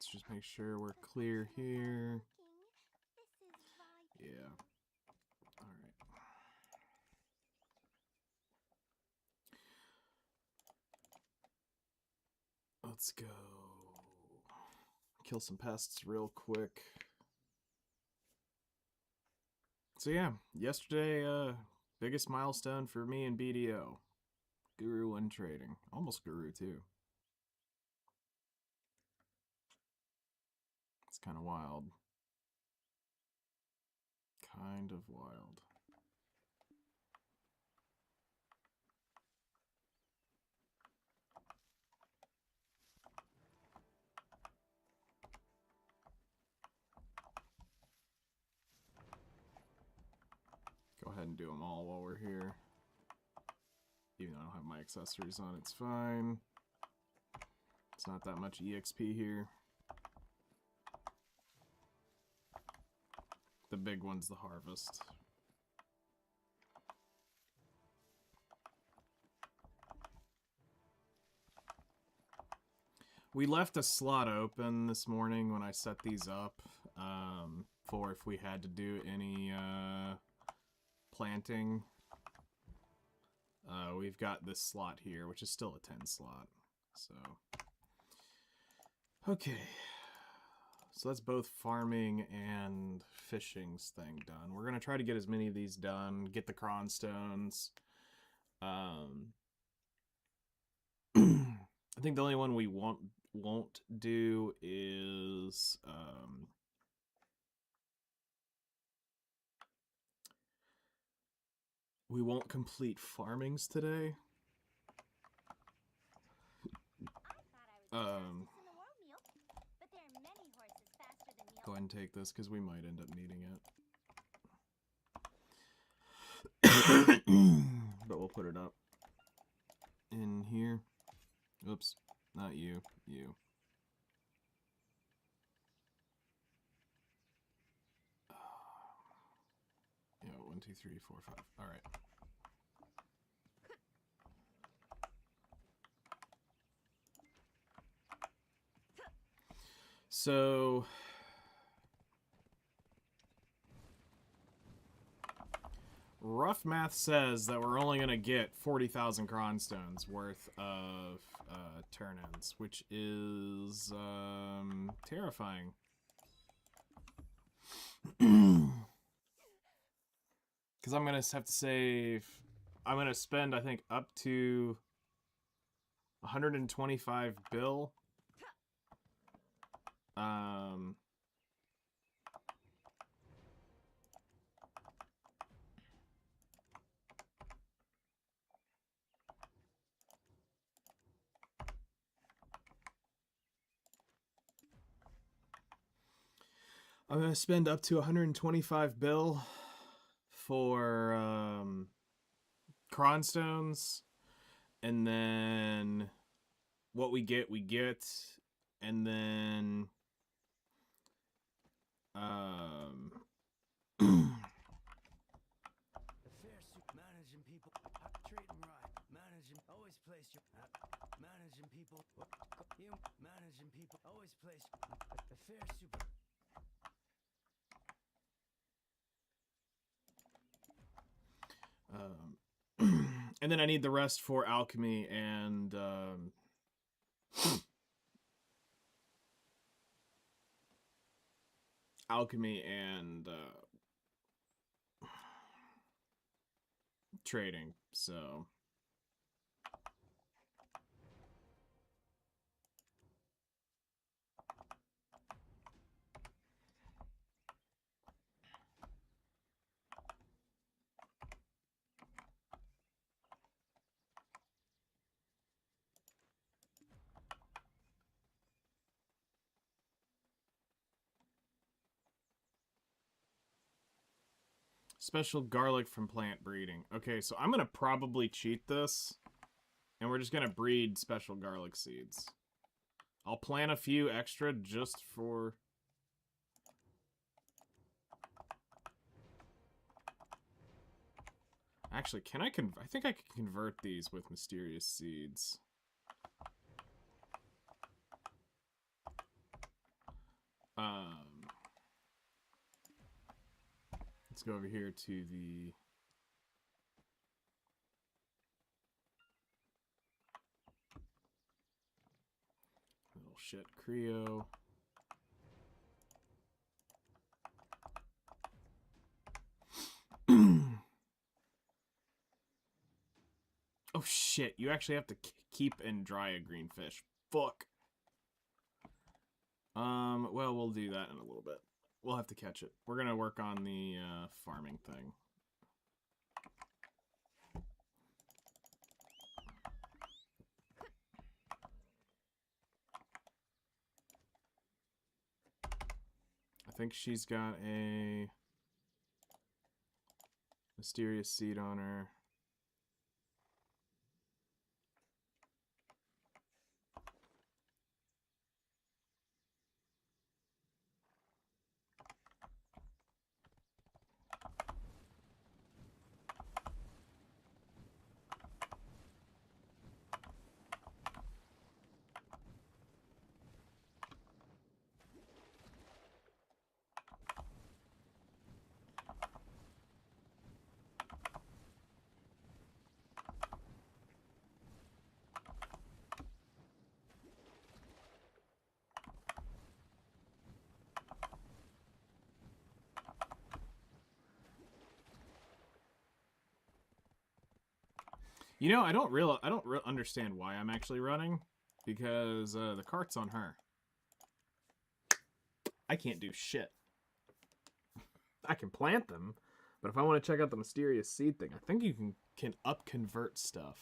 let's just make sure we're clear here. Yeah. Alright. Let's go. Kill some pests real quick. So yeah, yesterday, biggest milestone for me in BDO. Guru 1 trading. Almost Guru 2. It's kind of wild. Kind of wild. Go ahead and do them all while we're here. Even though I don't have my accessories on, it's fine. It's not that much EXP here. The big one's the harvest. We left a slot open this morning when I set these up for if we had to do any planting. We've got this slot here, which is still a 10 slot. So, okay. So that's both farming and fishing's thing done. We're gonna try to get as many of these done, get the cronstones. I think the only one we won't do is we won't complete farmings today. Go ahead and take this because we might end up needing it. But we'll put it up in here. Oops, not you, you. Yeah, 1, 2, 3, 4, 5. All right. So rough math says that we're only going to get 40,000 cronstones worth of turn-ins, which is terrifying. Because I'm going to have to save... I'm going to spend, I think, up to 125 bill. I'm going to spend up to 125 bill for cronstones, and then what we get, and then managing people, trading right, managing, always place your managing people, managing people, always place a fair super. And then I need the rest for alchemy and trading. So special garlic from plant breeding. Okay, so I'm going to probably cheat this. And we're just going to breed special garlic seeds. I'll plant a few extra just for... Actually, can I think I can convert these with mysterious seeds. Let's go over here to the little shit Creo. Oh shit, you actually have to keep and dry a green fish. Fuck. Well, we'll do that in a little bit. We'll have to catch it. We're gonna work on the farming thing. I think she's got a mysterious seed on her. You know, I don't understand why I'm actually running, because the cart's on her. I can't do shit. I can plant them, but if I want to check out the mysterious seed thing, I think you can up-convert stuff.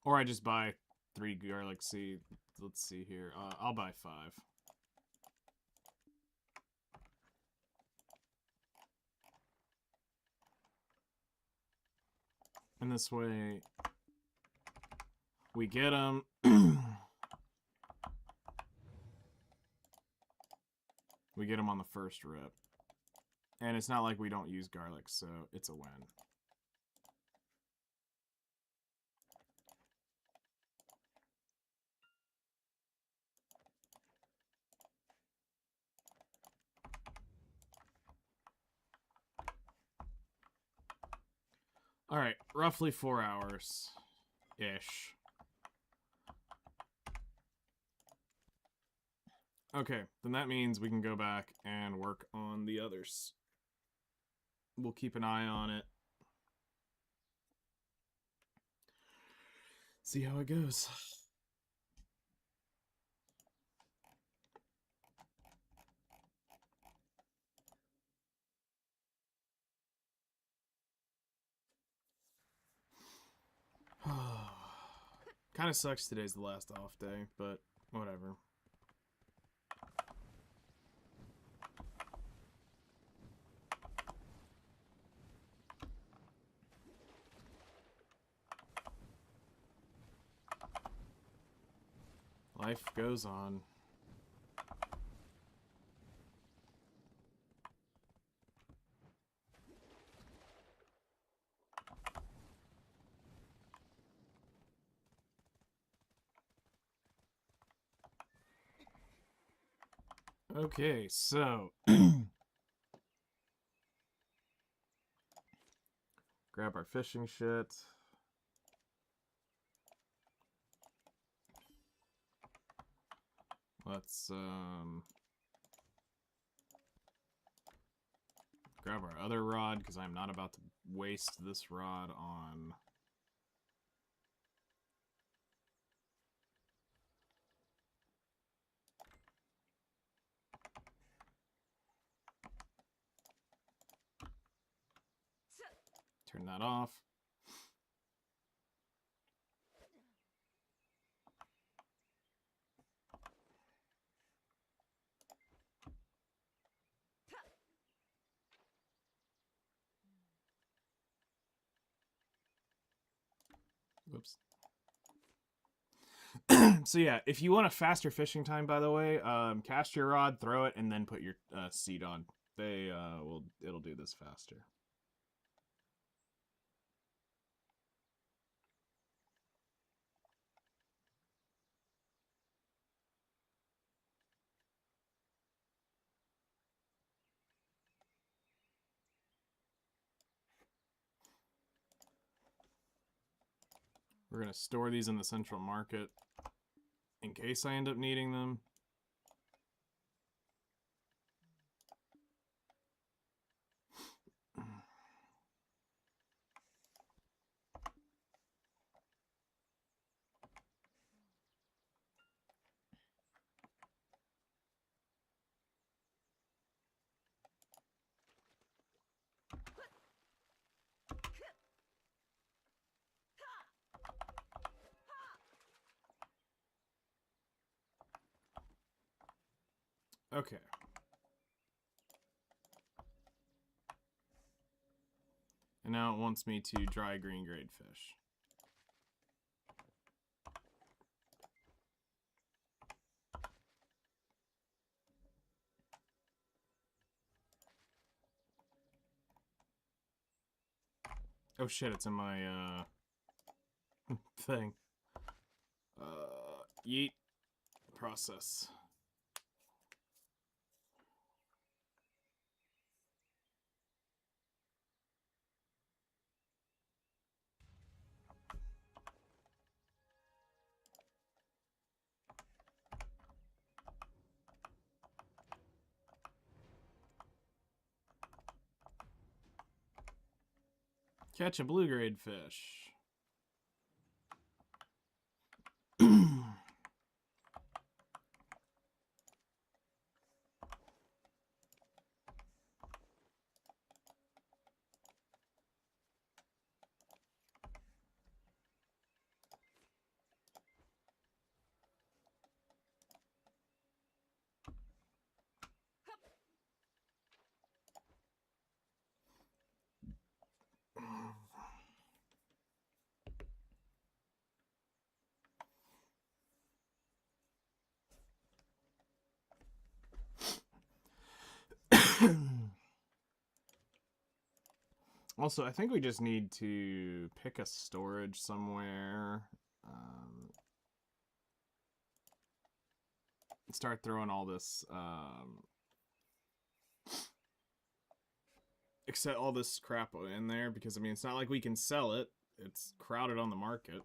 Or I just buy 3 garlic seeds. Let's see here. I'll buy 5. And this way, we get them. We get them on the first rip. And it's not like we don't use garlic, so it's a win. Alright, roughly 4 hours-ish. Okay, then that means we can go back and work on the others. We'll keep an eye on it. See how it goes. Kind of sucks today's the last off day, but whatever. Life goes on. Okay, so grab our fishing shit. Let's grab our other rod, because I'm not about to waste this rod on Turn that off. Whoops. So yeah, if you want a faster fishing time, by the way, cast your rod, throw it, and then put your seed on. It'll do this faster. We're gonna store these in the central market in case I end up needing them. Okay. And now it wants me to dry green grade fish. Oh shit, it's in my thing. Yeet. Process. Catch a blue grade fish. Also, I think we just need to pick a storage somewhere. Start throwing all this, except all this crap in there, because, I mean, it's not like we can sell it. It's crowded on the market.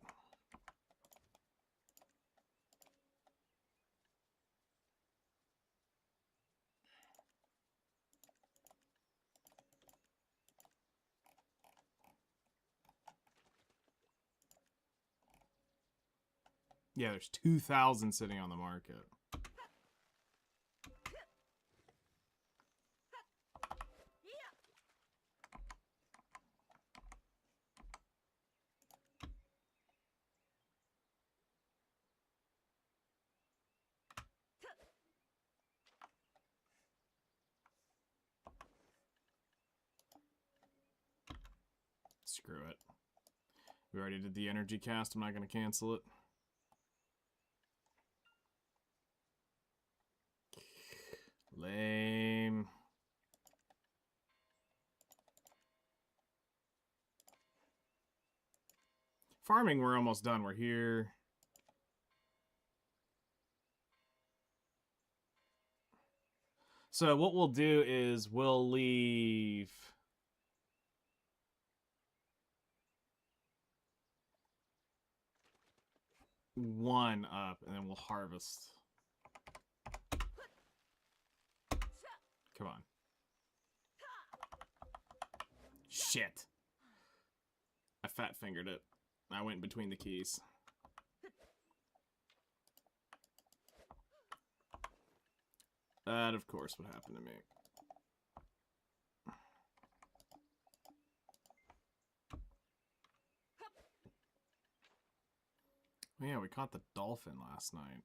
Yeah, there's 2,000 sitting on the market. Screw it. We already did the energy cast. I'm not going to cancel it. Lame. Farming, we're almost done. We're here. So what we'll do is we'll leave one up, and then we'll harvest. Come on. Shit. I fat fingered it. I went between the keys. That, of course, would happen to me. Oh, yeah, we caught the dolphin last night.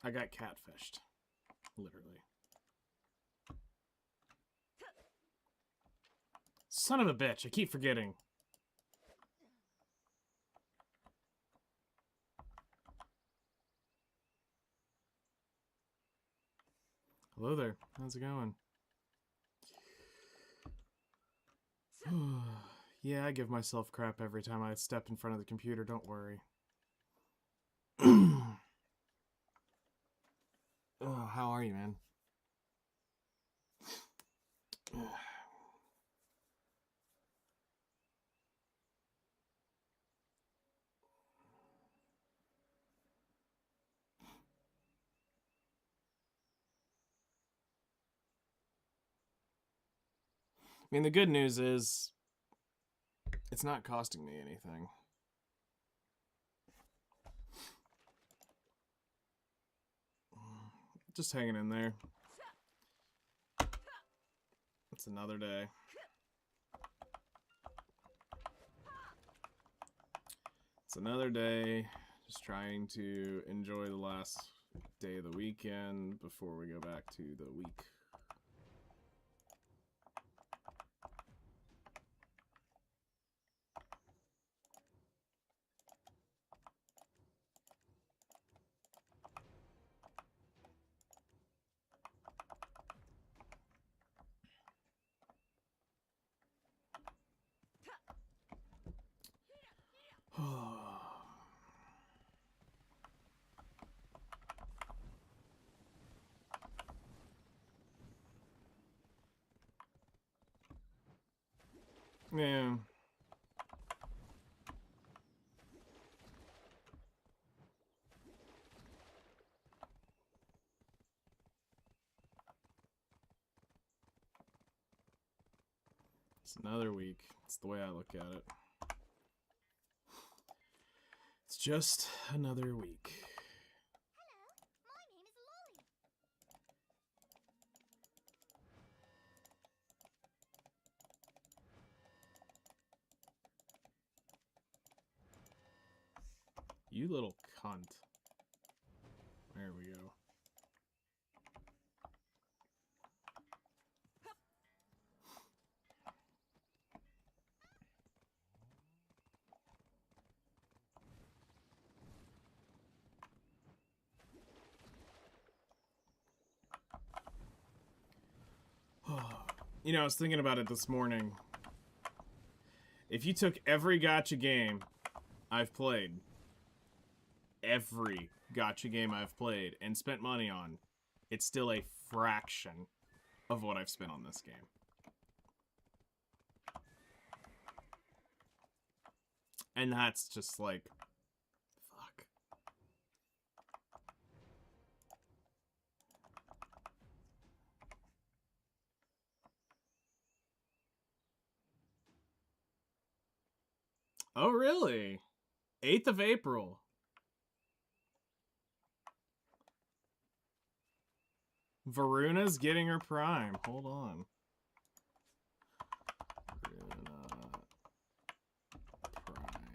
I got catfished. Literally. Son of a bitch, I keep forgetting. Hello there. How's it going? Yeah, I give myself crap every time I step in front of the computer, don't worry. Oh, how are you, man? I mean, the good news is it's not costing me anything. Just hanging in there. It's another day. It's another day. Just trying to enjoy the last day of the weekend before we go back to the week. Yeah. It's another week. It's the way I look at it. It's just another week. You little cunt. There we go. You know, I was thinking about it this morning. If you took every gacha game I've played, every gacha game I've played, and spent money on, it's still a fraction of what I've spent on this game. And that's just like, fuck. Oh, really? 8th of April. Varuna's getting her prime. Hold on. Varuna prime.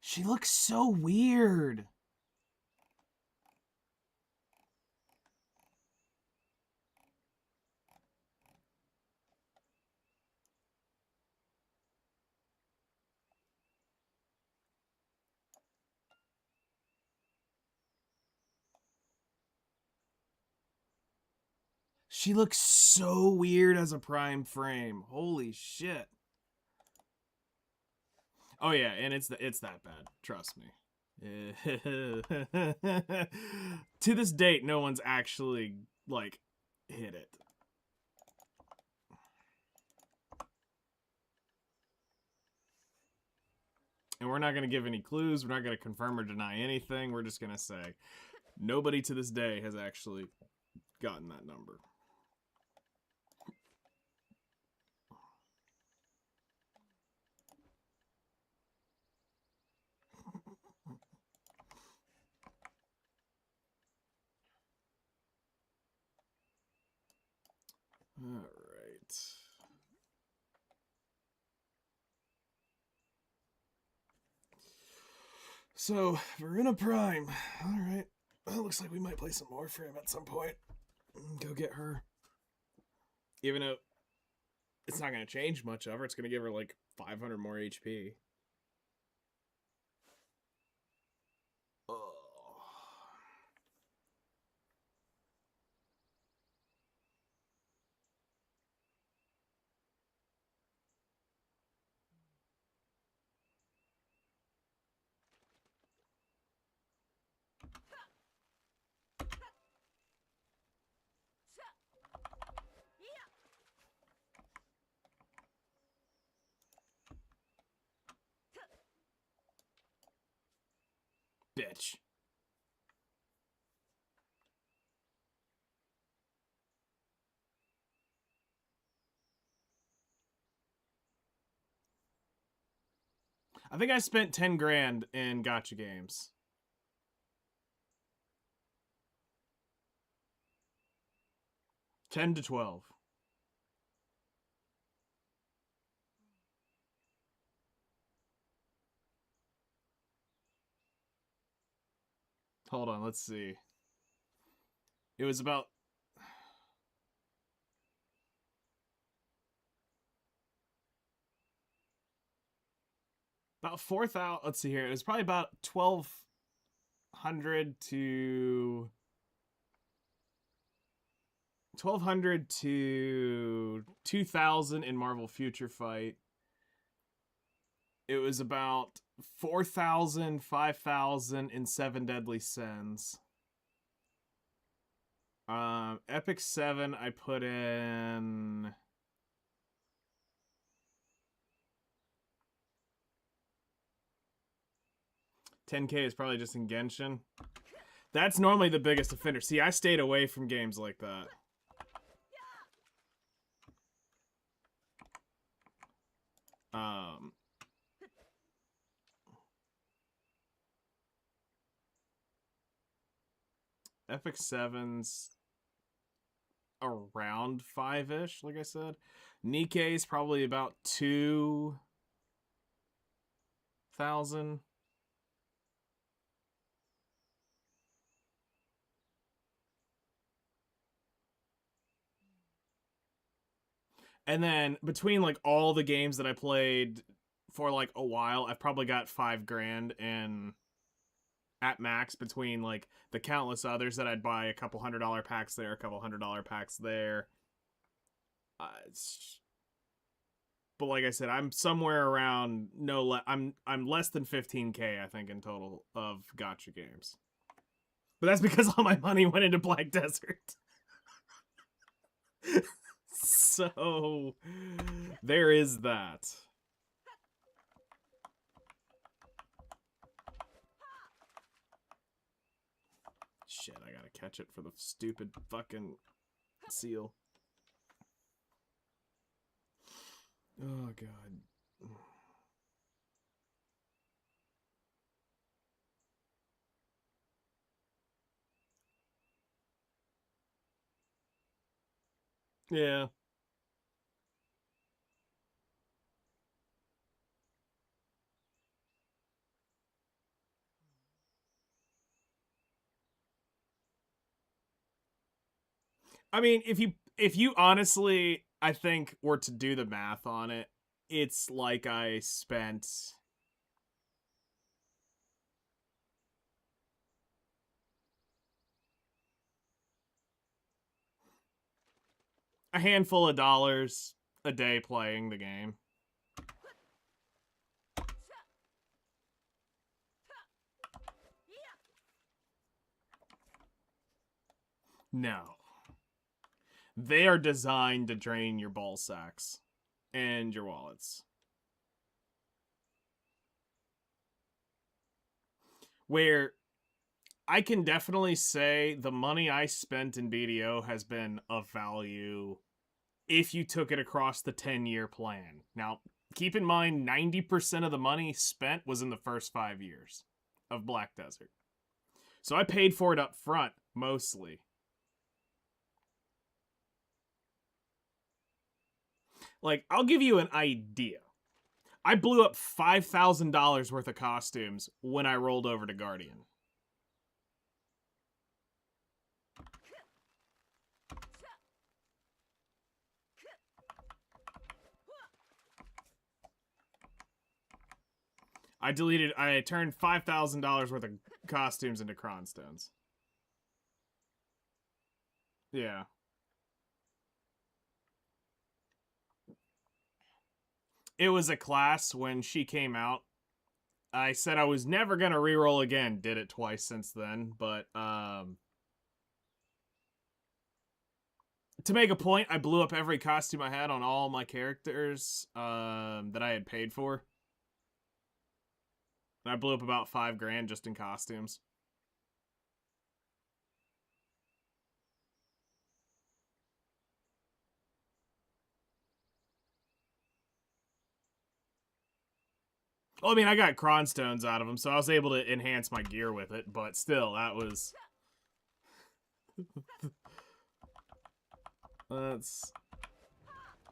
She looks so weird. She looks so weird as a prime frame. Holy shit. Oh yeah, and it's that bad. Trust me. To this date, no one's actually like hit it. And we're not going to give any clues. We're not going to confirm or deny anything. We're just going to say nobody to this day has actually gotten that number. All right. So, Verena Prime. All right. Well, looks like we might play some more for him at some point. Go get her. Even though it's not going to change much of her, it's going to give her like 500 more HP. Bitch. I think I spent 10 grand in gacha games. $10 to $12. Hold on, let's see. It was about about 4,000. Let's see here. It was probably about 1,200 to 1,200 to 2,000 in Marvel Future Fight. It was about 4,000, 5,000 in Seven Deadly Sins. Epic 7, I put in 10K is probably just in Genshin. That's normally the biggest offender. See, I stayed away from games like that. Epic 7's around 5-ish, like I said. Nikkei's probably about 2,000. And then between like all the games that I played for like a while, I've probably got 5 grand in at max between like the countless others that I'd buy a couple $100 packs there, a couple $100 packs there. But like I said, I'm somewhere around I'm less than 15K I think in total of gacha games. But that's because all my money went into Black Desert. So there is that. Shit, I gotta catch it for the stupid fucking seal. Oh, God. Yeah. I mean, if you honestly, I think, were to do the math on it, it's like I spent a handful of dollars a day playing the game. No. They are designed to drain your ball sacks and your wallets. Where I can definitely say the money I spent in BDO has been of value if you took it across the 10-year plan. Now, keep in mind, 90% of the money spent was in the first 5 years of Black Desert. So I paid for it up front, mostly. Like, I'll give you an idea. I blew up $5,000 worth of costumes when I rolled over to Guardian. I turned $5,000 worth of costumes into Cronstones. Yeah. It was a class when she came out. I said I was never going to reroll again. Did it twice since then, but to make a point, I blew up every costume I had on all my characters that I had paid for. And I blew up about $5,000 just in costumes. Well, I mean, I got Cronstones out of them, so I was able to enhance my gear with it, but still, that was... Let's...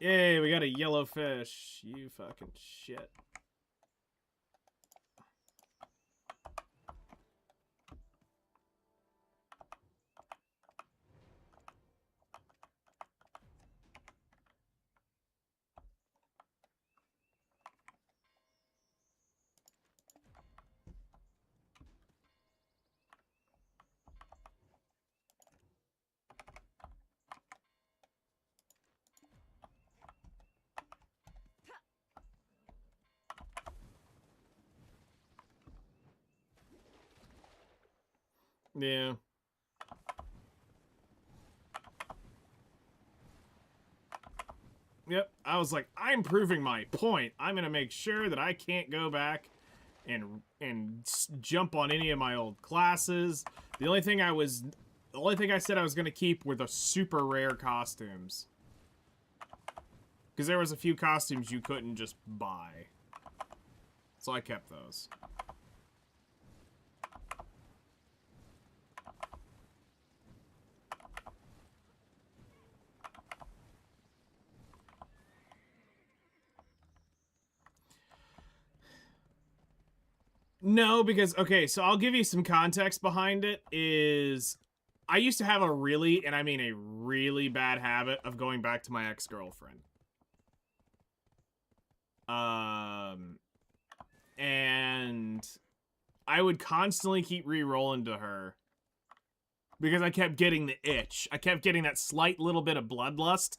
Yay, we got a yellow fish. You fucking shit. Yeah. Yep, I was like, I'm proving my point. I'm gonna make sure that I can't go back and jump on any of my old classes. The only thing I said I was gonna keep were the super rare costumes. Because there was a few costumes you couldn't just buy. So I kept those. No, because, okay, so I'll give you some context behind it, is I used to have a really, and I mean a really bad habit of going back to my ex-girlfriend. And I would constantly keep re-rolling to her because I kept getting the itch. I kept getting that slight little bit of bloodlust.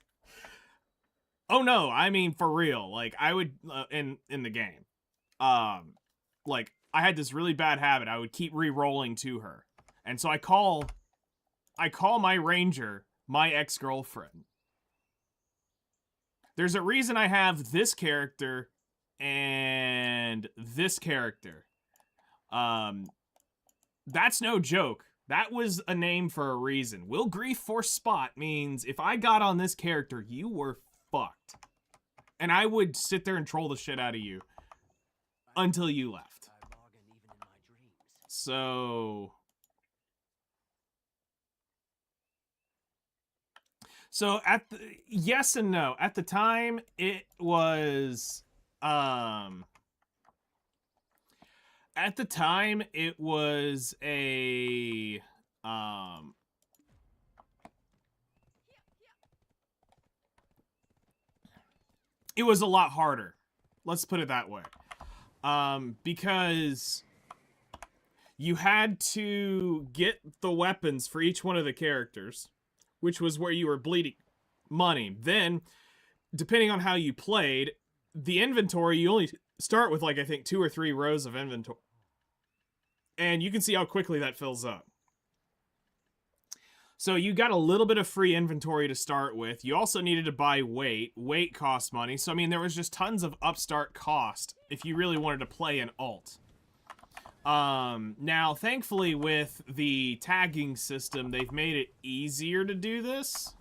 Oh no, I mean for real. Like I would in the game. Like I had this really bad habit. I would keep re-rolling to her. And so I call my ranger my ex-girlfriend. There's a reason I have this character and this character. That's no joke. That was a name for a reason. Will Grief Force Spot means if I got on this character, you were fucked. And I would sit there and troll the shit out of you until you left. So at the, yes and no. At the time, it was at the time it was a it was a lot harder. Let's put it that way. Because you had to get the weapons for each one of the characters, which was where you were bleeding money. Then, depending on how you played, the inventory, you only start with, like, I think 2 or 3 rows of inventory. And you can see how quickly that fills up. So you got a little bit of free inventory to start with. You also needed to buy weight. Weight costs money. So, I mean, there was just tons of upstart cost if you really wanted to play an alt. Now, thankfully, with the tagging system, they've made it easier to do this.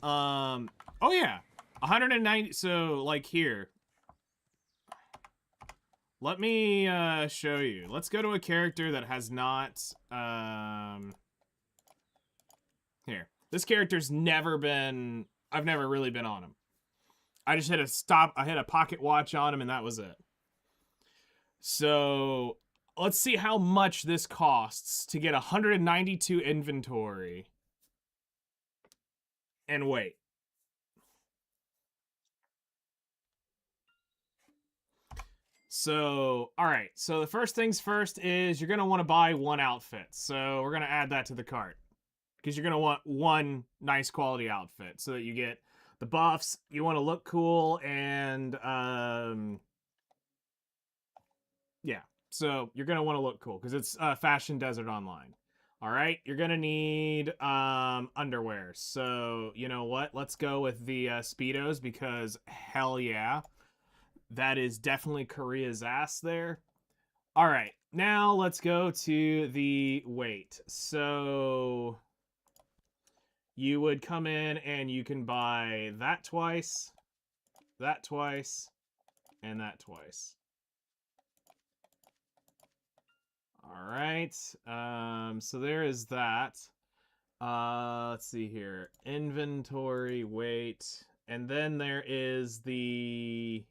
Oh, yeah. 190. So, like, here. Let me show you. Let's go to a character that has not... Here. This character's never been... I've never really been on him. I just hit a stop. I hit a pocket watch on him, and that was it. So, let's see how much this costs to get 192 inventory. And wait. So, alright. So, the first things first is you're going to want to buy one outfit. So, we're going to add that to the cart. Because you're going to want one nice quality outfit so that you get the buffs, you want to look cool, and, yeah. So, you're going to want to look cool because it's Fashion Desert Online. Alright, you're going to need underwear. So, you know what? Let's go with the Speedos because hell yeah. That is definitely Korea's ass there. Alright, now let's go to the weight. So... you would come in and you can buy that twice, and that twice. All right. So there is that. Let's see here. Inventory, weight, and then there is the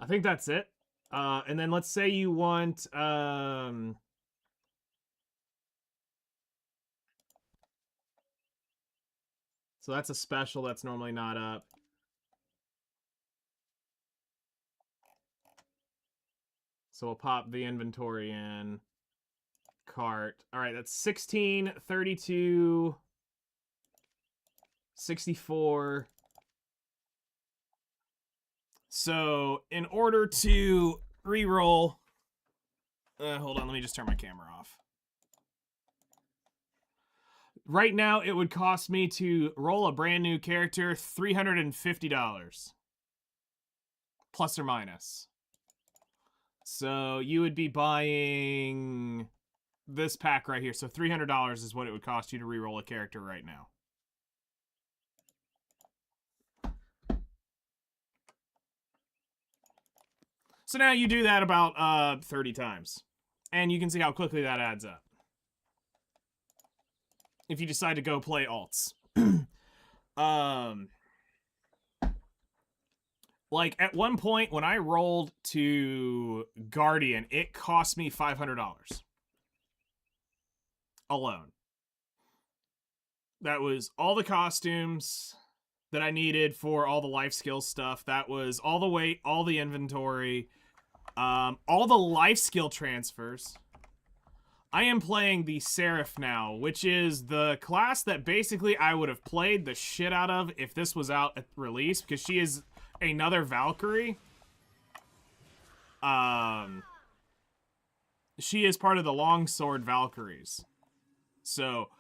I think that's it. And then let's say you want so that's a special that's normally not up. So we'll pop the inventory in. Cart. All right, that's 16, 32, 64. So in order to re-roll... hold on, let me just turn my camera off. Right now, it would cost me to roll a brand new character $350. Plus or minus. So you would be buying this pack right here. So $300 is what it would cost you to re-roll a character right now. So now you do that about 30 times. And you can see how quickly that adds up. If you decide to go play alts. Like, at one point, when I rolled to Guardian, it cost me $500. Alone. That was all the costumes that I needed for all the life skill stuff. That was all the weight, all the inventory, all the life skill transfers. I am playing the Seraph now, which is the class that basically I would have played the shit out of if this was out at release, because she is another Valkyrie. She is part of the Longsword Valkyries. So,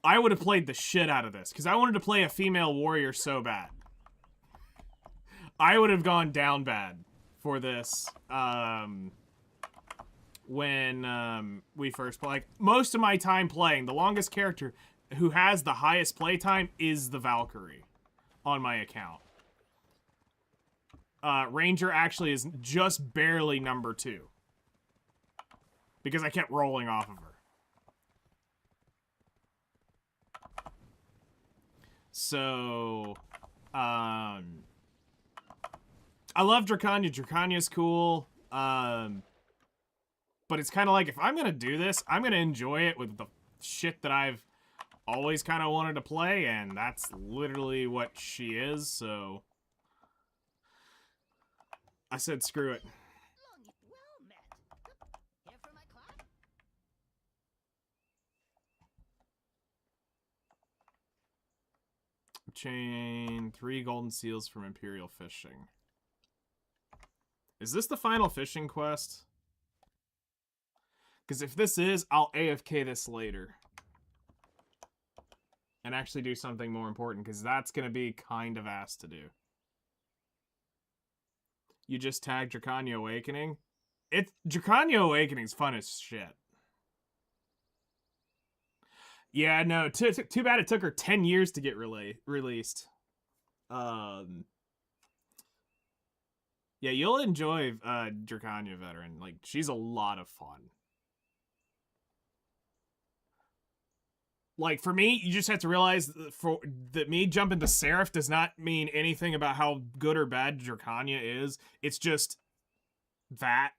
I would have played the shit out of this, because I wanted to play a female warrior so bad. I would have gone down bad for this, when we first play. Like, most of my time playing, the longest character who has the highest playtime is the Valkyrie on my account. Ranger actually is just barely number 2. Because I kept rolling off of her. So, I love Dracania. Dracania's cool. But it's kind of like, if I'm going to do this, I'm going to enjoy it with the shit that I've always kind of wanted to play, and that's literally what she is, so I said screw it. Well met. Here for my class? Chain 3 golden seals from Imperial Fishing. Is this the final fishing quest? Because if this is, I'll AFK this later. And actually do something more important, because that's going to be kind of ass to do. You just tagged Dracania Awakening? Dracania Awakening's fun as shit. Yeah, no, too bad it took her 10 years to get released. Yeah, you'll enjoy Dracania Veteran. Like, she's a lot of fun. Like, for me, you just have to realize that me jumping to Seraph does not mean anything about how good or bad Dracania is. It's just that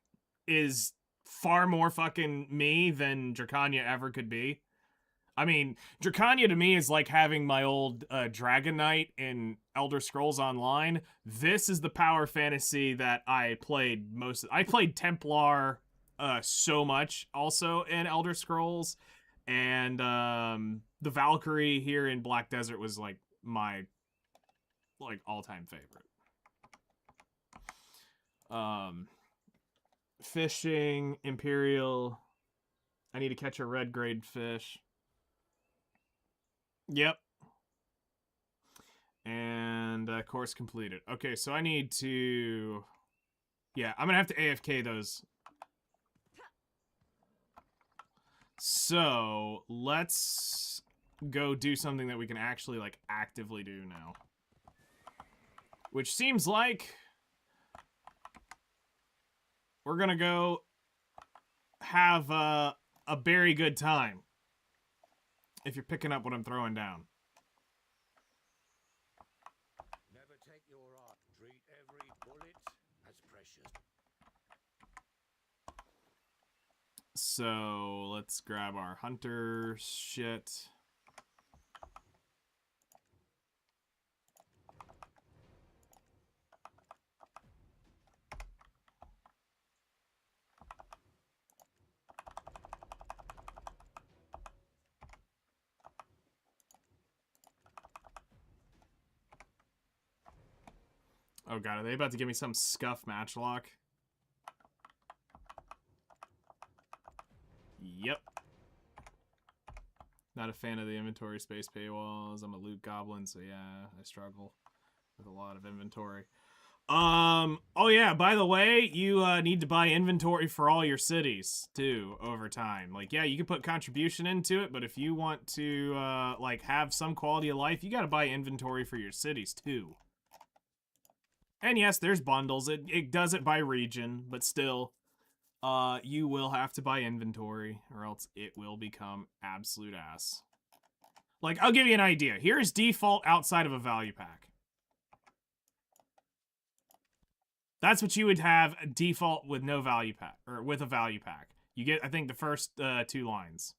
is far more fucking me than Dracania ever could be. I mean, Dracania to me is like having my old Dragon Knight in Elder Scrolls Online. This is the power fantasy that I played most. I played Templar so much also in Elder Scrolls, and the Valkyrie here in Black Desert was like my all-time favorite. Fishing, Imperial. I need to catch a red grade fish. Yep. And course completed. Okay, so I need to... Yeah, I'm gonna have to AFK those. So, let's go do something that we can actually, like, actively do now. Which seems like... we're gonna go have a very good time. If you're picking up what I'm throwing down. Never take your eye. Treat every bullet as precious. So let's grab our hunter shit. Oh god, are they about to give me some scuff matchlock? Yep. Not a fan of the inventory space paywalls. I'm a loot goblin, so yeah, I struggle with a lot of inventory. Oh yeah, by the way, you need to buy inventory for all your cities too over time. Like, yeah, you can put contribution into it, but if you want to like have some quality of life, you got to buy inventory for your cities too. And yes, there's bundles. It does it by region, but still, you will have to buy inventory, or else it will become absolute ass. Like, I'll give you an idea. Here's default outside of a value pack. That's what you would have default with no value pack, or with a value pack. You get, I think, the first 2 lines.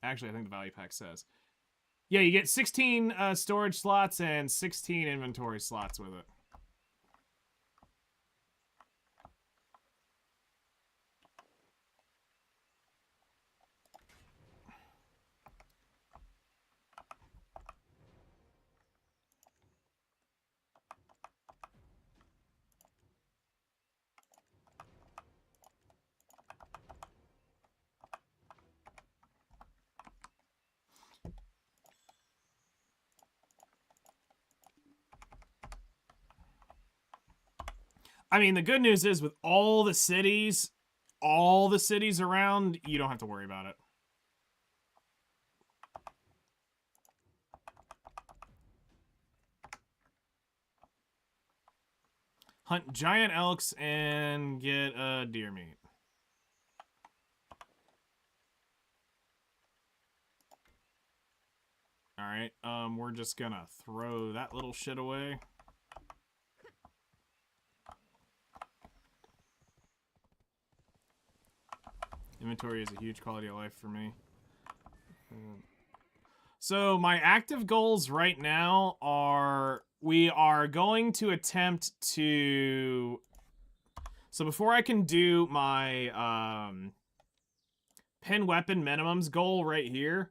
Actually, I think the value pack says. Yeah, you get 16 storage slots and 16 inventory slots with it. I mean, the good news is with all the cities around, you don't have to worry about it. Hunt giant elks and get deer meat. Alright, we're just gonna throw that little shit away. Inventory is a huge quality of life for me. So my active goals right now are, we are going to attempt to, so before I can do my pin weapon minimums goal right here,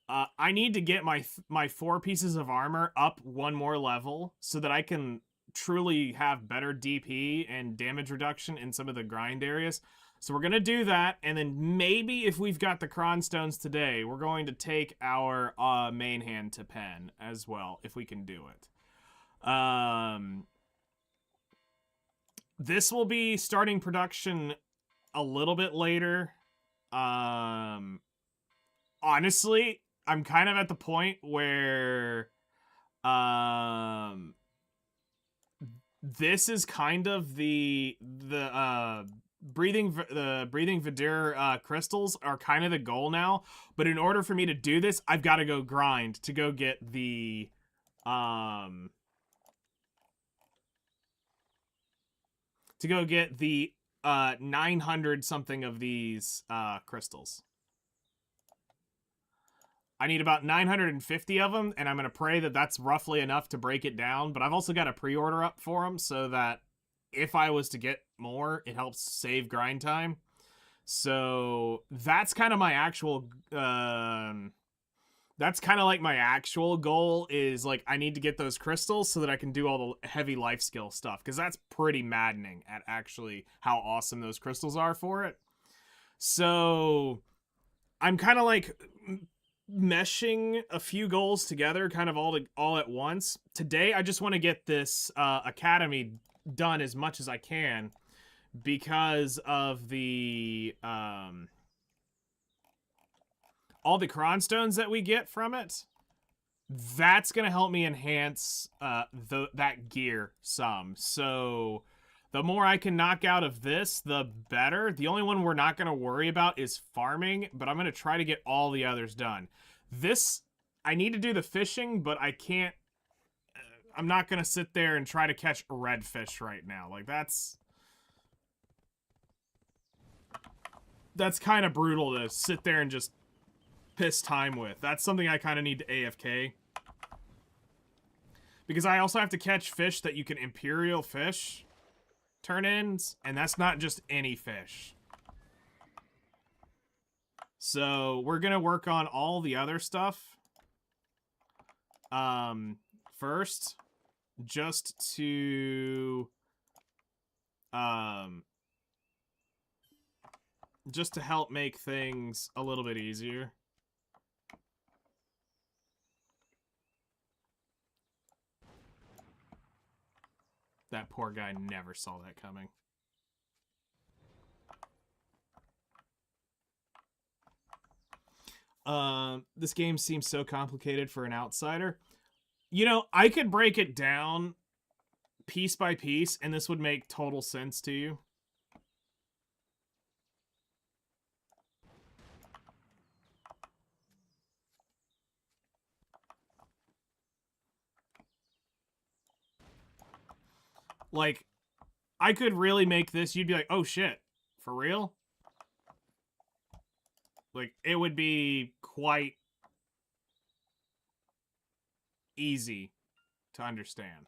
I need to get my 4 pieces of armor up 1 more level so that I can truly have better DP and damage reduction in some of the grind areas. So we're going to do that, and then maybe if we've got the Cron Stones today, we're going to take our main hand to pen as well, if we can do it. This will be starting production a little bit later. Honestly, I'm kind of at the point where this is kind of the breathing Vidir crystals are kind of the goal now, but in order for me to do this, I've got to go grind to go get the 900 something of these crystals. I need about 950 of them, and I'm going to pray that that's roughly enough to break it down, but I've also got a pre-order up for them so that if I was to get more, it helps save grind time. So that's kind of my actual, that's kind of like my actual goal is, like, I need to get those crystals so that I can do all the heavy life skill stuff, because that's pretty maddening at actually how awesome those crystals are for it. So I'm kind of like meshing a few goals together kind of all at once. Today, I just want to get this academy done as much as I can because of the all the Cron Stones that we get from it. That's going to help me enhance that gear some. So the more I can knock out of this, the better. The only one we're not going to worry about is farming, but I'm going to try to get all the others done. This, I need to do the fishing, but I can't, I'm not going to sit there and try to catch a redfish right now. Like, that's kind of brutal to sit there and just piss time with. That's something I kind of need to AFK. Because I also have to catch fish that you can Imperial fish turn-ins, and that's not just any fish. So we're gonna work on all the other stuff first, just to help make things a little bit easier. That poor guy never saw that coming. This game seems so complicated for an outsider. You know, I could break it down piece by piece, and this would make total sense to you. Like, I could really make this, you'd be like, oh shit, for real? Like, it would be quite easy to understand.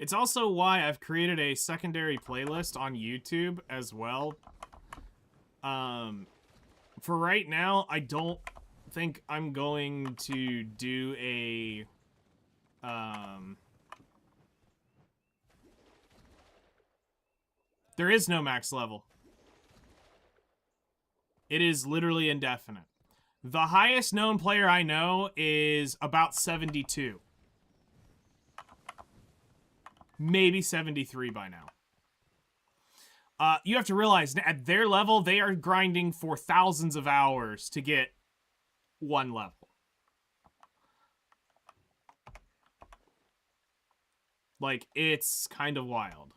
It's also why I've created a secondary playlist on YouTube as well. For right now, I don't think I'm going to do a... There is no max level. It is literally indefinite. The highest known player I know is about 72. maybe 73 by now. You have to realize, at their level, they are grinding for thousands of hours to get one level. Like, it's kind of wild.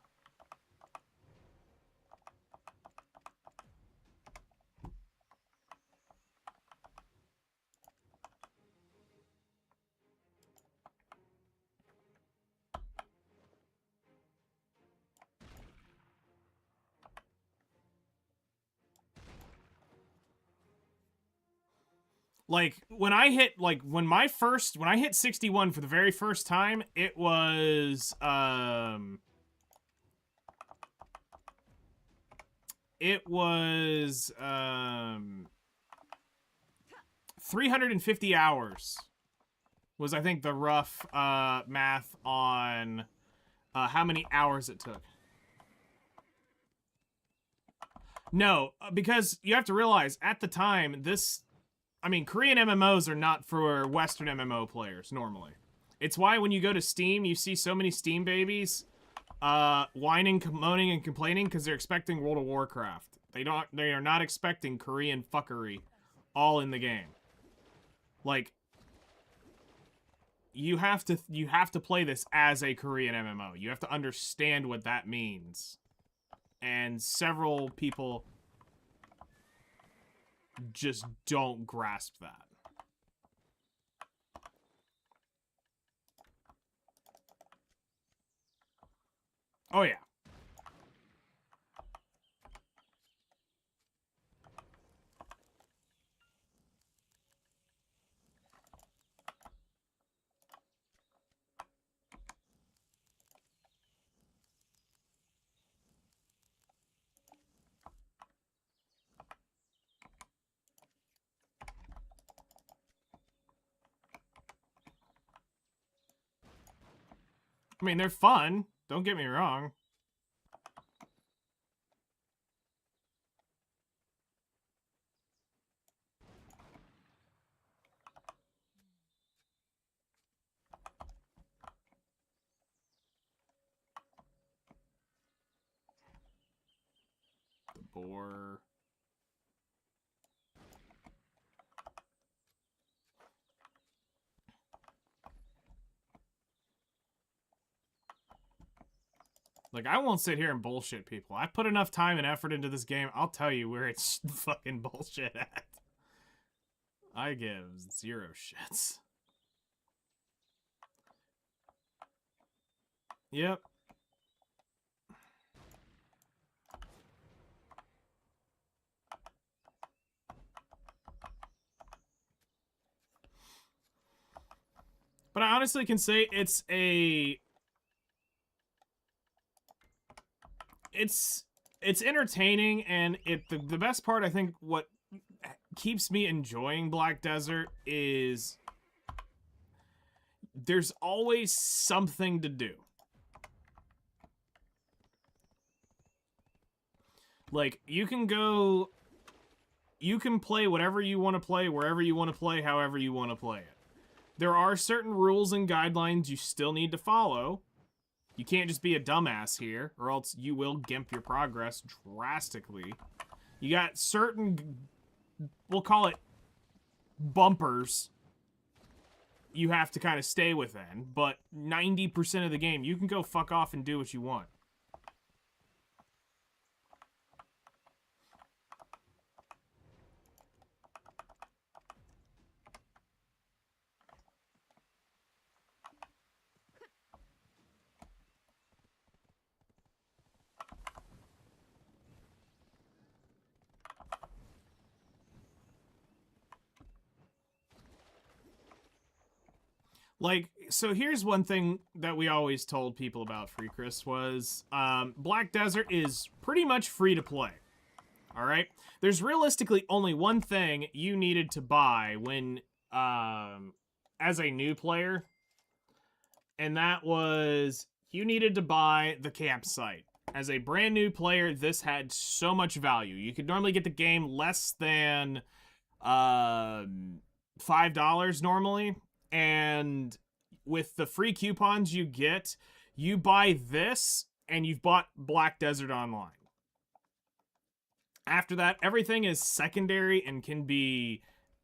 Like, when I hit 61 for the very first time, it was, 350 hours was, I think, the rough, math on, how many hours it took. No, because you have to realize, at the time, Korean MMOs are not for Western MMO players, normally. It's why when you go to Steam, you see so many Steam babies whining, moaning, and complaining because they're expecting World of Warcraft. They are not expecting Korean fuckery all in the game. Like, you have to play this as a Korean MMO. You have to understand what that means. And several people just don't grasp that. Oh yeah. I mean, they're fun. Don't get me wrong. The boar. Like, I won't sit here and bullshit people. I put enough time and effort into this game, I'll tell you where it's fucking bullshit at. I give 0 shits. Yep. But I honestly can say it's entertaining, and the best part, I think, what keeps me enjoying Black Desert is there's always something to do. Like, you can play whatever you want to play, wherever you want to play, however you want to play it. There are certain rules and guidelines you still need to follow. You can't just be a dumbass here, or else you will gimp your progress drastically. You got certain, we'll call it bumpers, you have to kind of stay within, but 90% of the game, you can go fuck off and do what you want. Like, so here's one thing that we always told people about Free Chris was, Black Desert is pretty much free to play. Alright? There's realistically only one thing you needed to buy when, as a new player, and that was, you needed to buy the campsite. As a brand new player, this had so much value. You could normally get the game less than, $5 normally. And with the free coupons you get, you buy this, and you've bought Black Desert Online. After that, everything is secondary and can be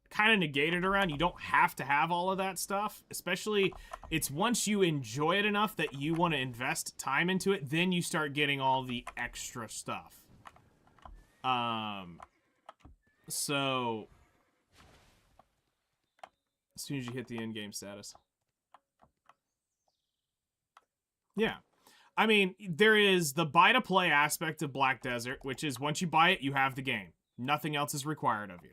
kind of negated around. You don't have to have all of that stuff. Especially, it's once you enjoy it enough that you want to invest time into it, then you start getting all the extra stuff. So as soon as you hit the in-game status. Yeah. I mean, there is the buy-to-play aspect of Black Desert, which is once you buy it, you have the game. Nothing else is required of you.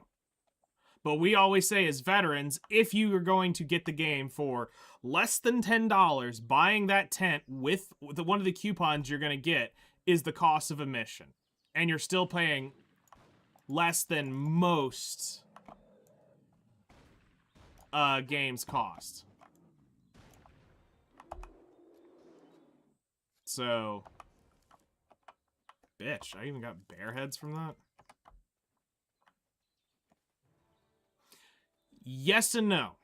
But we always say as veterans, if you are going to get the game for less than $10, buying that tent with one of the coupons you're going to get is the cost of a mission. And you're still paying less than most games cost. So, bitch, I even got bear heads from that. Yes and no.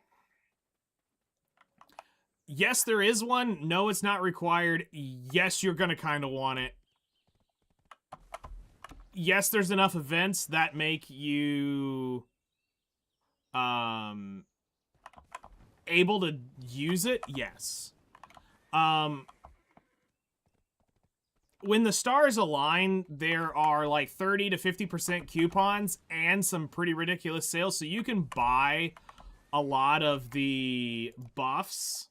Yes, there is one. No, it's not required. Yes, you're going to kind of want it. Yes, there's enough events that make you able to use it. Yes. When the stars align, there are like 30 to 50% coupons and some pretty ridiculous sales. So you can buy a lot of the buffs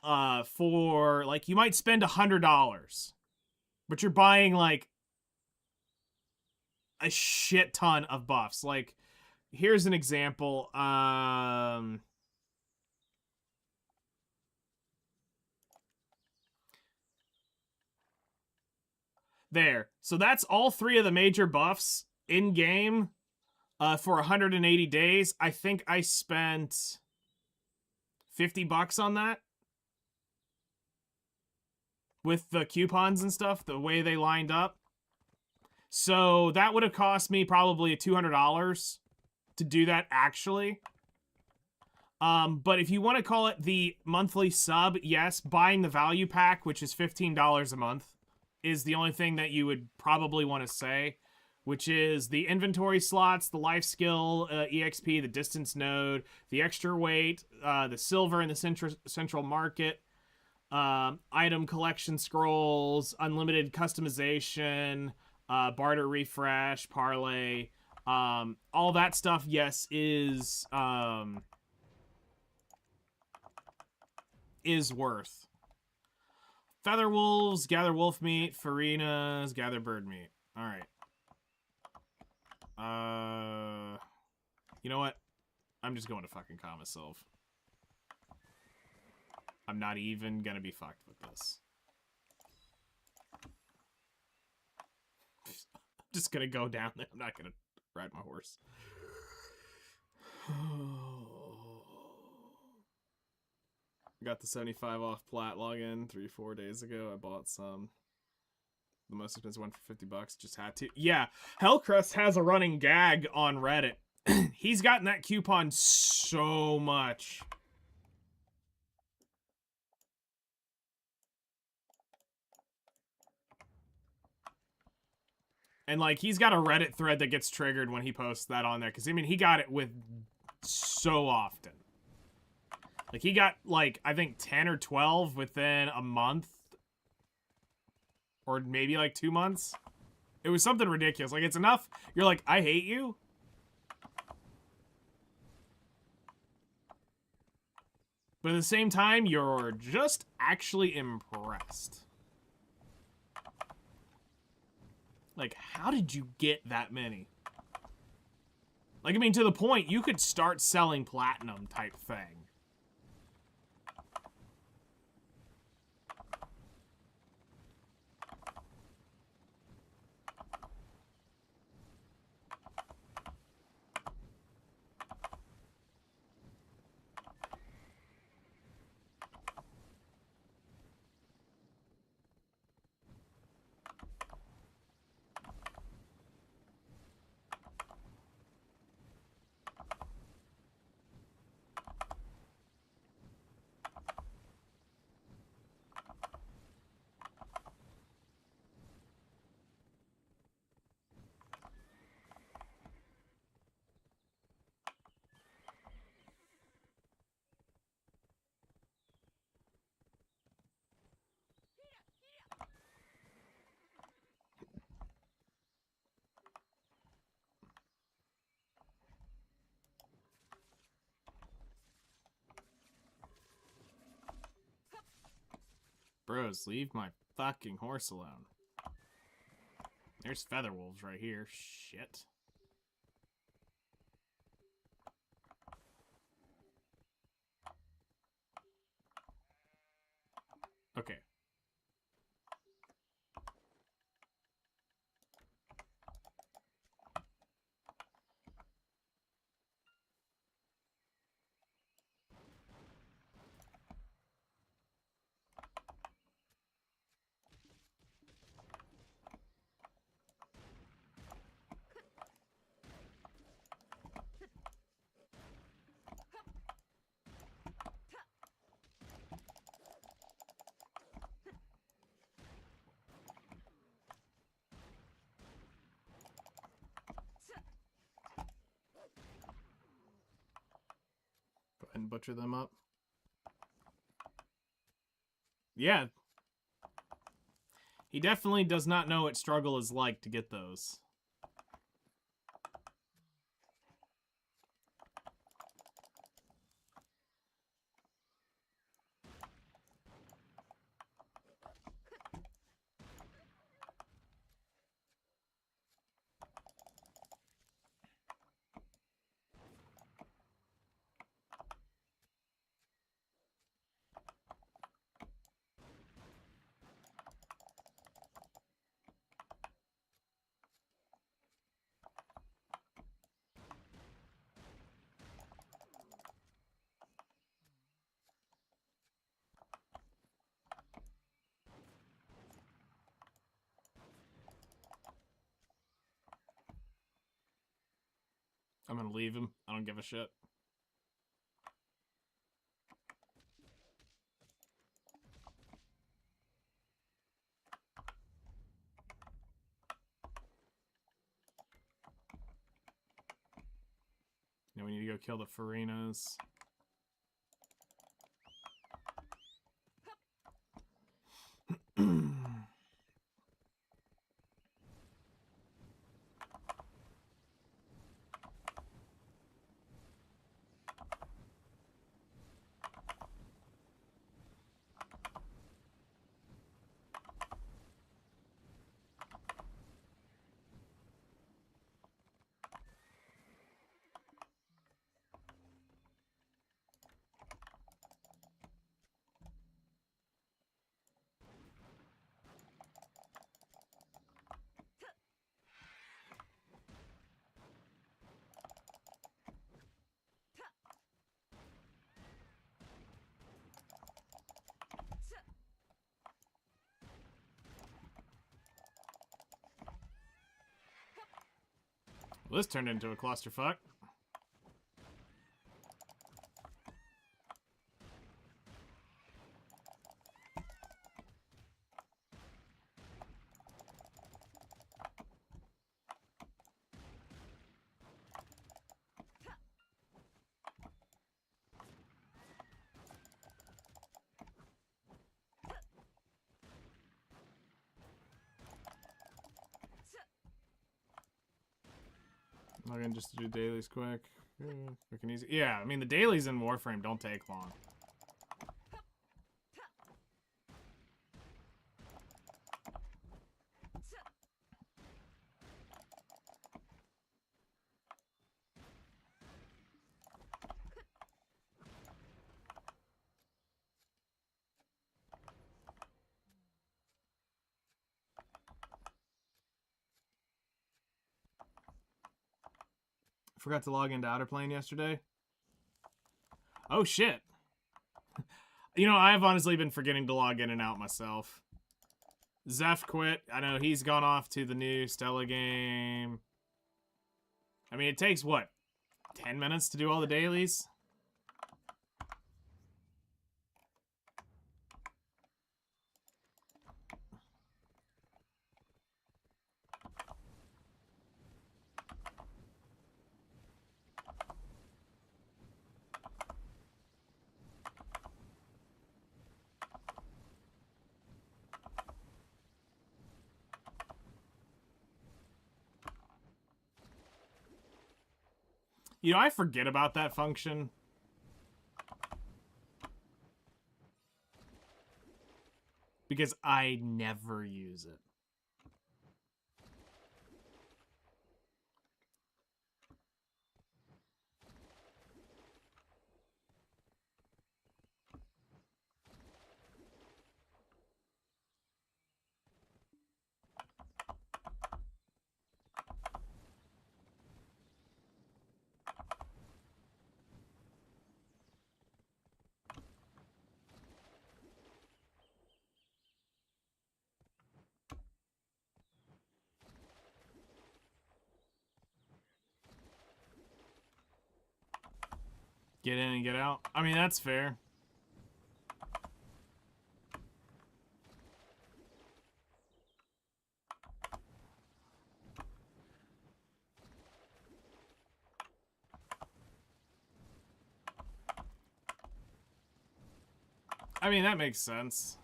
for, like, you might spend $100, but you're buying like a shit ton of buffs. Like, here's an example. There. So that's all three of the major buffs in game for 180 days. I think I spent $50 on that. With the coupons and stuff, the way they lined up. So that would have cost me probably $200 to do that actually. But if you want to call it the monthly sub, yes, buying the value pack, which is $15 a month, is the only thing that you would probably want to say, which is the inventory slots, the Lifeskill EXP, the distance node, the extra weight, the silver in the central market, item collection scrolls, unlimited customization, barter refresh, parlay, all that stuff, yes, is worth. Feather wolves, gather wolf meat, Farinas, gather bird meat. Alright. You know what? I'm just going to fucking Kamasilv. I'm not even gonna be fucked with this. I'm just gonna go down there. I'm not gonna ride my horse. Got the 75 off plat login 3-4 days ago. I bought some. The most expensive one for $50. Just had to. Yeah, Hellcrest has a running gag on Reddit. He's gotten that coupon so much. And, like, he's got a Reddit thread that gets triggered when he posts that on there. Because, I mean, he got it with so often. Like, he got, like, I think 10 or 12 within a month. Or maybe, like, 2 months. It was something ridiculous. Like, it's enough. You're like, I hate you. But at the same time, you're just actually impressed. Like, how did you get that many? Like, I mean, to the point, you could start selling platinum type thing. Bros, leave my fucking horse alone. There's feather wolves right here. Shit. Okay. Go ahead and butcher them up. Yeah. He definitely does not know what struggle is like to get those. I'm gonna leave him. I don't give a shit. Now we need to go kill the Farinas. Well, this turned into a clusterfuck. I'm gonna just do dailies quick. Quick and easy. Yeah, I mean, the dailies in Warframe don't take long. Forgot to log into Outerplane yesterday. Oh, shit. You know, I've honestly been forgetting to log in and out myself. Zeph quit. I know he's gone off to the new Stella game. I mean, it takes, what, 10 minutes to do all the dailies? You know, I forget about that function. because I never use it. Get in and get out. I mean, that's fair. I mean, that makes sense.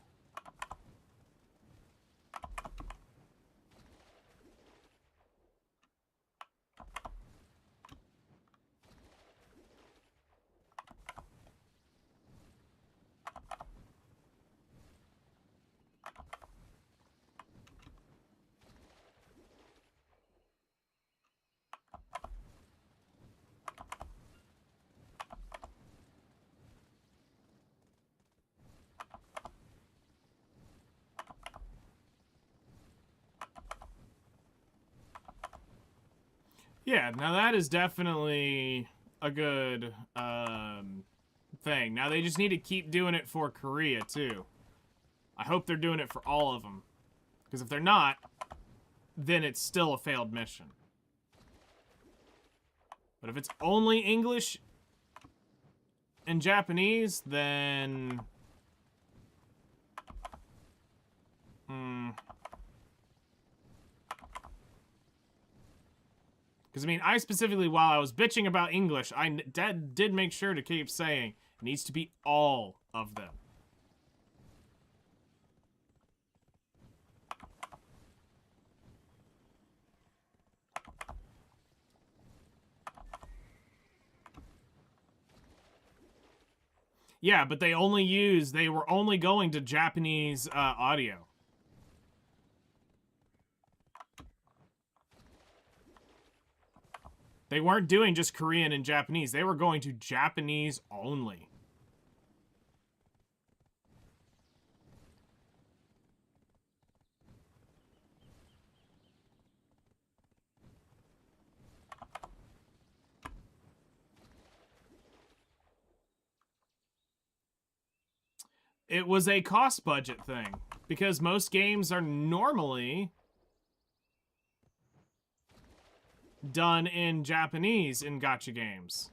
Yeah, now that is definitely a good thing. Now they just need to keep doing it for Korea, too. I hope they're doing it for all of them. Because if they're not, then it's still a failed mission. But if it's only English and Japanese, then... Because, I mean, I specifically, while I was bitching about English, I did make sure to keep saying it needs to be all of them. Yeah, but they were only going to Japanese audio. They weren't doing just Korean and Japanese. They were going to Japanese only. It was a cost budget thing, because most games are normally done in Japanese in gacha games.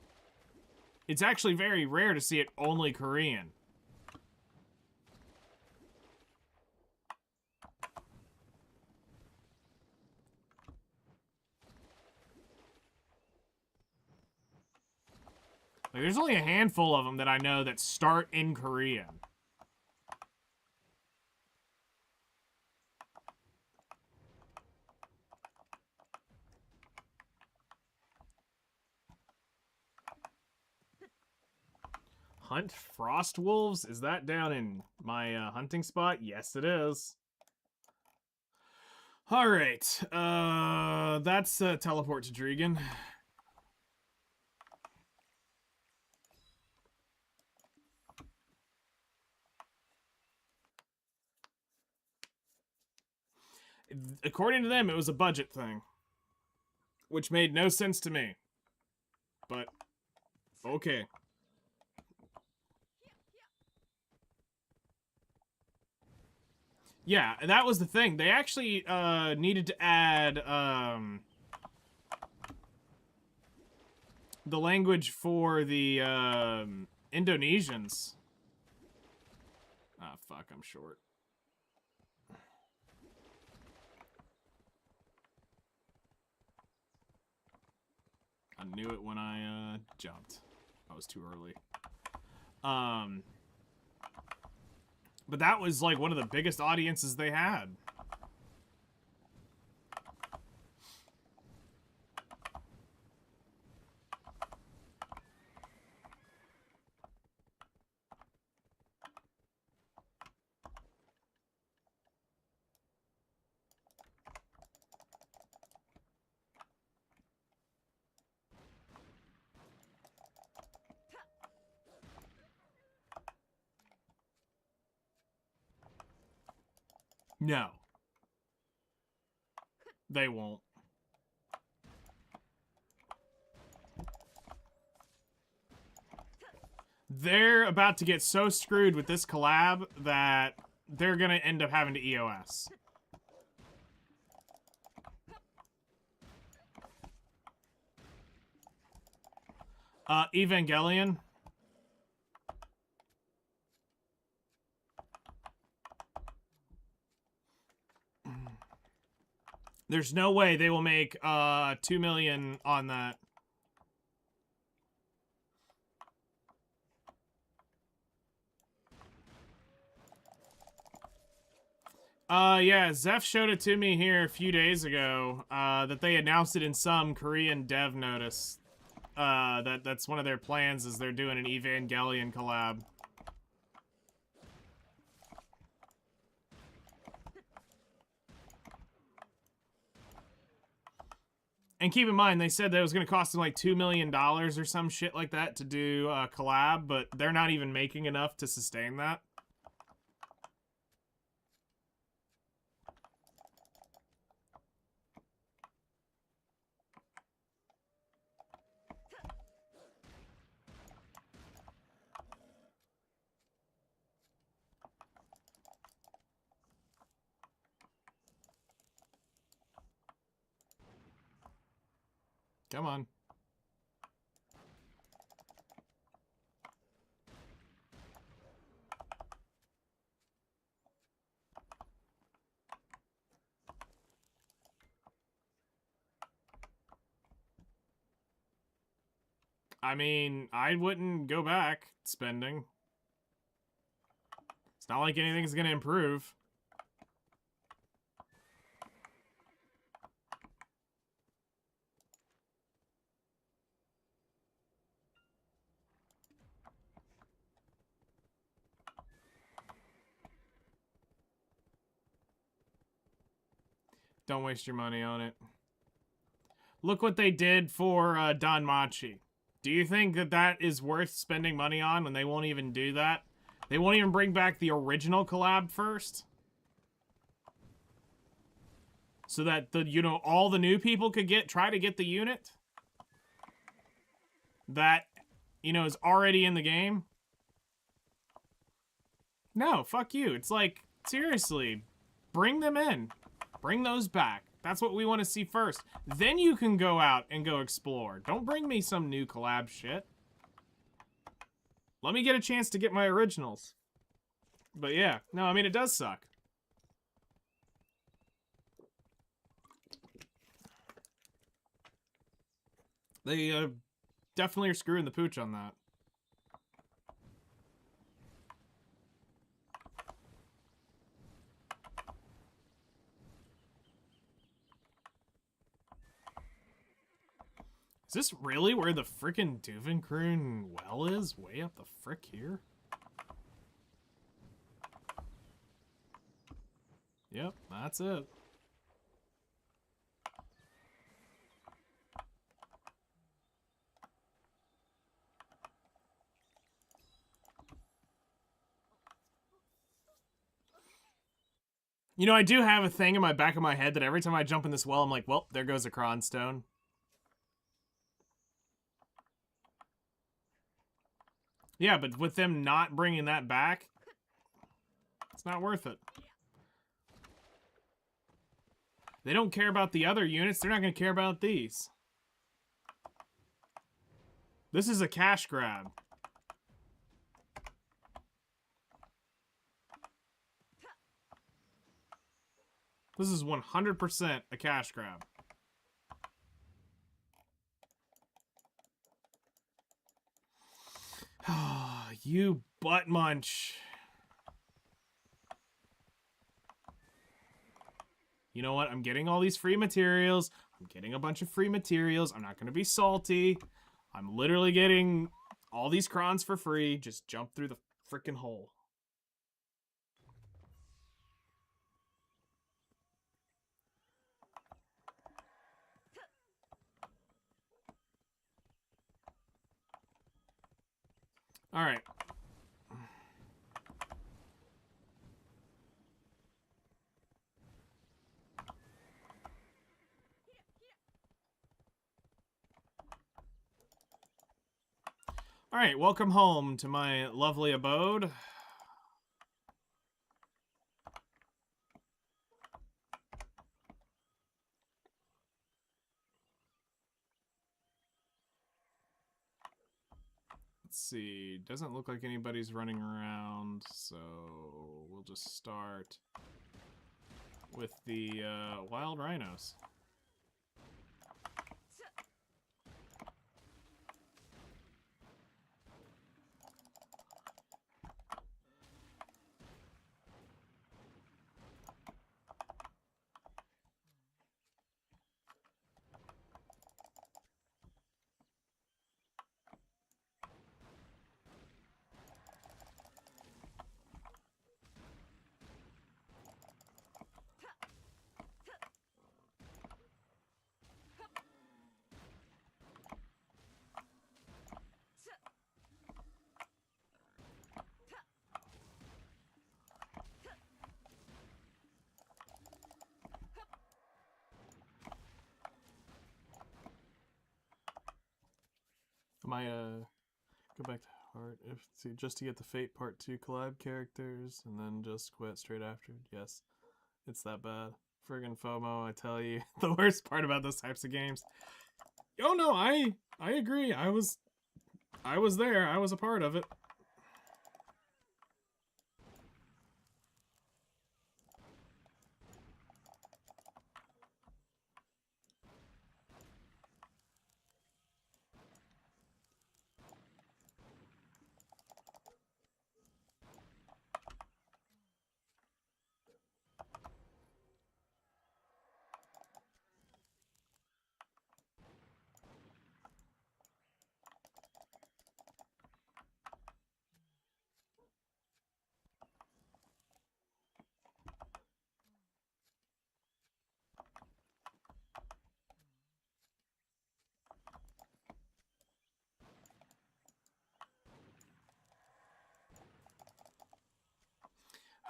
It's actually very rare to see it only Korean. Like, there's only a handful of them that I know that start in Korean. Hunt frost wolves? Is that down in my hunting spot? Yes, it is. All right. That's teleport to Dregan. According to them, it was a budget thing, which made no sense to me. But okay. Yeah, that was the thing. They actually needed to add the language for the Indonesians. Ah, fuck, I'm short. I knew it when I jumped. I was too early. But that was like one of the biggest audiences they had. No. They won't. They're about to get so screwed with this collab that they're gonna end up having to EOS. Evangelion. There's no way they will make 2 million on that. Yeah, Zeph showed it to me here a few days ago, that they announced it in some Korean dev notice. That's one of their plans, is they're doing an Evangelion collab. And keep in mind, they said that it was going to cost them like $2 million or some shit like that to do a collab, but they're not even making enough to sustain that. Come on. I mean, I wouldn't go back spending. It's not like anything's gonna improve. Don't waste your money on it. Look what they did for Don Machi. Do you think that that is worth spending money on when they won't even do that? They won't even bring back the original collab first? So that all the new people could try to get the unit that, is already in the game? No, fuck you. It's like, seriously, bring them in. Bring those back. That's what we want to see first. Then you can go out and go explore. Don't bring me some new collab shit. Let me get a chance to get my originals. But yeah, no, I mean, it does suck. They definitely are screwing the pooch on that. Is this really where the frickin' Duvenkroon well is? Way up the frick here? Yep, that's it. I do have a thing in my back of my head that every time I jump in this well, I'm like, well, there goes a Cronstone. Yeah, but with them not bringing that back, it's not worth it. They don't care about the other units. They're not going to care about these. This is a cash grab. This is 100% a cash grab. You butt munch. You know what? I'm getting all these free materials. I'm getting a bunch of free materials. I'm not going to be salty. I'm literally getting all these crons for free. Just jump through the freaking hole. All right. Alright, welcome home to my lovely abode. Let's see, doesn't look like anybody's running around, so we'll just start with the wild rhinos. My go back to heart if to just to get the Fate Part 2 collab characters and then just quit straight after. Yes. It's that bad. Friggin' FOMO, I tell you. The worst part about those types of games. Oh no, I agree. I was there. I was a part of it.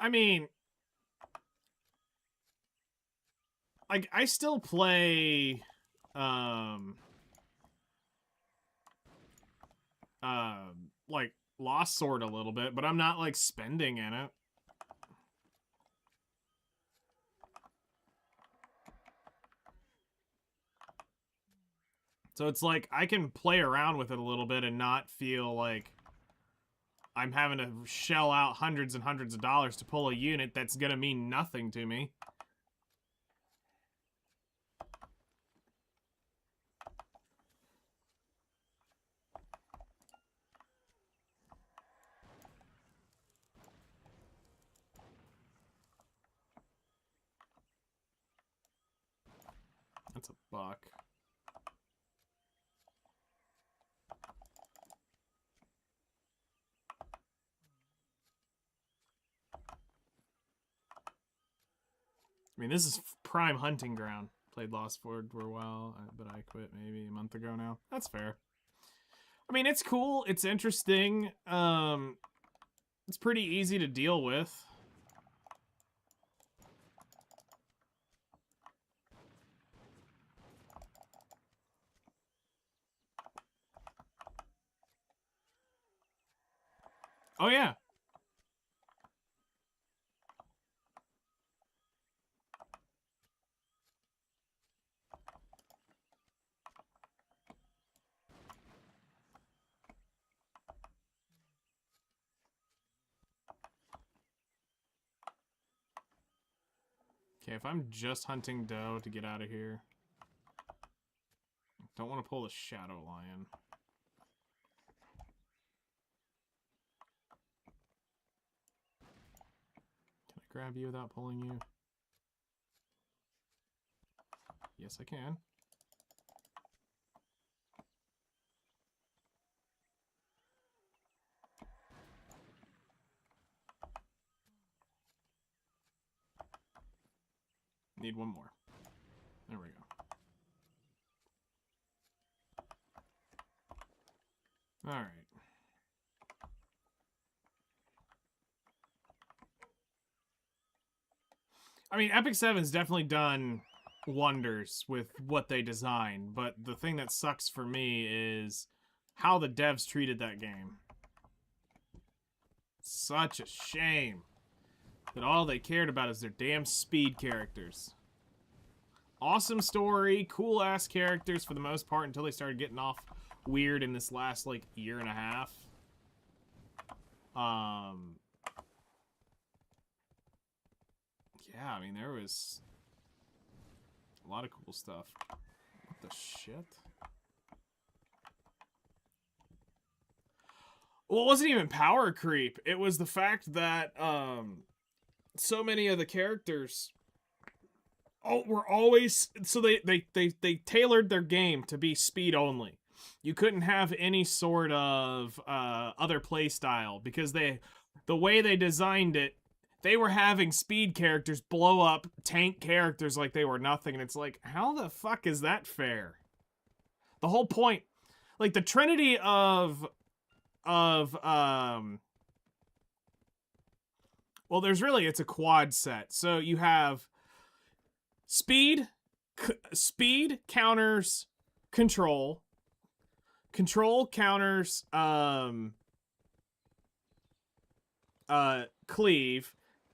I mean, like, I still play, like, Lost Sword a little bit, but I'm not, like, spending in it. So it's like, I can play around with it a little bit and not feel like I'm having to shell out hundreds and hundreds of dollars to pull a unit that's gonna mean nothing to me. That's a buck. I mean, this is prime hunting ground. Played Lost Sword for a while, but I quit maybe a month ago now. That's fair. I mean, it's cool. It's interesting. It's pretty easy to deal with. Oh, yeah. Okay, if I'm just hunting doe to get out of here. Don't want to pull the Shadow Lion. Can I grab you without pulling you? Yes, I can. Need one more. There we go. Alright. I mean, Epic 7's definitely done wonders with what they design, but the thing that sucks for me is how the devs treated that game. Such a shame that all they cared about is their damn speed characters. Awesome story, cool ass characters for the most part until they started getting off weird in this last like year and a half. Yeah, I mean there was a lot of cool stuff. What the shit? Well, it wasn't even power creep. It was the fact that so many of the characters were always, so they tailored their game to be speed only. You couldn't have any sort of other play style because the way they designed it, they were having speed characters blow up tank characters like they were nothing, and it's like, how the fuck is that fair? The whole point, like the trinity of well, there's really, it's a quad set. So you have speed counters control counters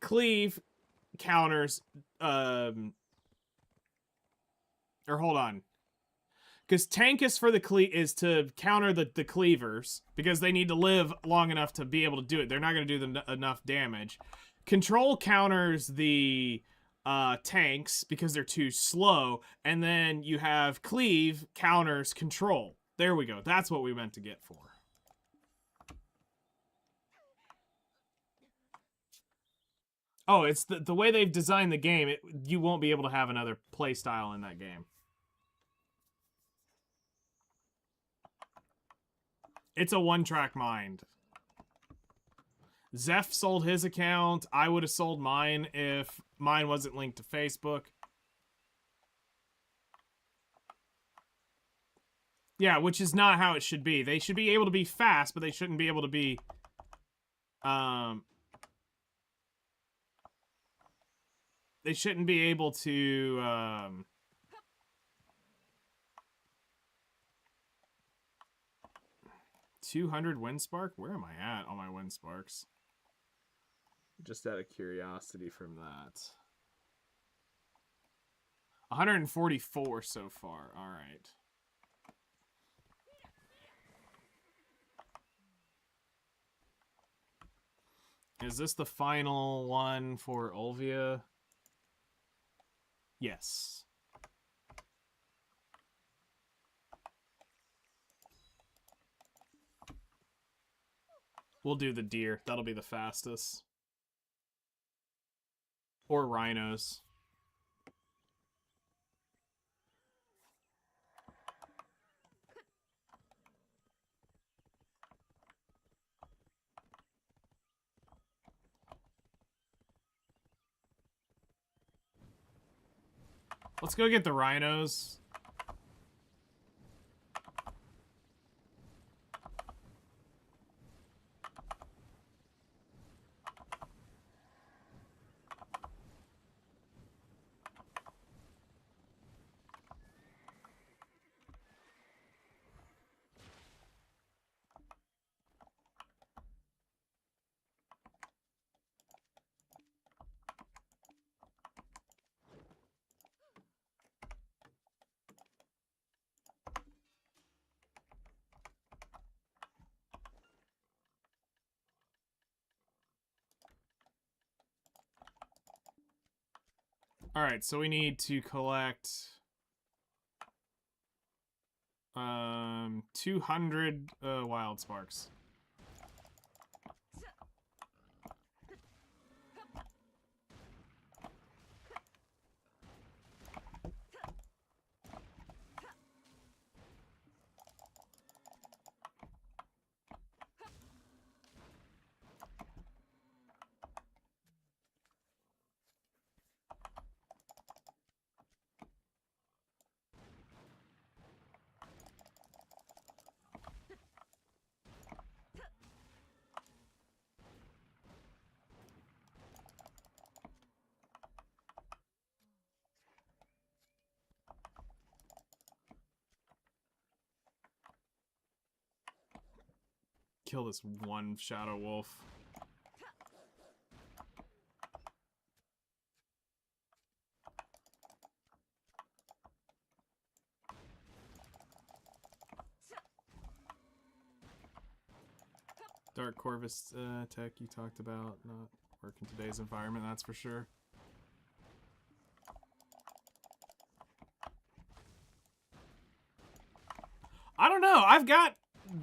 cleave counters or hold on, because tank is for the is to counter the cleavers because they need to live long enough to be able to do it. They're not going to do enough damage. Control counters the tanks because they're too slow, and then you have cleave counters control. There we go. That's what we meant to get for. Oh, it's the way they've designed the game. You won't be able to have another play style in that game. It's a one-track mind. Zeph sold his account. I would have sold mine if mine wasn't linked to Facebook. Yeah, which is not how it should be. They should be able to be fast, but they shouldn't be able to be... They shouldn't be able to... 200 wind spark? Where am I at on my wind sparks? Just out of curiosity from that. 144 so far. All right. Is this the final one for Olvia? Yes. We'll do the deer. That'll be the fastest. Or rhinos. Let's go get the rhinos. Alright, so we need to collect 200 wild sparks. kill this one shadow wolf. Dark Corvus tech you talked about, not work in today's environment, that's for sure. I don't know, I've got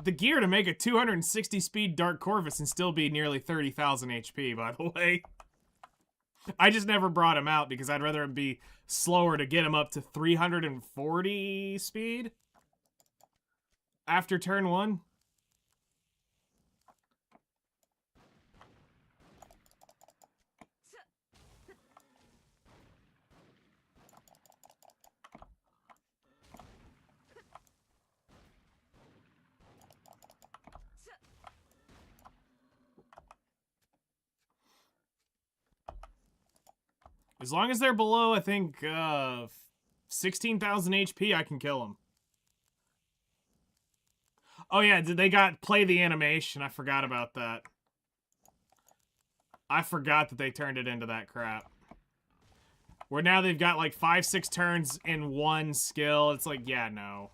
the gear to make a 260 speed Dark Corvus and still be nearly 30,000 HP, by the way. I just never brought him out because I'd rather it be slower to get him up to 340 speed after turn 1. As long as they're below, I think, 16,000 HP, I can kill them. Oh yeah, they got play the animation. I forgot about that. I forgot that they turned it into that crap. Where now they've got like 5-6 turns in one skill. It's like, yeah, no.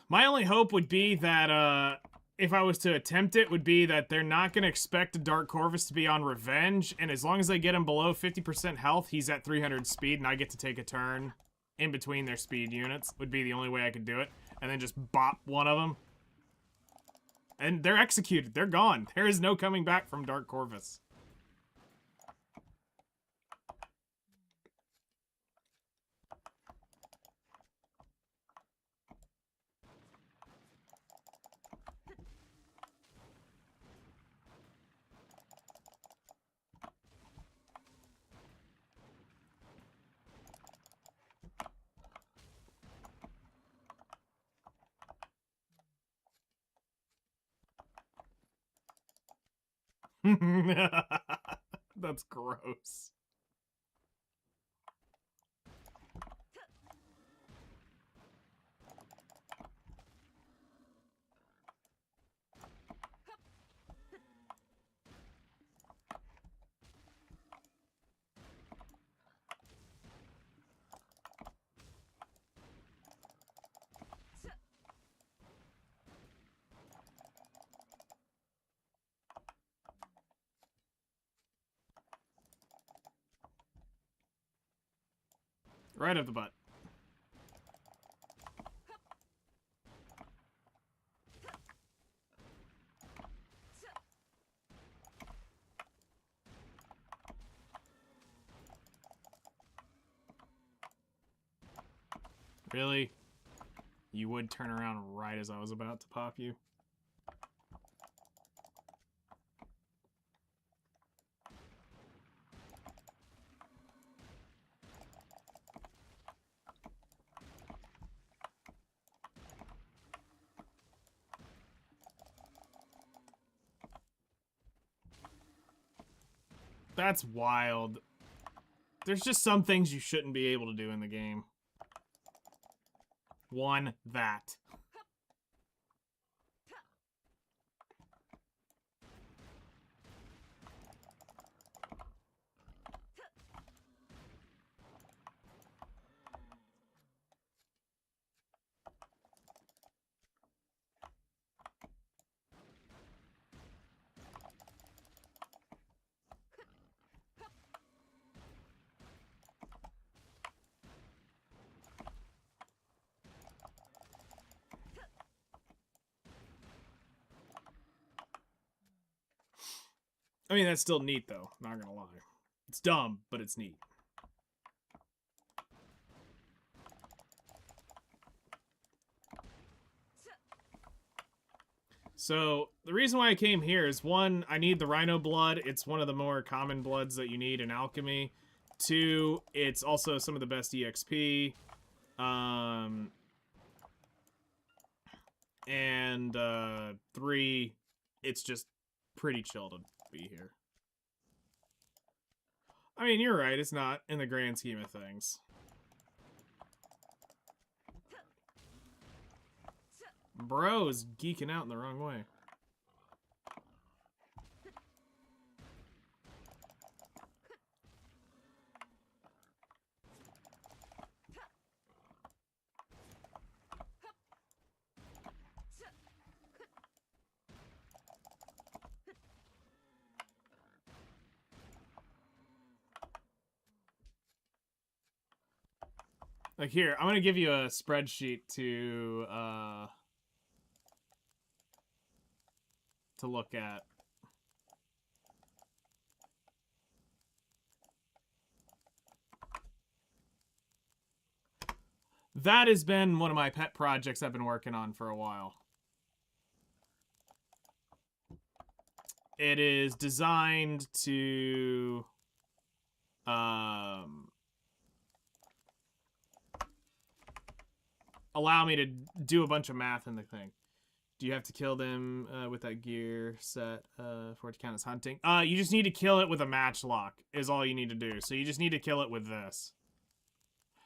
My only hope would be that, if I was to attempt it, would be that they're not going to expect a Dark Corvus to be on Revenge, and as long as they get him below 50% health, he's at 300 speed, and I get to take a turn in between their speed units, would be the only way I could do it, and then just bop one of them. And they're executed. They're gone. There is no coming back from Dark Corvus. That's gross. Right up the butt. Really? You would turn around right as I was about to pop you? That's wild. There's just some things you shouldn't be able to do in the game. One, that. I mean, that's still neat, though. Not gonna lie. It's dumb, but it's neat. So, the reason why I came here is, one, I need the Rhino blood. It's one of the more common bloods that you need in alchemy. Two, it's also some of the best EXP. and 3, it's just pretty chill to be here. I mean, you're right, it's not in the grand scheme of things. Bro is geeking out in the wrong way. Like here, I'm gonna give you a spreadsheet to look at. That has been one of my pet projects I've been working on for a while. It is designed to allow me to do a bunch of math in the thing. Do you have to kill them with that gear set for it to count as hunting? You just need to kill it with a matchlock is all you need to do. So you just need to kill it with this.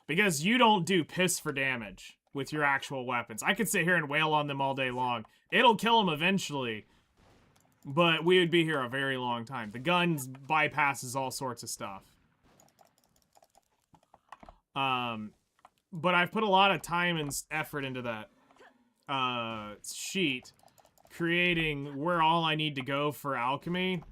Because you don't do piss for damage with your actual weapons. I could sit here and wail on them all day long. It'll kill them eventually, but we would be here a very long time. The guns bypasses all sorts of stuff. But I've put a lot of time and effort into that sheet, creating where all I need to go for alchemy.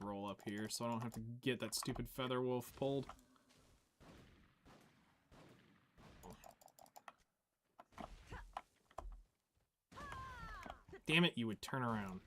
Roll up here so I don't have to get that stupid feather wolf pulled. Damn it, you would turn around.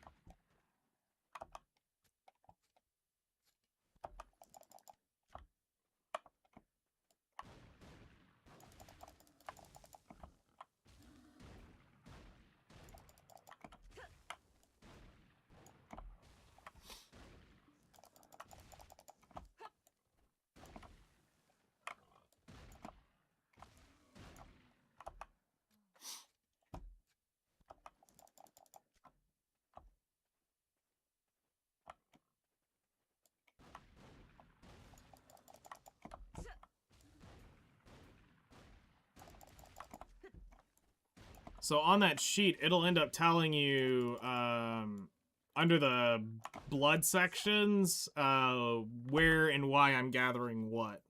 So on that sheet, it'll end up telling you, under the blood sections, where and why I'm gathering what.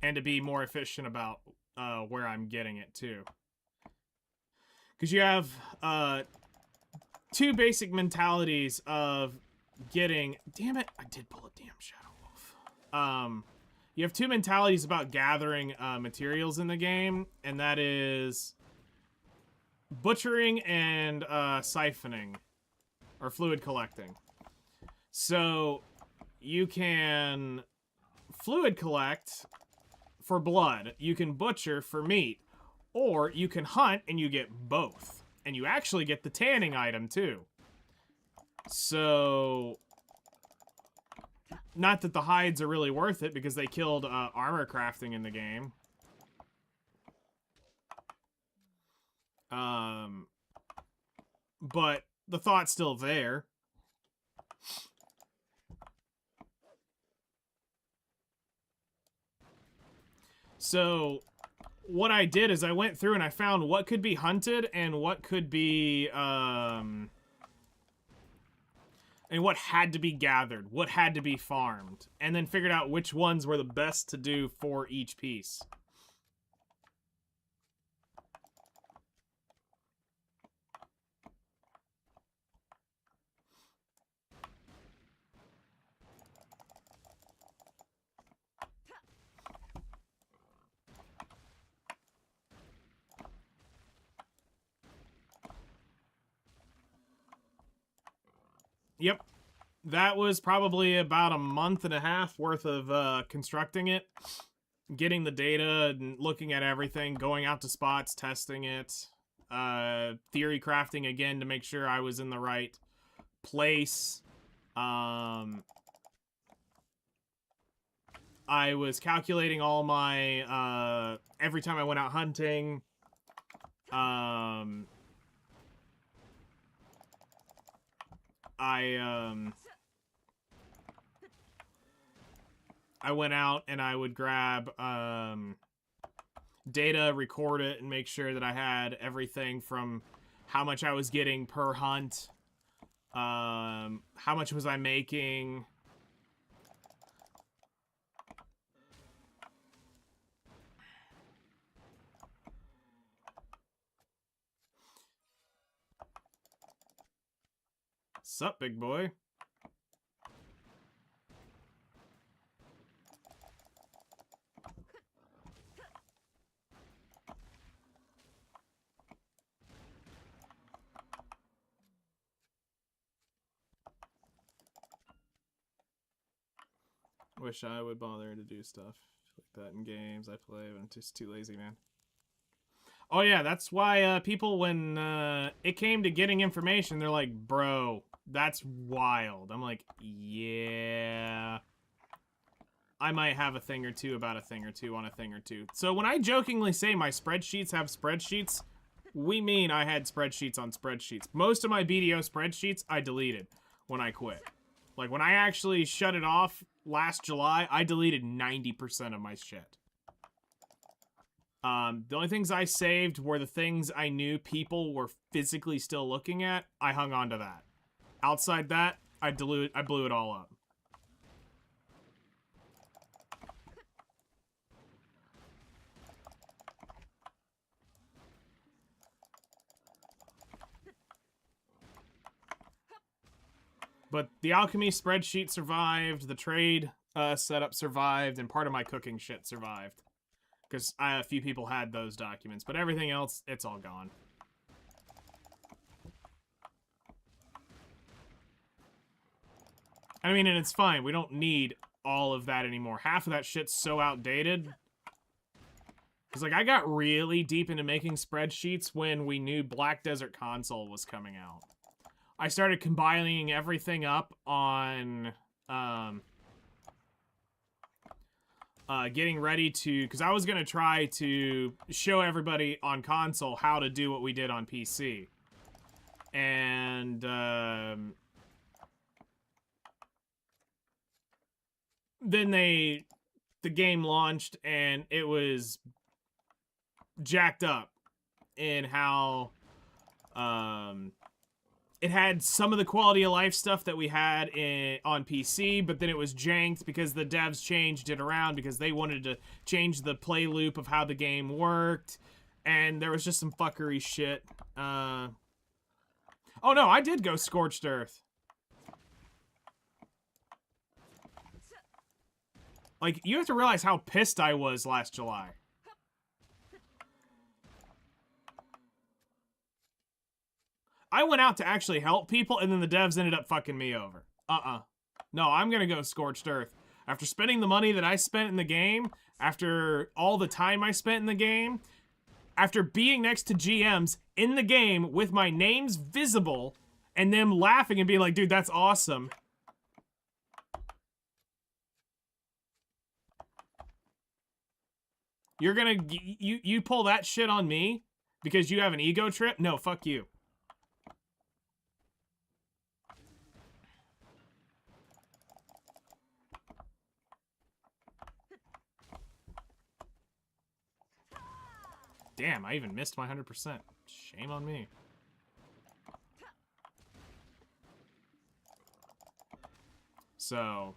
And to be more efficient about where I'm getting it, too. Because you have 2 basic mentalities of getting... Damn it, I did pull a damn Shadow Wolf. You have 2 mentalities about gathering materials in the game, and that is... butchering and siphoning, or fluid collecting. So you can fluid collect for blood, you can butcher for meat, or you can hunt and you get both. And you actually get the tanning item too. So, not that the hides are really worth it because they killed armor crafting in the game. But the thought's still there. So what I did is I went through and I found what could be hunted and what could be, and what had to be gathered, what had to be farmed, and then figured out which ones were the best to do for each piece. Yep. That was probably about a month and a half worth of constructing it. Getting the data and looking at everything, going out to spots, testing it. Theory crafting again to make sure I was in the right place. I was calculating all my, every time I went out hunting, I went out and I would grab, data, record it, and make sure that I had everything from how much I was getting per hunt, how much was I making. Sup, big boy? Wish I would bother to do stuff like that in games I play, but I'm just too lazy, man. Oh yeah, that's why people, when it came to getting information, they're like, bro, that's wild. I'm like, yeah. I might have a thing or two about a thing or two on a thing or two. So when I jokingly say my spreadsheets have spreadsheets, we mean I had spreadsheets on spreadsheets. Most of my BDO spreadsheets I deleted when I quit. Like, when I actually shut it off last July, I deleted 90% of my shit. The only things I saved were the things I knew people were physically still looking at. I hung on to that. Outside that, I blew it all up. But the alchemy spreadsheet survived, the trade setup survived, and part of my cooking shit survived. Because a few people had those documents, but everything else, it's all gone. I mean, and it's fine. We don't need all of that anymore. Half of that shit's so outdated. Because, like, I got really deep into making spreadsheets when we knew Black Desert Console was coming out. I started compiling everything up on, getting ready to, because I was going to try to show everybody on console how to do what we did on PC. And, then the game launched and it was jacked up in how, it had some of the quality of life stuff that we had on PC, but then it was janked because the devs changed it around because they wanted to change the play loop of how the game worked, and there was just some fuckery shit. Oh no, I did go Scorched Earth. Like, you have to realize how pissed I was last July. I went out to actually help people, and then the devs ended up fucking me over. No, I'm gonna go Scorched Earth. After spending the money that I spent in the game, after all the time I spent in the game, after being next to GMs in the game with my names visible, and them laughing and being like, dude, that's awesome. You're gonna, you pull that shit on me because you have an ego trip? No, fuck you. Damn, I even missed my 100%. Shame on me. So...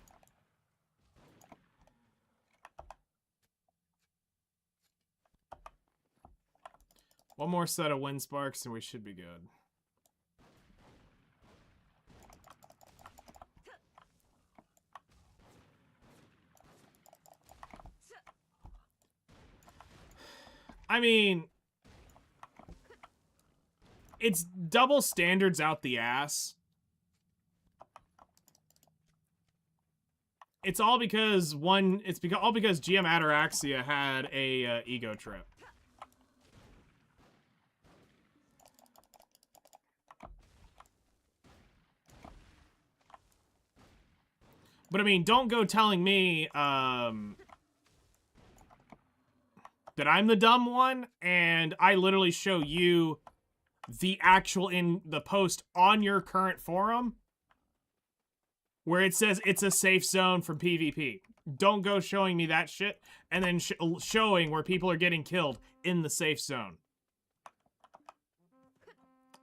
one more set of wind sparks and we should be good. I mean, it's double standards out the ass. It's all because all because GM Ataraxia had a ego trip. But I mean, don't go telling me that I'm the dumb one, and I literally show you the actual in the post on your current forum where it says it's a safe zone from PvP. Don't go showing me that shit and then showing where people are getting killed in the safe zone.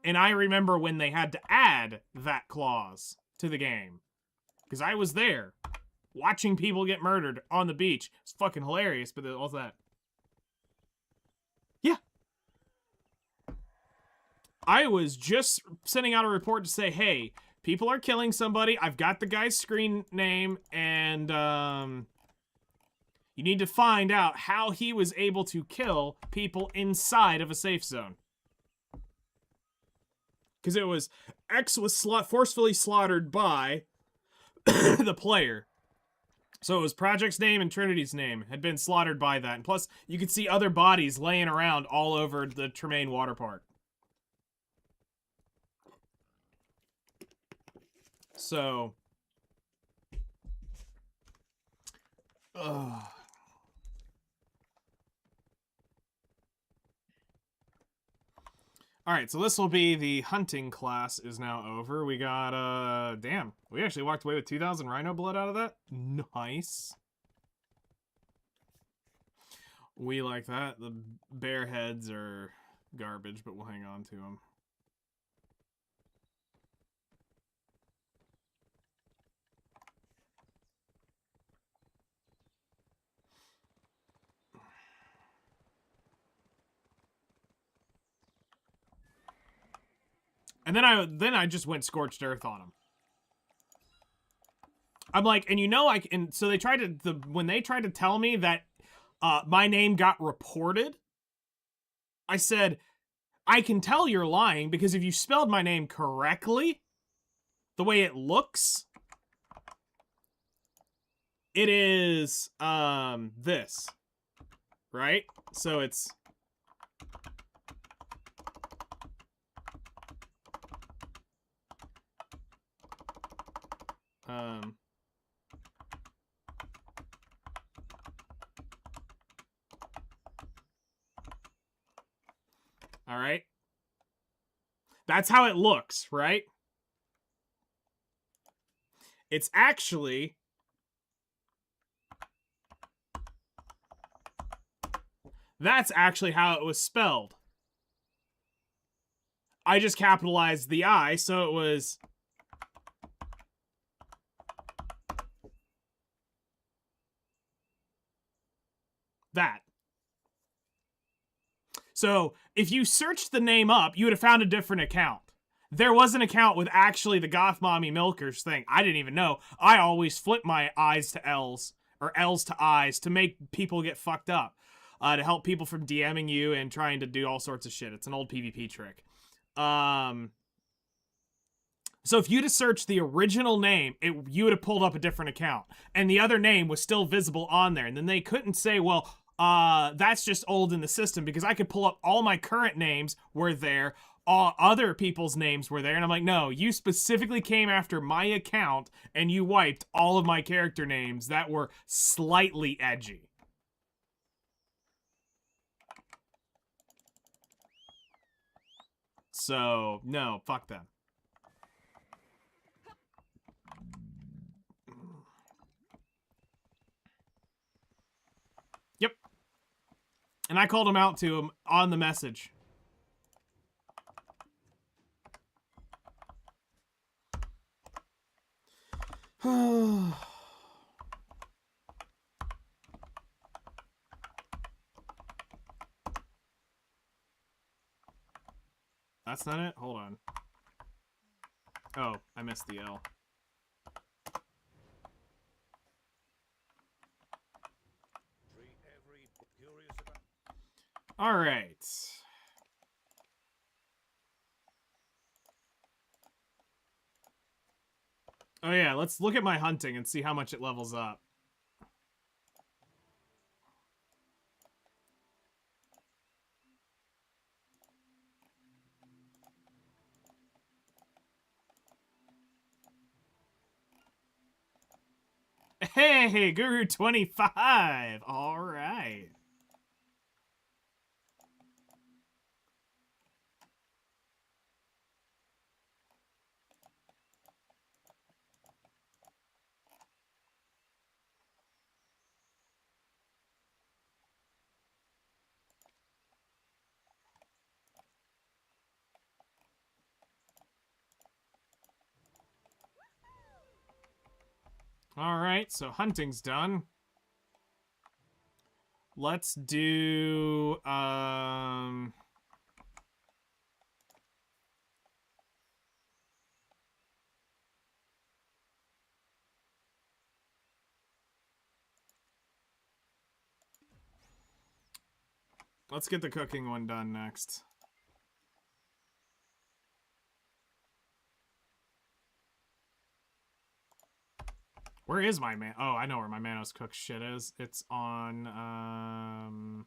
And I remember when they had to add that clause to the game. Because I was there, watching people get murdered on the beach. It's fucking hilarious, but all that. Yeah. I was just sending out a report to say, hey, people are killing somebody. I've got the guy's screen name, and you need to find out how he was able to kill people inside of a safe zone. Because it was X was forcefully slaughtered by the player. So it was Project's name and Trinity's name had been slaughtered by that. And plus, you could see other bodies laying around all over the Tremaine water park. So... Ugh. Alright, so this will be the hunting class is now over. We got, damn. We actually walked away with 2,000 rhino blood out of that. Nice. We like that. The bear heads are garbage, but we'll hang on to them. And then I just went scorched earth on him. I'm like, and you know, and so they tried to, when they tried to tell me that my name got reported, I said, I can tell you're lying because if you spelled my name correctly, the way it looks, it is, this, right? So it's, all right. That's how it looks, right? It's actually that's actually how it was spelled. I just capitalized the I, so it was that. So, if you searched the name up, you would have found a different account. There was an account with actually the Goth Mommy Milkers thing. I didn't even know. I always flip my I's to L's, or L's to I's, to make people get fucked up. To help people from DMing you and trying to do all sorts of shit. It's an old PvP trick. So if you'd have searched the original name, you would have pulled up a different account. And the other name was still visible on there. And then they couldn't say, well, that's just old in the system, because I could pull up all my current names were there, all other people's names were there, and I'm like, no, you specifically came after my account and you wiped all of my character names that were slightly edgy. So, no, fuck them. Yep. And I called him out to him on the message. That's not it? Hold on. Oh, I missed the L. All right. Oh yeah, let's look at my hunting and see how much it levels up. Hey, Guru 25. All right. Alright, so hunting's done. Let's do, let's get the cooking one done next. Where is my man? Oh, I know where my Manos Cook shit is. It's on,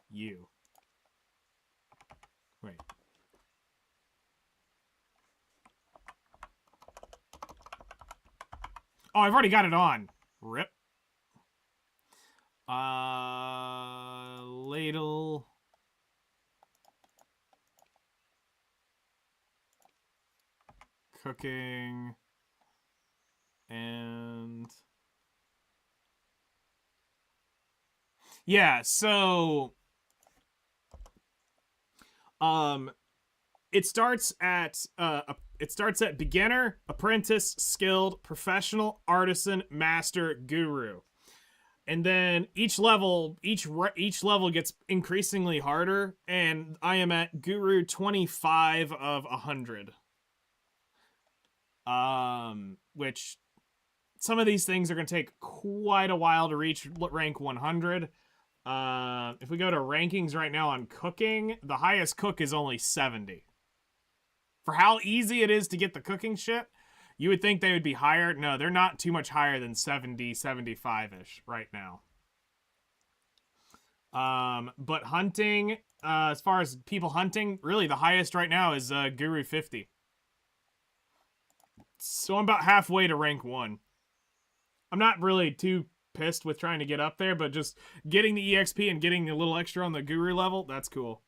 you. Wait. Oh, I've already got it on. Rip. Ladle. Cooking. And... yeah, so... it starts at beginner, apprentice, skilled, professional, artisan, master, guru. And then each level gets increasingly harder, and I am at guru 25 of 100. Which some of these things are going to take quite a while to reach rank 100. If we go to rankings right now on cooking, the highest cook is only 70. For how easy it is to get the cooking shit, you would think they would be higher. No, they're not too much higher than 70, 75-ish right now. But hunting, as far as people hunting, really the highest right now is Guru 50. So I'm about halfway to rank 1. I'm not really too pissed with trying to get up there, but just getting the EXP and getting a little extra on the Guru level, that's cool.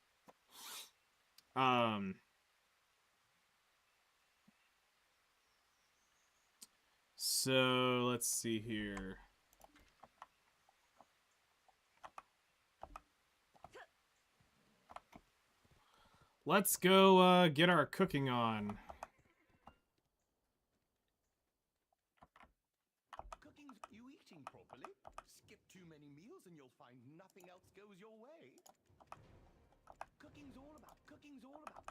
So let's see here. Let's go get our cooking on. Cooking's you eating properly? Skip too many meals and you'll find nothing else goes your way. Cooking's all about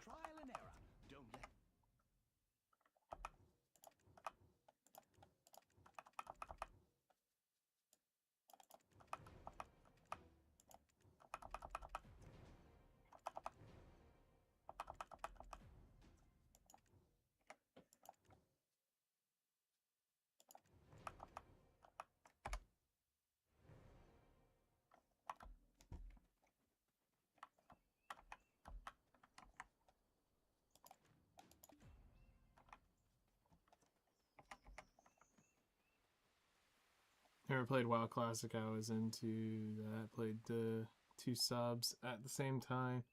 trial and error. Don't let Never played WoW Classic. I was into that. Played the 2 subs at the same time.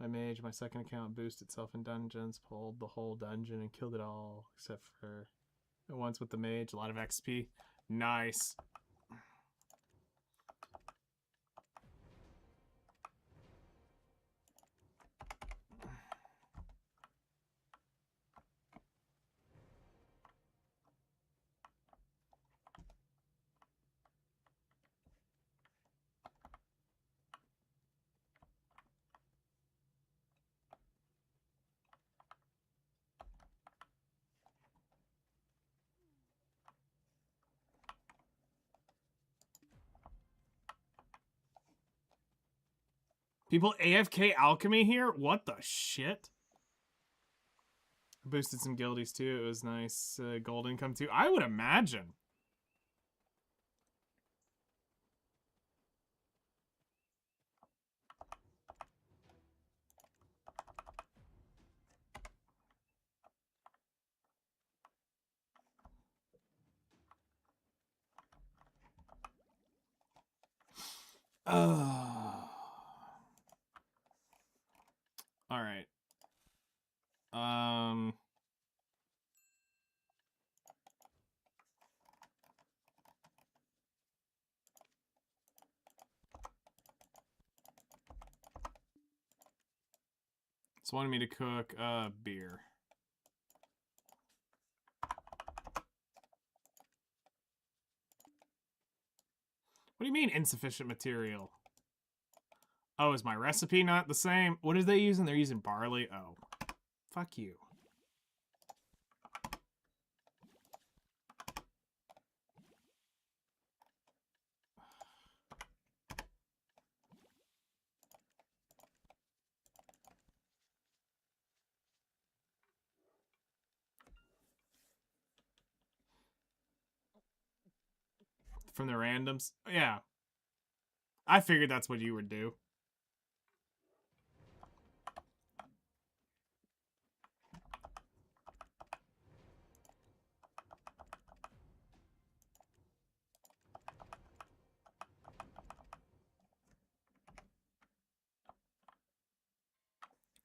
My mage, my second account, boosted itself in dungeons, pulled the whole dungeon and killed it all, except for once with the mage. A lot of XP. Nice. People AFK alchemy here? What the shit? Boosted some guildies too. It was nice. Gold income too. I would imagine. All right. It's wanting me to cook beer. What do you mean insufficient material? Oh, is my recipe not the same? What are they using? They're using barley? Oh. Fuck you. From the randoms? Yeah. I figured that's what you would do.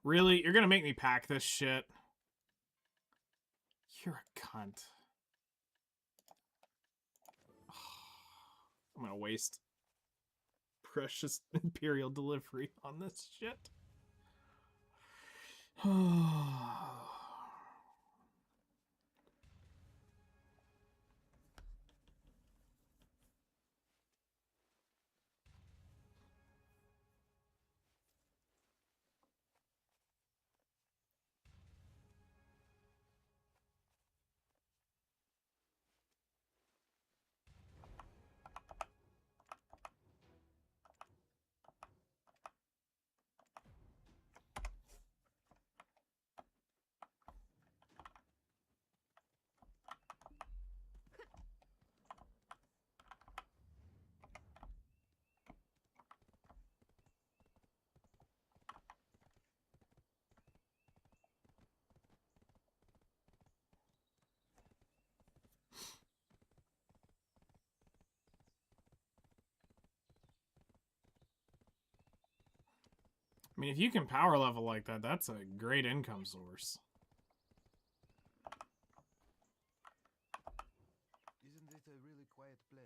Really? You're gonna make me pack this shit? You're a cunt. I'm gonna waste precious Imperial delivery on this shit. I mean, if you can power level like that, that's a great income source. Isn't it a really quiet place?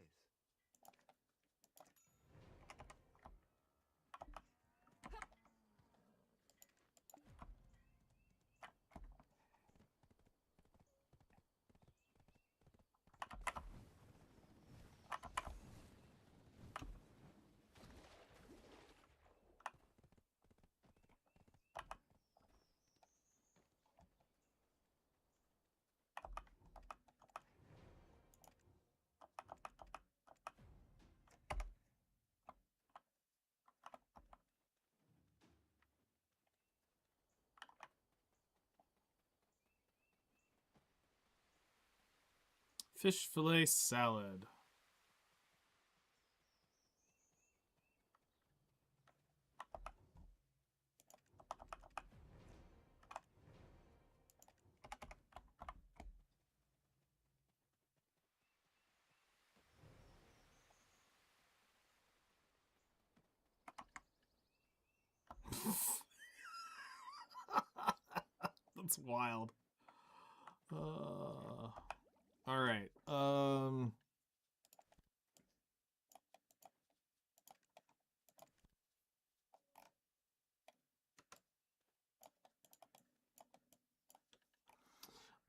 Fish fillet salad. That's wild. All right. All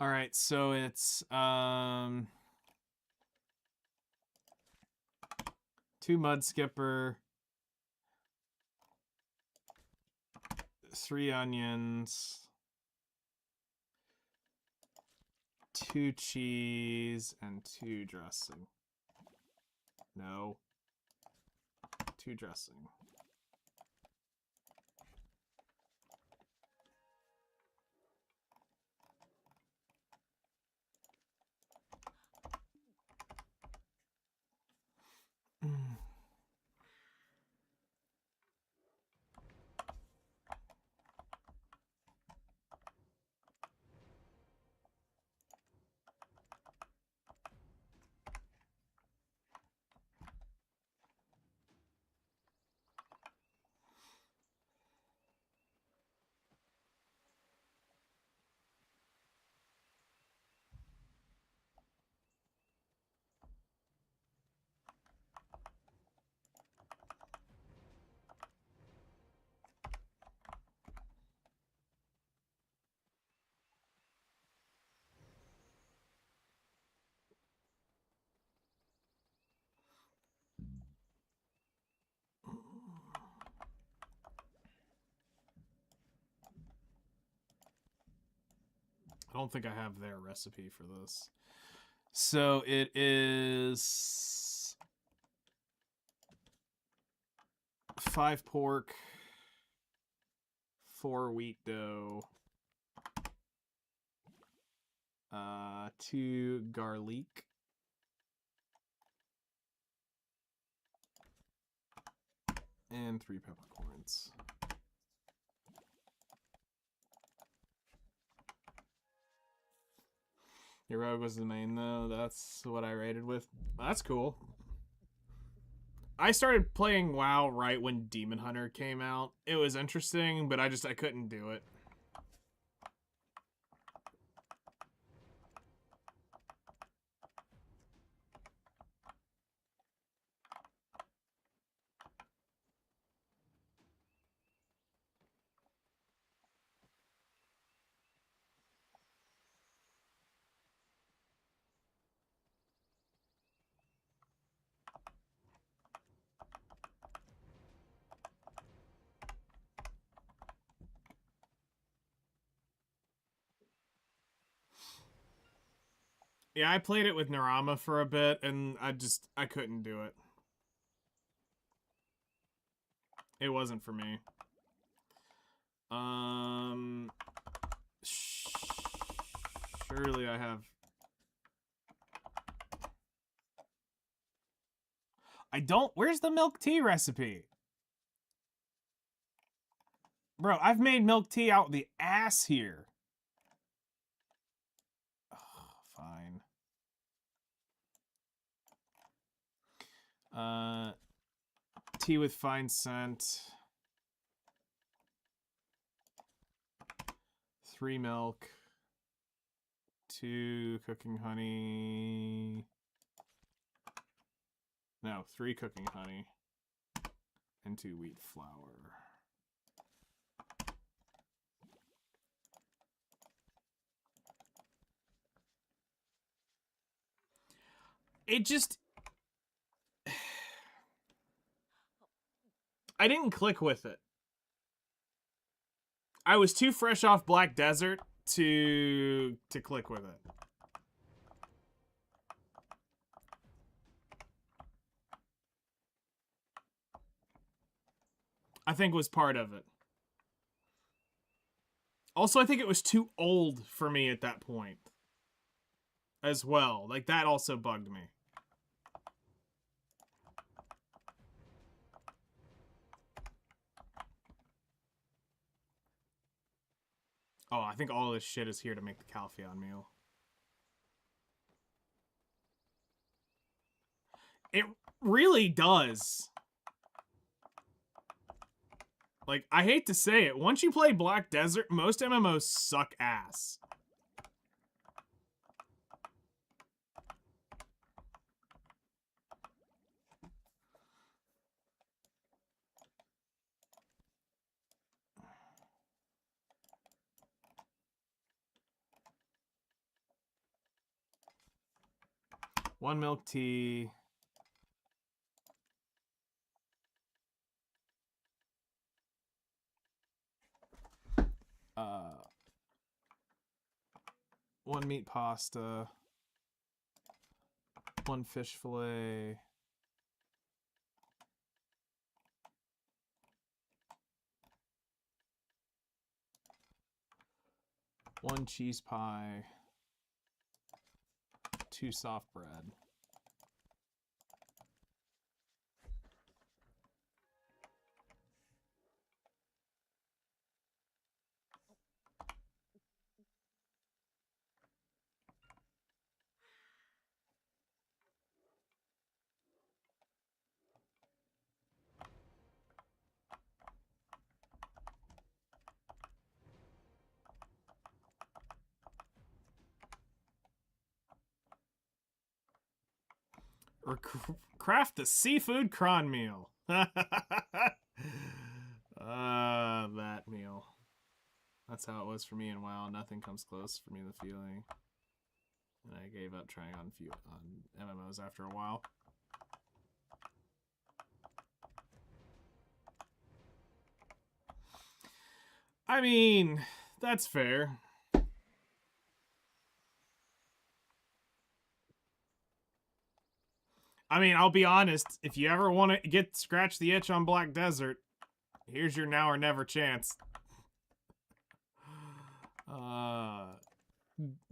right, so it's 2 mud skipper, 3 onions, 2 cheese, and 2 dressing. No. 2 dressing. I don't think I have their recipe for this. So it is 5 pork, 4 wheat dough, 2 garlic, and 3 peppercorns. Your rogue was the main though. That's what I rated with. That's cool. I started playing WoW right when Demon Hunter came out. It was interesting, but I couldn't do it. Yeah, I played it with Narama for a bit, and I couldn't do it. It wasn't for me. Surely I have... I don't... Where's the milk tea recipe? Bro, I've made milk tea out the ass here. Oh, fine. Tea with fine scent. 3 milk. 2 cooking honey. No, 3 cooking honey. And 2 wheat flour. It just... I didn't click with it. I was too fresh off Black Desert to click with it. I think was part of it. Also, I think it was too old for me at that point. As well. Like, that also bugged me. Oh, I think all this shit is here to make the Calpheon meal. It really does. Like, I hate to say it. Once you play Black Desert, most MMOs suck ass. One milk tea. One meat pasta. One fish fillet. One cheese pie. 2 soft bread. Or craft the seafood cron meal. That meal. That's how it was for me in WoW. Nothing comes close for me the feeling. And I gave up trying on MMOs after a while. I mean, that's fair. I mean, I'll be honest. If you ever want to scratch the itch on Black Desert, here's your now or never chance.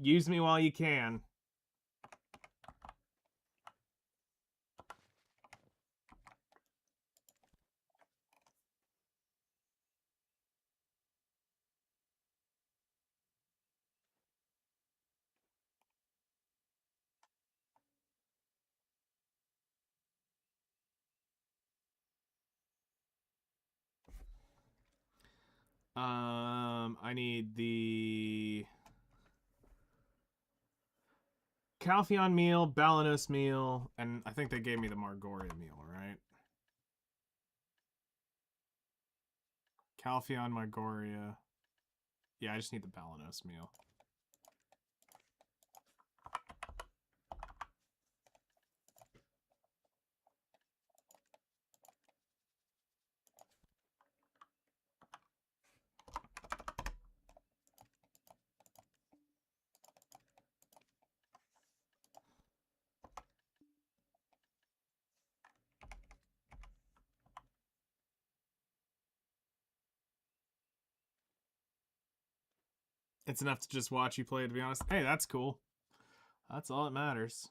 Use me while you can. I need the Calpheon meal, Balanos meal, and I think they gave me the Margoria meal, right? Calpheon, Margoria. Yeah, I just need the Balanos meal. It's enough to just watch you play, to be honest. Hey, that's cool. That's all that matters.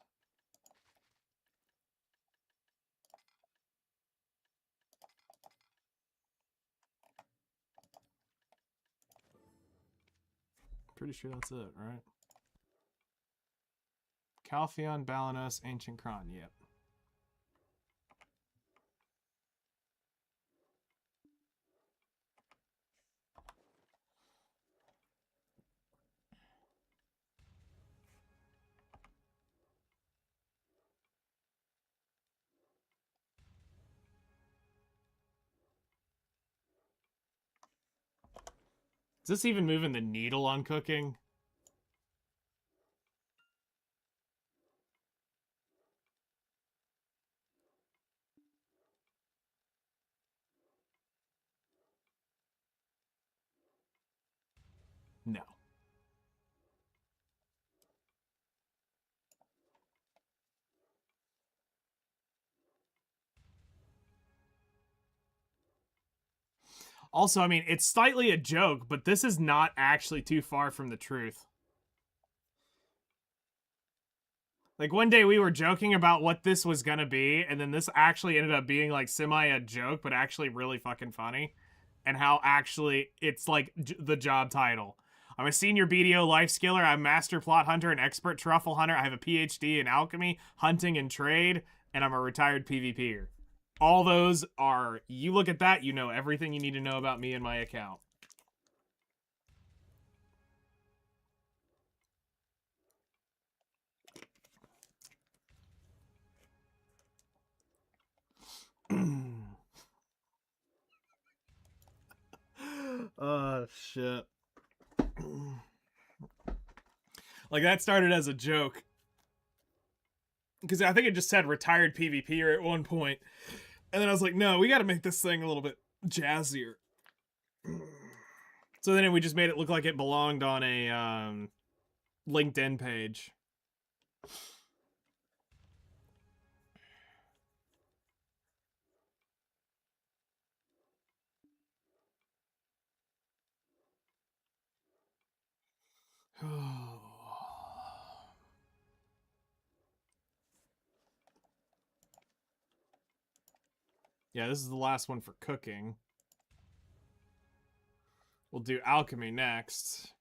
Pretty sure that's it, right? Calpheon, Balanos, Ancient Kron, yep. Is this even moving the needle on cooking? No. Also, I mean, it's slightly a joke, but this is not actually too far from the truth. Like, one day we were joking about what this was gonna be, and then this actually ended up being, like, semi a joke, but actually really fucking funny. And how actually it's, like, the job title. I'm a senior BDO life skiller, I'm master plot hunter, an expert truffle hunter, I have a PhD in alchemy, hunting, and trade, and I'm a retired PvPer. All those are, you look at that, you know everything you need to know about me and my account. Oh, shit. Like, that started as a joke. Because I think it just said retired PvPer at one point. And then I was like, no, we gotta make this thing a little bit jazzier. So then we just made it look like it belonged on a LinkedIn page. Yeah, this is the last one for cooking. We'll do alchemy next.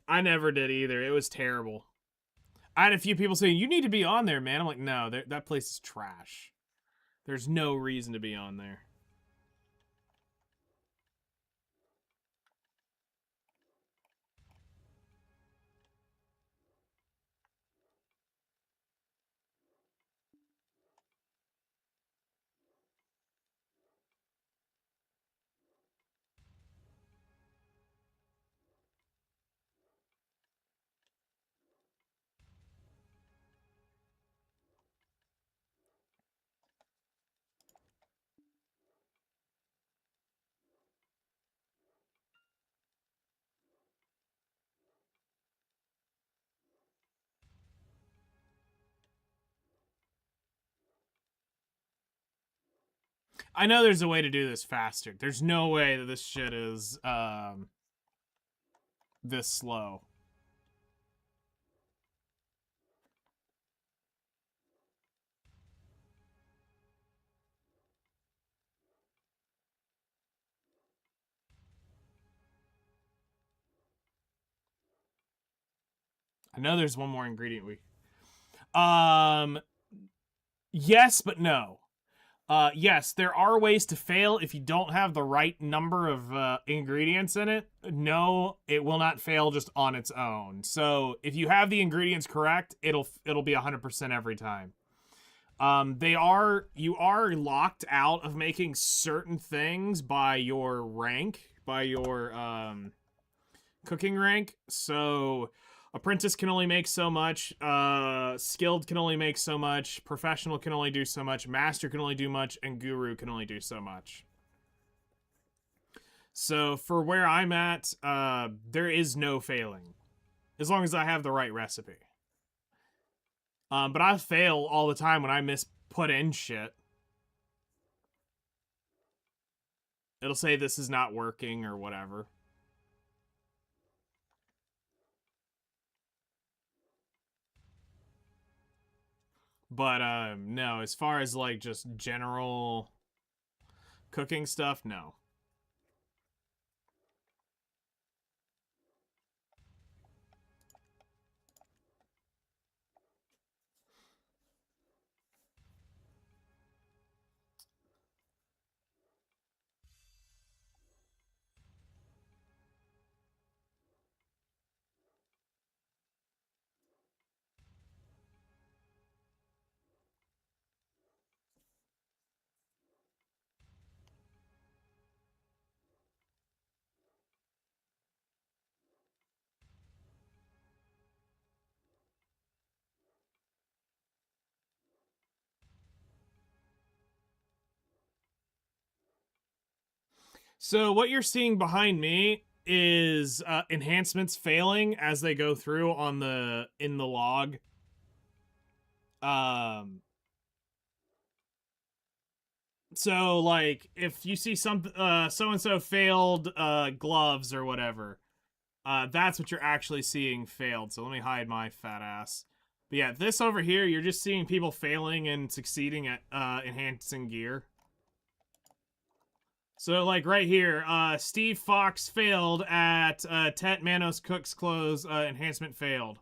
I never did either. It was terrible. I had a few people saying, you need to be on there, man. I'm like, no, that place is trash. There's no reason to be on there. I know there's a way to do this faster. There's no way that this shit is, this slow. I know there's one more ingredient we... Yes, but no. Yes, there are ways to fail if you don't have the right number of ingredients in it. No, it will not fail just on its own. So if you have the ingredients correct, it'll be 100% every time. You are locked out of making certain things by your rank, by your cooking rank. So apprentice can only make so much, skilled can only make so much, professional can only do so much, master can only do much, and guru can only do so much. So for where I'm at, there is no failing, as long as I have the right recipe. But I fail all the time when I put in shit. It'll say this is not working or whatever. But no, as far as like just general cooking stuff, no. So what you're seeing behind me is enhancements failing as they go through in the log. So like if you see some so and so failed gloves or whatever, that's what you're actually seeing failed. So let me hide my fat ass. But yeah, this over here, you're just seeing people failing and succeeding at enhancing gear. So, like, right here, Steve Fox failed at Tet Manos Cook's Clothes enhancement failed.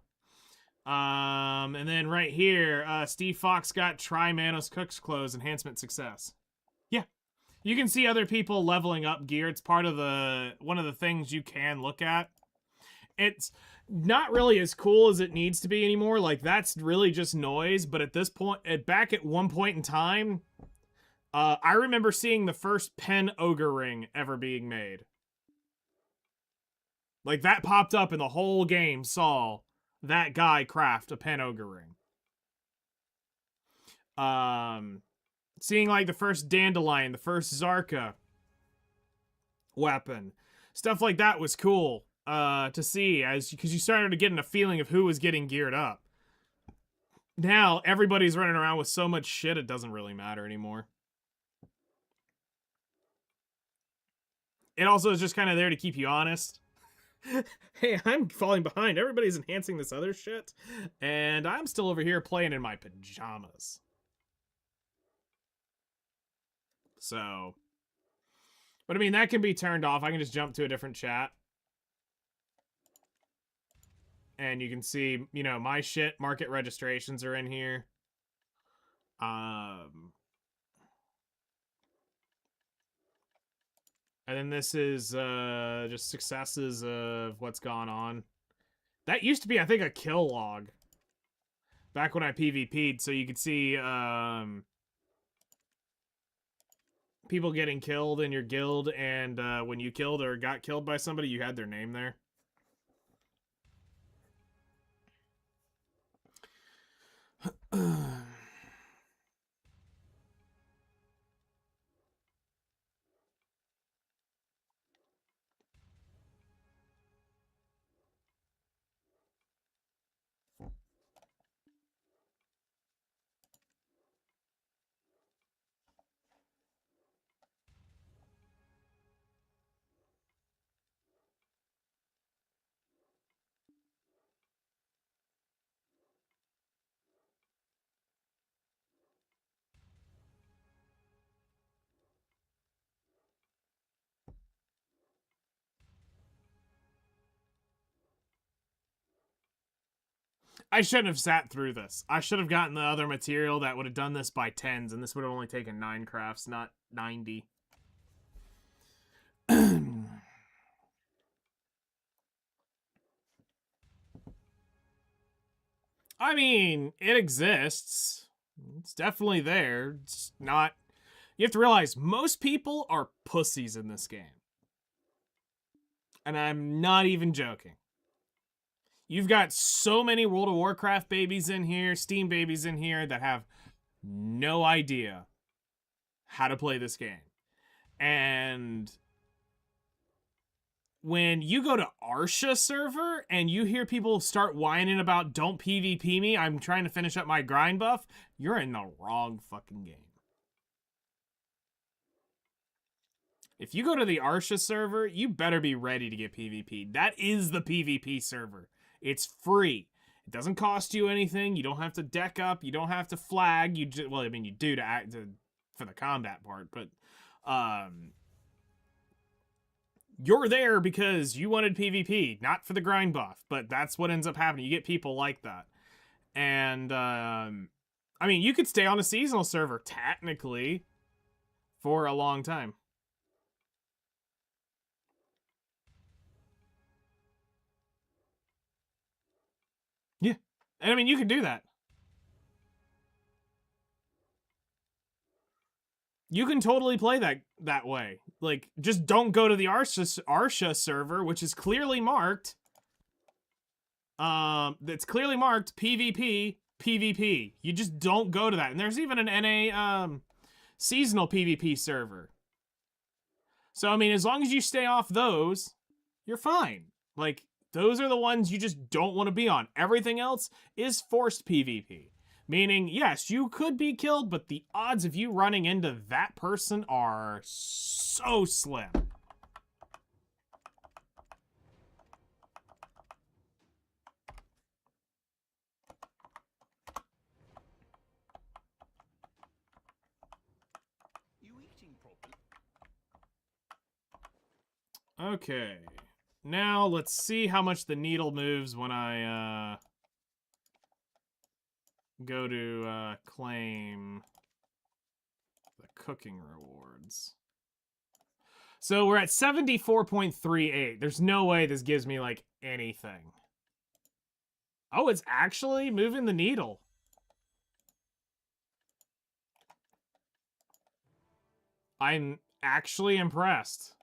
And then right here, Steve Fox got Try Manos Cook's Clothes enhancement success. Yeah. You can see other people leveling up gear. It's part of one of the things you can look at. It's not really as cool as it needs to be anymore. Like, that's really just noise. But at this point, back at one point in time, I remember seeing the first pen ogre ring ever being made. Like, that popped up and the whole game saw that guy craft a pen ogre ring. Seeing, like, the first dandelion, the first Zarka weapon. Stuff like that was cool to see, because you started getting a feeling of who was getting geared up. Now, everybody's running around with so much shit, it doesn't really matter anymore. It also is just kind of there to keep you honest. Hey, I'm falling behind. Everybody's enhancing this other shit, and I'm still over here playing in my pajamas. So, but I mean, that can be turned off. I can just jump to a different chat. And you can see, you know, my shit, market registrations are in here. And then this is just successes of what's gone on. That used to be, I think, a kill log. Back when I PvP'd, so you could see people getting killed in your guild, and when you killed or got killed by somebody, you had their name there. I shouldn't have sat through this. I should have gotten the other material that would have done this by 10s, and this would have only taken 9 crafts, not 90. I mean, it exists. It's definitely there. It's not... You have to realize, most people are pussies in this game. And I'm not even joking. You've got so many World of Warcraft babies in here, Steam babies in here, that have no idea how to play this game. And when you go to Arsha server and you hear people start whining about don't PvP me, I'm trying to finish up my grind buff, you're in the wrong fucking game. If you go to the Arsha server, you better be ready to get PvP. That is the PvP server. It's free. It doesn't cost you anything. You don't have to deck up. You don't have to flag. You just, well, I mean, you do for the combat part, but you're there because you wanted PvP, not for the grind buff. But that's what ends up happening. You get people like that, and I mean, you could stay on a seasonal server technically for a long time. Yeah. And I mean, you can do that. You can totally play that way. Like, just don't go to the Arsha server, which is clearly marked. That's clearly marked PvP, PvP. You just don't go to that. And there's even an NA seasonal PvP server. So, I mean, as long as you stay off those, you're fine. Like, those are the ones you just don't want to be on. Everything else is forced PvP. Meaning, yes, you could be killed, but the odds of you running into that person are so slim. You eating properly? Okay. Now, let's see how much the needle moves when I, go to, claim the cooking rewards. So, we're at 74.38. There's no way this gives me, like, anything. Oh, it's actually moving the needle. I'm actually impressed.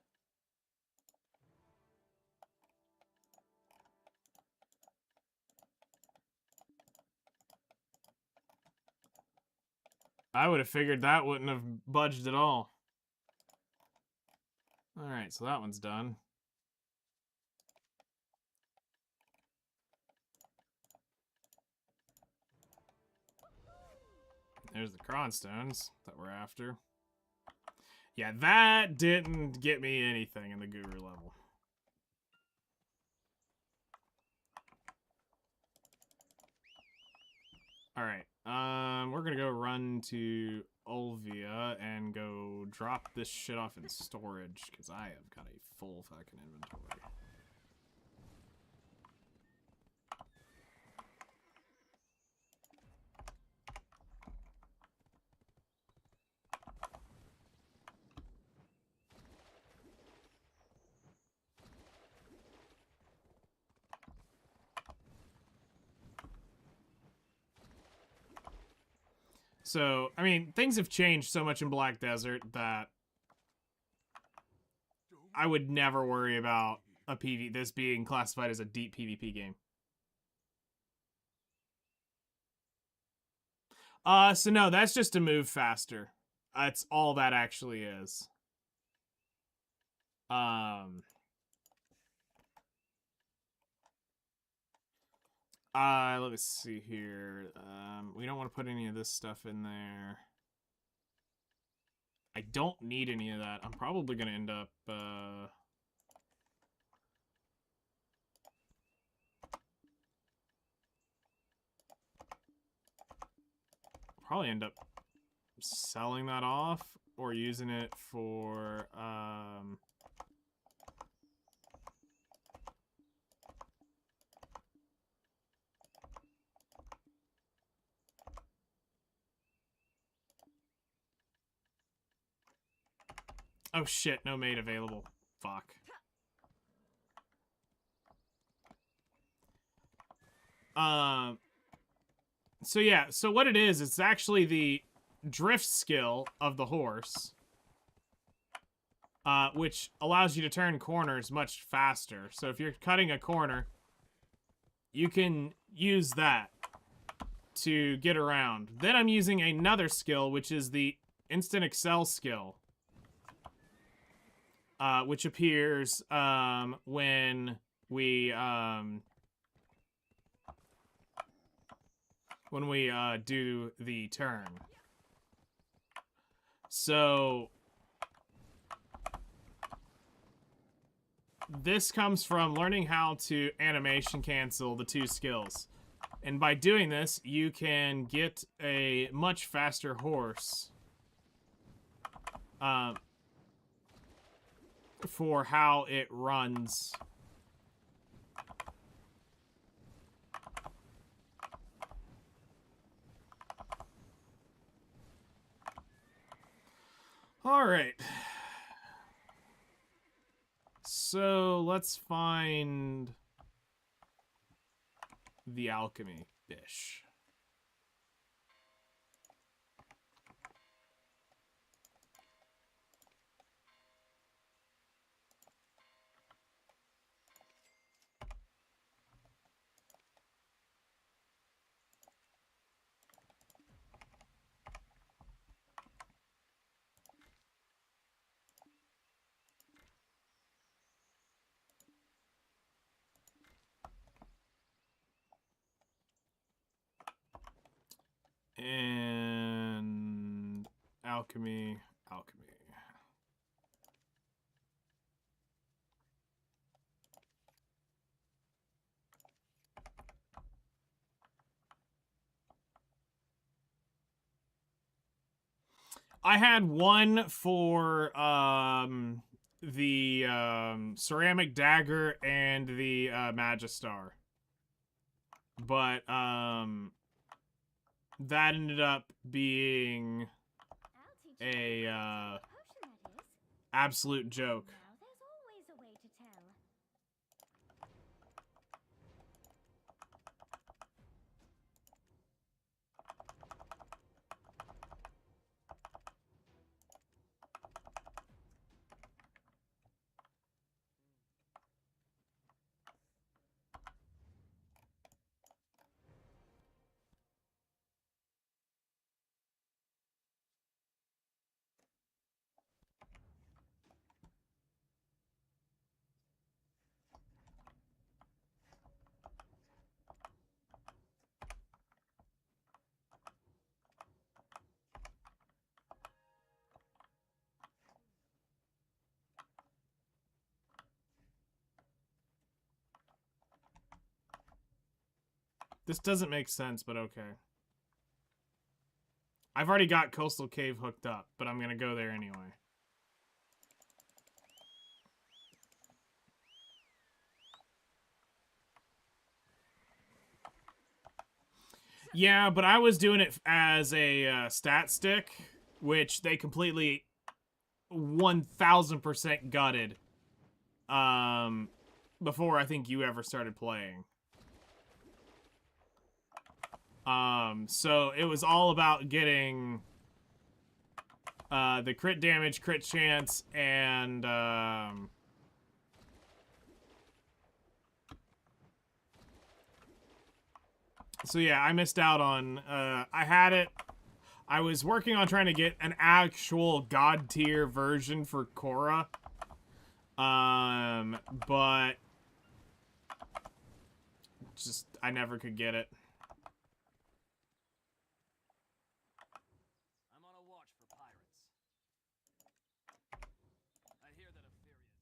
I would have figured that wouldn't have budged at all. Alright, so that one's done. There's the cronstones that we're after. Yeah, that didn't get me anything in the guru level. Alright, we're gonna go run to Olvia and go drop this shit off in storage, because I have got a full fucking inventory. So, I mean, things have changed so much in Black Desert that I would never worry about this being classified as a deep PvP game. So no, that's just to move faster. That's all that actually is. Let me see here. We don't want to put any of this stuff in there. I don't need any of that. I'm probably going to end up, probably end up selling that off or using it for, Oh shit, no mate available. Fuck. So yeah, so what it is, it's actually the drift skill of the horse, which allows you to turn corners much faster. So if you're cutting a corner, you can use that to get around. Then I'm using another skill, which is the instant excel skill, which appears when we do the turn. So this comes from learning how to animation cancel the two skills. And by doing this, you can get a much faster horse for how it runs. All right. So let's find the alchemy dish. And alchemy. I had one for the ceramic dagger and the Magistar, but that ended up being I'll teach you a potion, that is. absolute joke. Now, there's always a way to tell. This doesn't make sense, but okay. I've already got Coastal Cave hooked up, but I'm gonna go there anyway. Yeah, but I was doing it as a stat stick, which they completely 1000% gutted before I think you ever started playing. So it was all about getting the crit damage, crit chance, and so yeah, I missed out on I had it. I was working on trying to get an actual god tier version for Korra. But just I never could get it. I'm on a watch for pirates. I hear that a furious...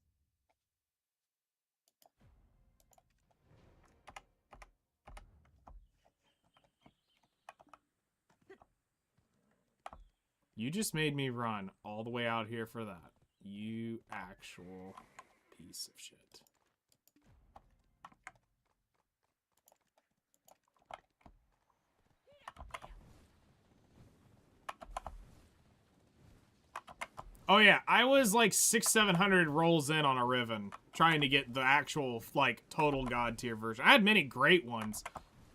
You just made me run all the way out here for that. You actual piece of shit. Oh yeah, I was like 700 rolls in on a Riven, trying to get the actual, like, total God tier version. I had many great ones,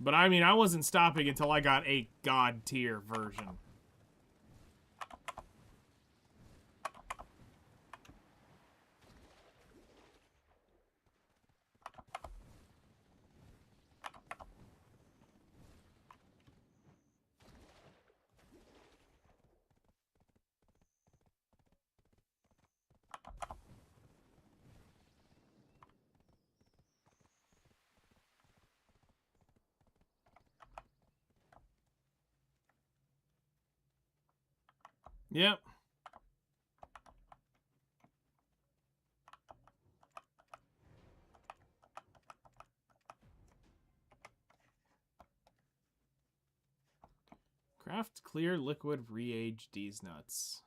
but I mean, I wasn't stopping until I got a God tier version. Yep. Craft clear liquid re-age these nuts.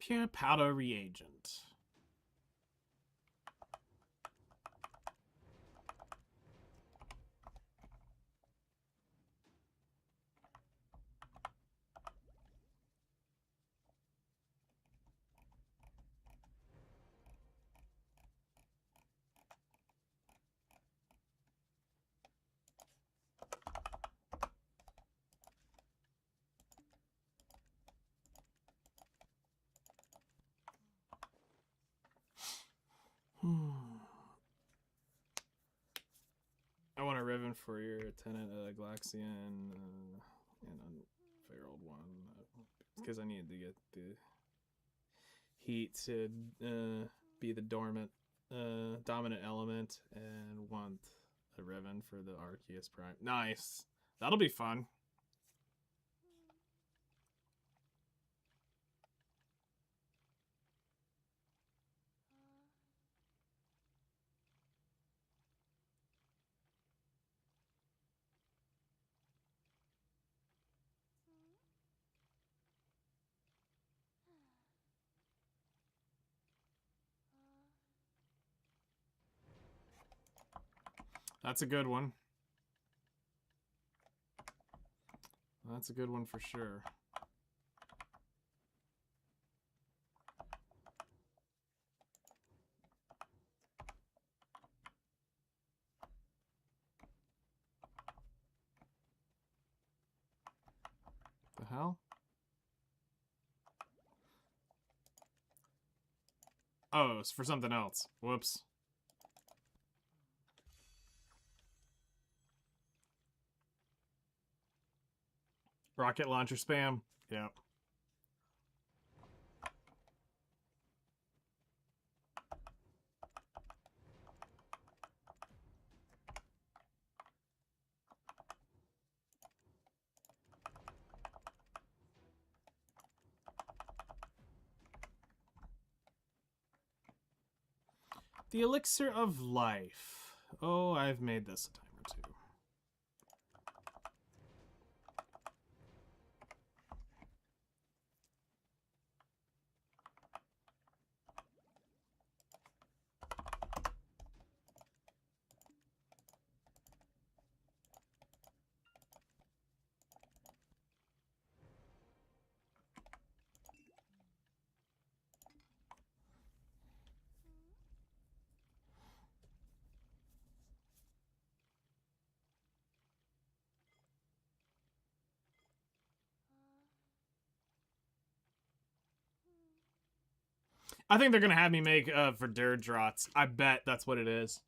Pure powder reagent. I want a Riven for your tenant Glaxian and Unferaled one because I needed to get the heat to be the dominant element and want a Riven for the Arceus Prime. Nice. That'll be fun. That's a good one. That's a good one for sure. The hell? Oh, it's for something else. Whoops. Rocket launcher spam. Yep. The elixir of life. Oh, I've made this a time or two. I think they're gonna have me make Verdurdrats. I bet that's what it is.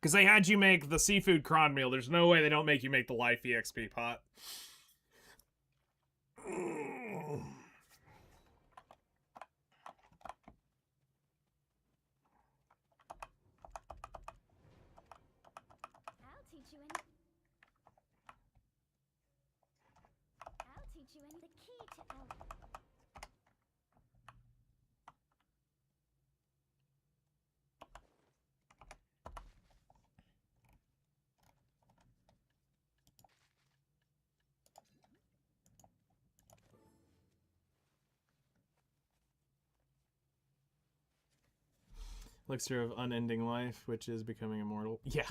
Because they had you make the seafood cron meal. There's no way they don't make you make the life EXP pot. I'll teach you the key to Elixir of unending life, which is becoming immortal. Yeah.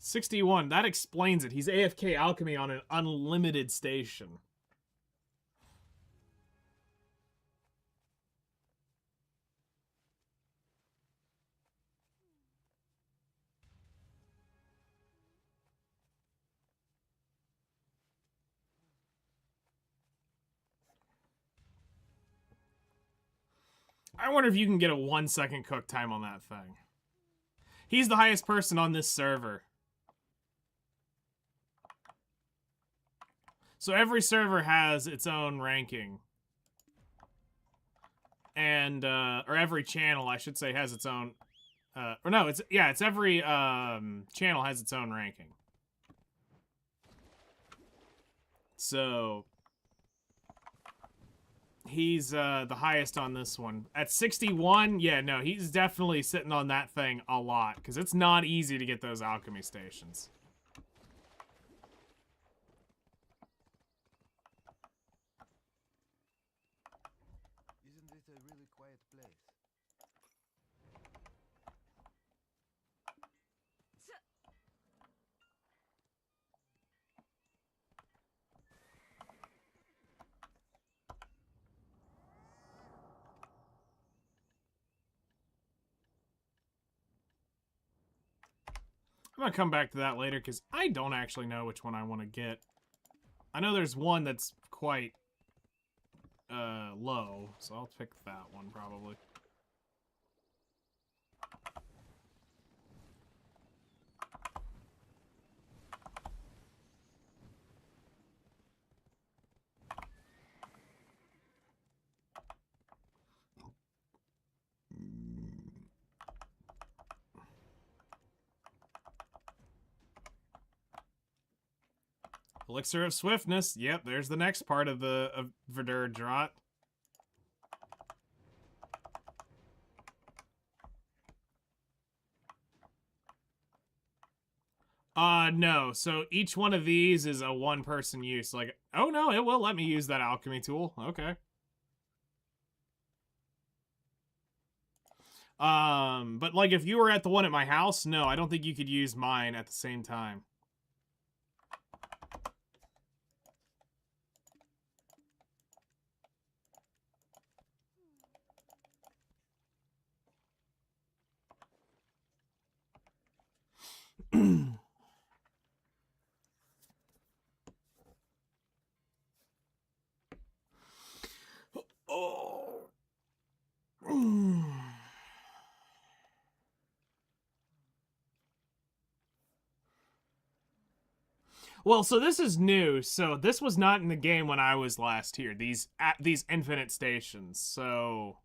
$61. That explains it. He's AFK alchemy on an unlimited station. I wonder if you can get a 1 second cook time on that thing. He's the highest person on this server. So every server has its own ranking. And, or every channel, I should say, has its own, or no, it's every, channel has its own ranking. So, he's, the highest on this one. At 61, yeah, no, he's definitely sitting on that thing a lot, because it's not easy to get those alchemy stations. Isn't it a really quiet place? I'm gonna come back to that later, because I don't actually know which one I want to get. I know there's one that's quite, low, so I'll pick that one, probably. Elixir of Swiftness. Yep, there's the next part of the Verdurdraht. No. So each one of these is a one-person use. Like, oh no, it will let me use that alchemy tool. Okay. But like if you were at the one at my house, no, I don't think you could use mine at the same time. Oh. Well, so this is new. So this was not in the game when I was last here. These infinite stations. So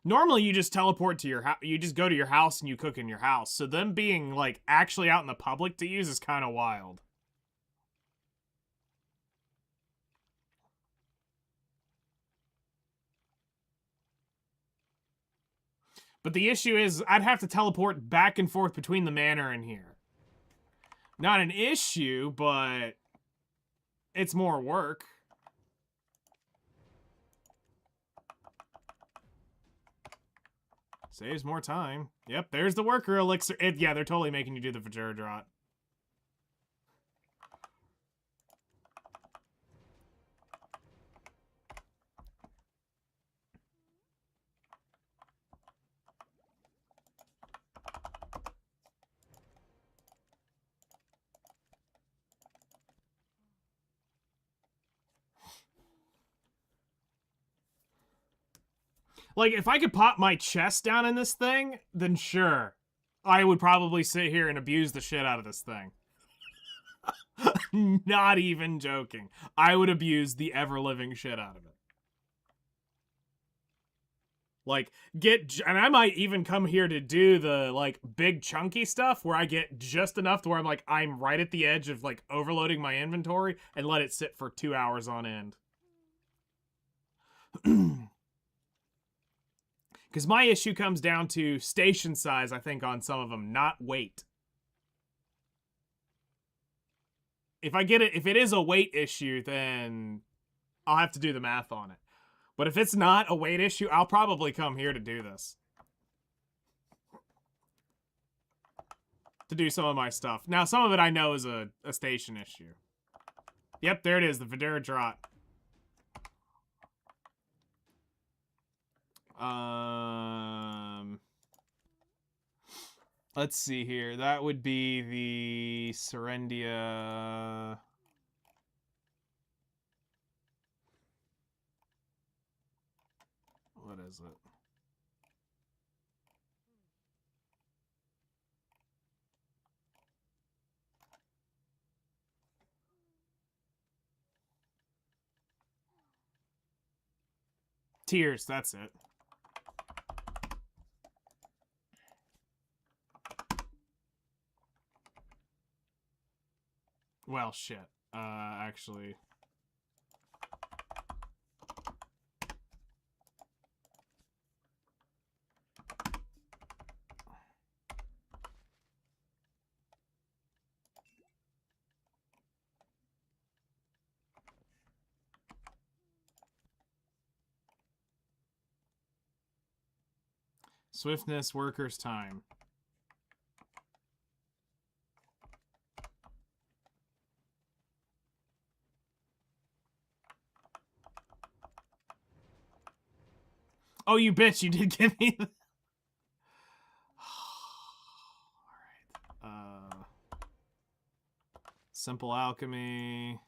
normally you just teleport to your house. You just go to your house and you cook in your house. So them being like actually out in the public to use is kind of wild. But the issue is I'd have to teleport back and forth between the manor and here. Not an issue, but it's more work. Saves more time. Yep, there's the worker elixir. Yeah, they're totally making you do the Vajra Draught. Like, if I could pop my chest down in this thing, then sure. I would probably sit here and abuse the shit out of this thing. Not even joking. I would abuse the ever-living shit out of it. Like, and I might even come here to do the, like, big chunky stuff where I get just enough to where I'm right at the edge of, like, overloading my inventory and let it sit for 2 hours on end. Because my issue comes down to station size, I think, on some of them, not weight. If it is a weight issue, then I'll have to do the math on it. But if it's not a weight issue, I'll probably come here to do this. To do some of my stuff. Now, some of it I know is a station issue. Yep, there it is, the Vajra Draught. Let's see here. That would be the Serendia. What is it? Tears, that's it. Well, shit. Actually. Swiftness, workers' time. Oh, you bitch, you did give me the... Alright. Simple alchemy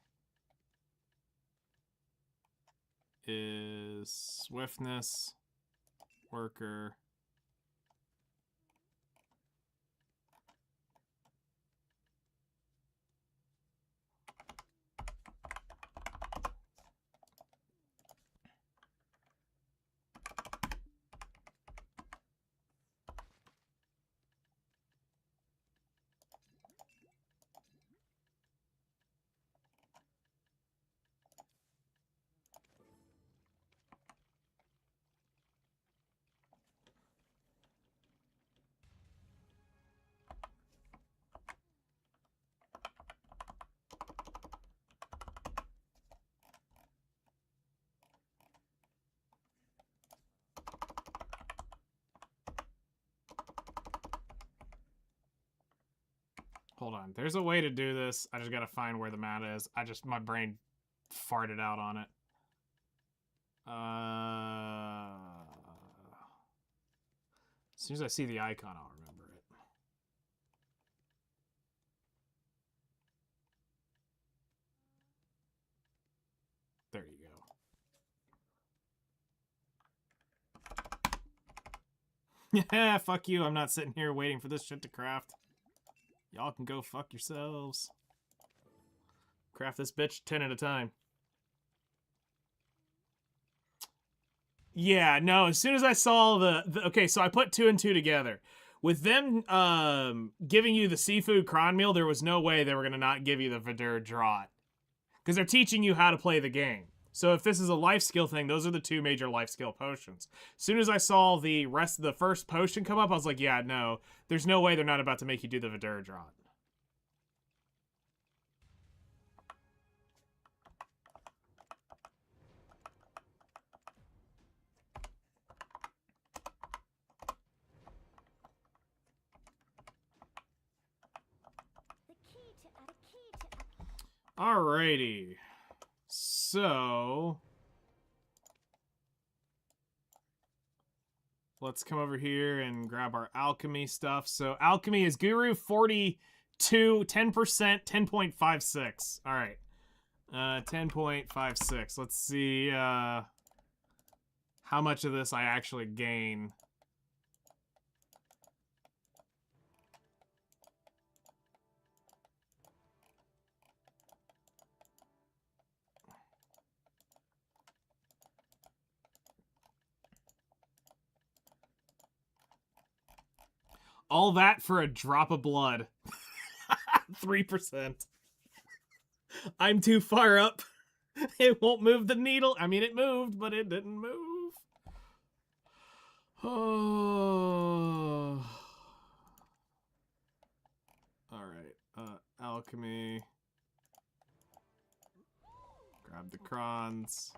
is swiftness, worker. Hold on. There's a way to do this. I just gotta find where the mat is. My brain farted out on it. As soon as I see the icon, I'll remember it. There you go. Yeah, fuck you. I'm not sitting here waiting for this shit to craft. Y'all can go fuck yourselves. Craft this bitch 10 at a time. Yeah, no, as soon as I saw the okay, so I put 2 and 2 together. With them giving you the seafood cron meal, there was no way they were going to not give you the Vidur Draught. Because they're teaching you how to play the game. So if this is a life skill thing, those are the 2 major life skill potions. As soon as I saw the rest of the first potion come up, I was like, yeah, no, there's no way they're not about to make you do the Vidur Draught. Alrighty. So let's come over here and grab our alchemy stuff. So alchemy is Guru 42, 10%, 10.56. All right. 10.56. Let's see how much of this I actually gain. All that for a drop of blood. 3%. I'm too far up. It won't move the needle. I mean, it moved, but it didn't move. Oh. Alright. Alchemy. Grab the crons.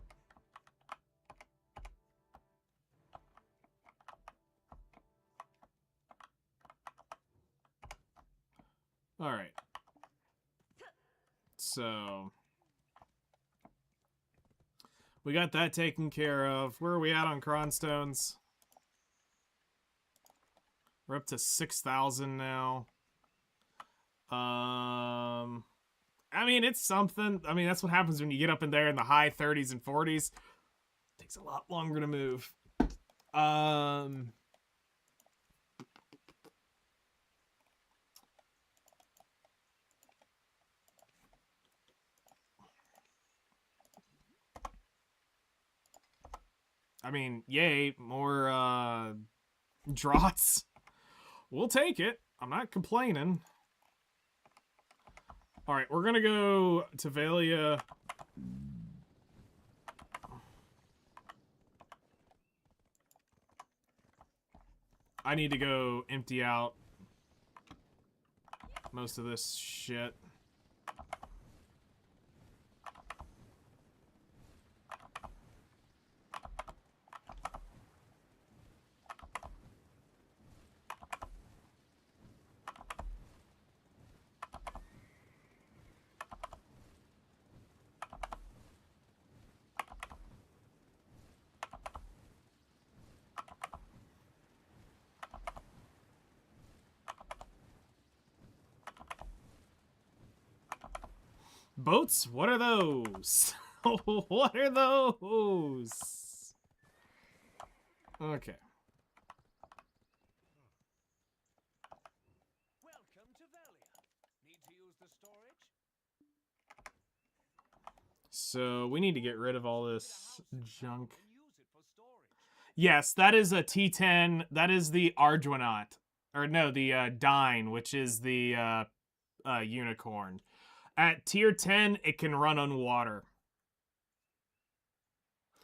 Alright. So we got that taken care of. Where are we at on cronstones? We're up to 6,000 now. I mean, it's something. I mean, that's what happens when you get up in there in the high 30s and 40s. Takes a lot longer to move. I mean, yay, more draughts. We'll take it. I'm not complaining. All right, we're gonna go to Valia. I need to go empty out most of this shit. Boats? What are those? What are those? Okay. Welcome to Velia. Need to use the storage? So we need to get rid of all this junk. Can use it for storage. Yes, that is a T10. That is the Arduinaut. Or no, the Dahn, which is the unicorn. At tier 10, it can run on water.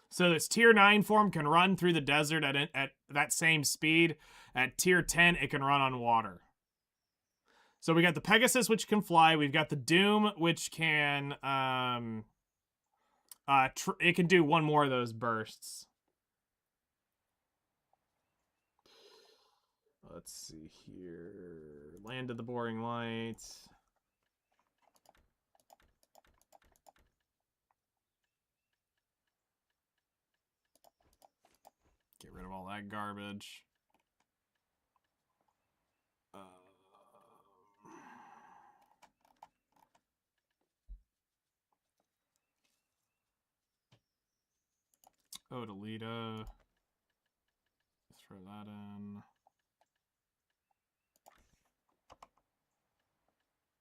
So this tier 9 form can run through the desert at that same speed. At tier 10, it can run on water. So we got the Pegasus, which can fly. We've got the Doom, which can it can do one more of those bursts. Let's see here. Land of the Boring Light. Get rid of all that garbage. Odalita. Throw that in.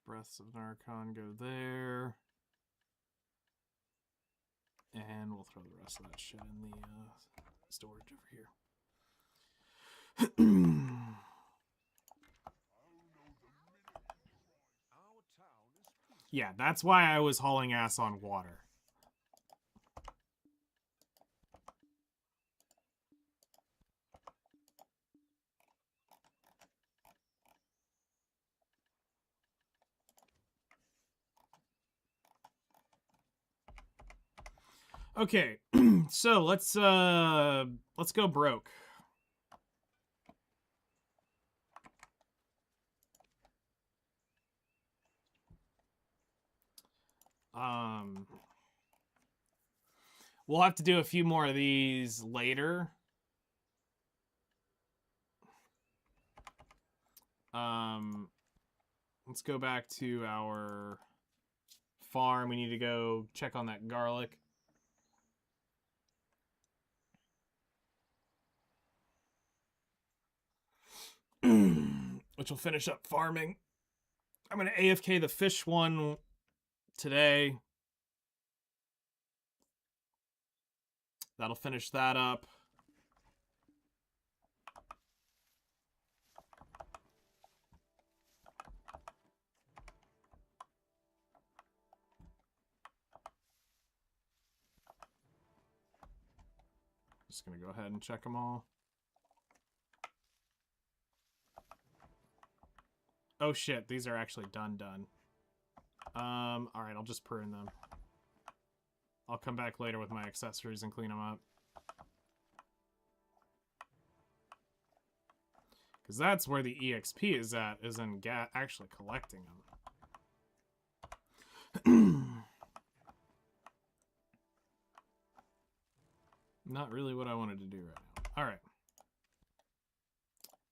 Breaths of Narcon go there. we'll throw the rest of that shit in the storage over here. Yeah, that's why I was hauling ass on water. Okay, so let's go broke. We'll have to do a few more of these later. Let's go back to our farm. We need to go check on that garlic. Which will finish up farming. I'm going to AFK the fish one today. That'll finish that up. Just going to go ahead and check them all. Oh shit, these are actually done. Alright, I'll just prune them. I'll come back later with my accessories and clean them up. Because that's where the EXP is at, is in actually collecting them. Not really what I wanted to do right now. Alright.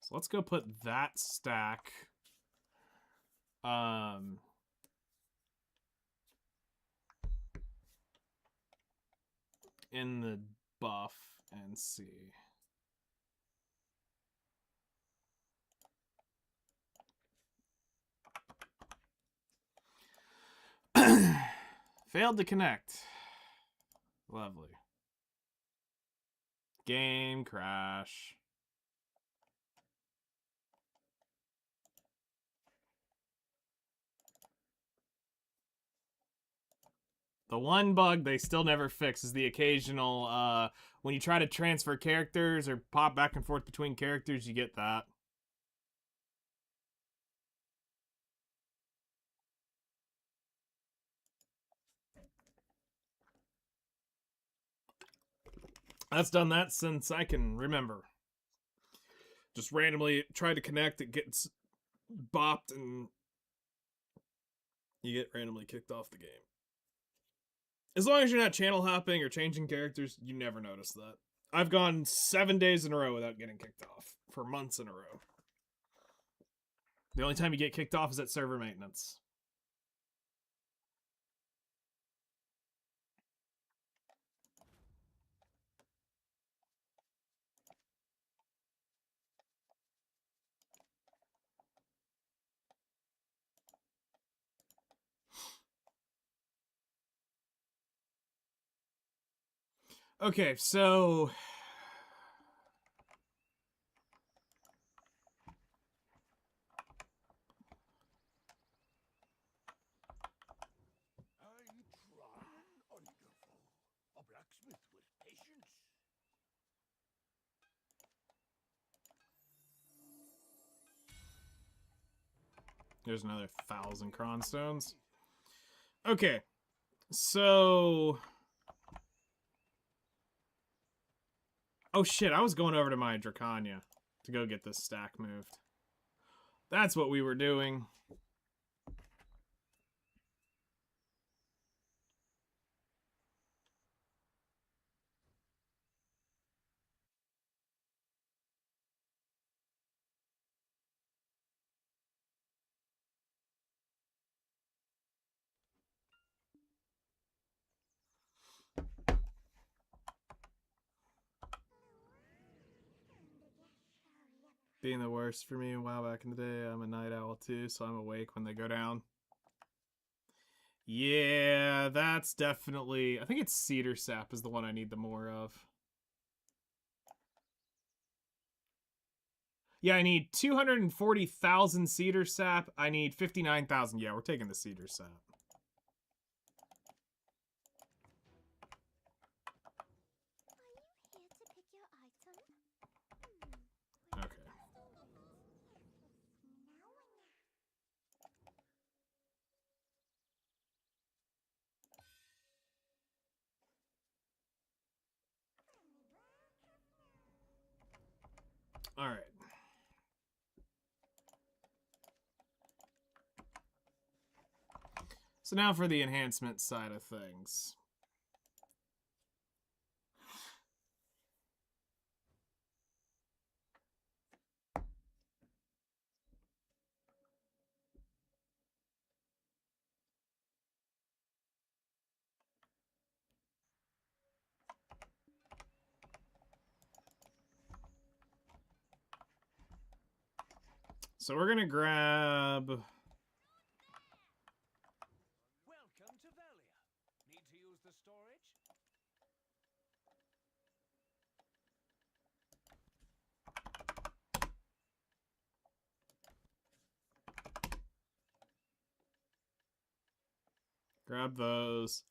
So let's go put that stack... in the buff and see. Failed to connect. Lovely. Game crash. The one bug they still never fix is the occasional, when you try to transfer characters or pop back and forth between characters, you get that. That's done that since I can remember. Just randomly try to connect, it gets bopped, and you get randomly kicked off the game. As long as you're not channel hopping or changing characters, you never notice that. I've gone 7 days in a row without getting kicked off. For months in a row. The only time you get kicked off is at server maintenance. Okay, so... I'm trying. Wonderful. A blacksmith with patience. There's another 1,000 cronstones. Okay, so... Oh shit, I was going over to my Dracania to go get this stack moved. That's what we were doing. Being the worst for me. Wow, back in the day, I'm a night owl too, so I'm awake when they go down. Yeah, that's definitely... I think it's cedar sap is the one I need the more of. Yeah, I need 240,000 cedar sap. I need 59,000. Yeah, we're taking the cedar sap. Are you here to pick your item? Okay. All right. So now for the enhancement side of things. So we're going to grab... Welcome to Valia. Need to use the storage? Grab those.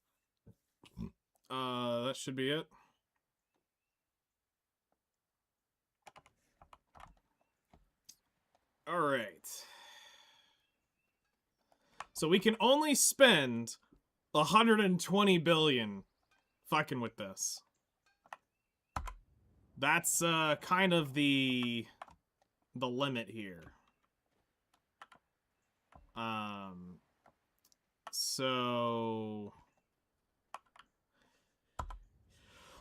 That should be it. All right. So we can only spend 120 billion fucking with this. That's kind of the limit here. So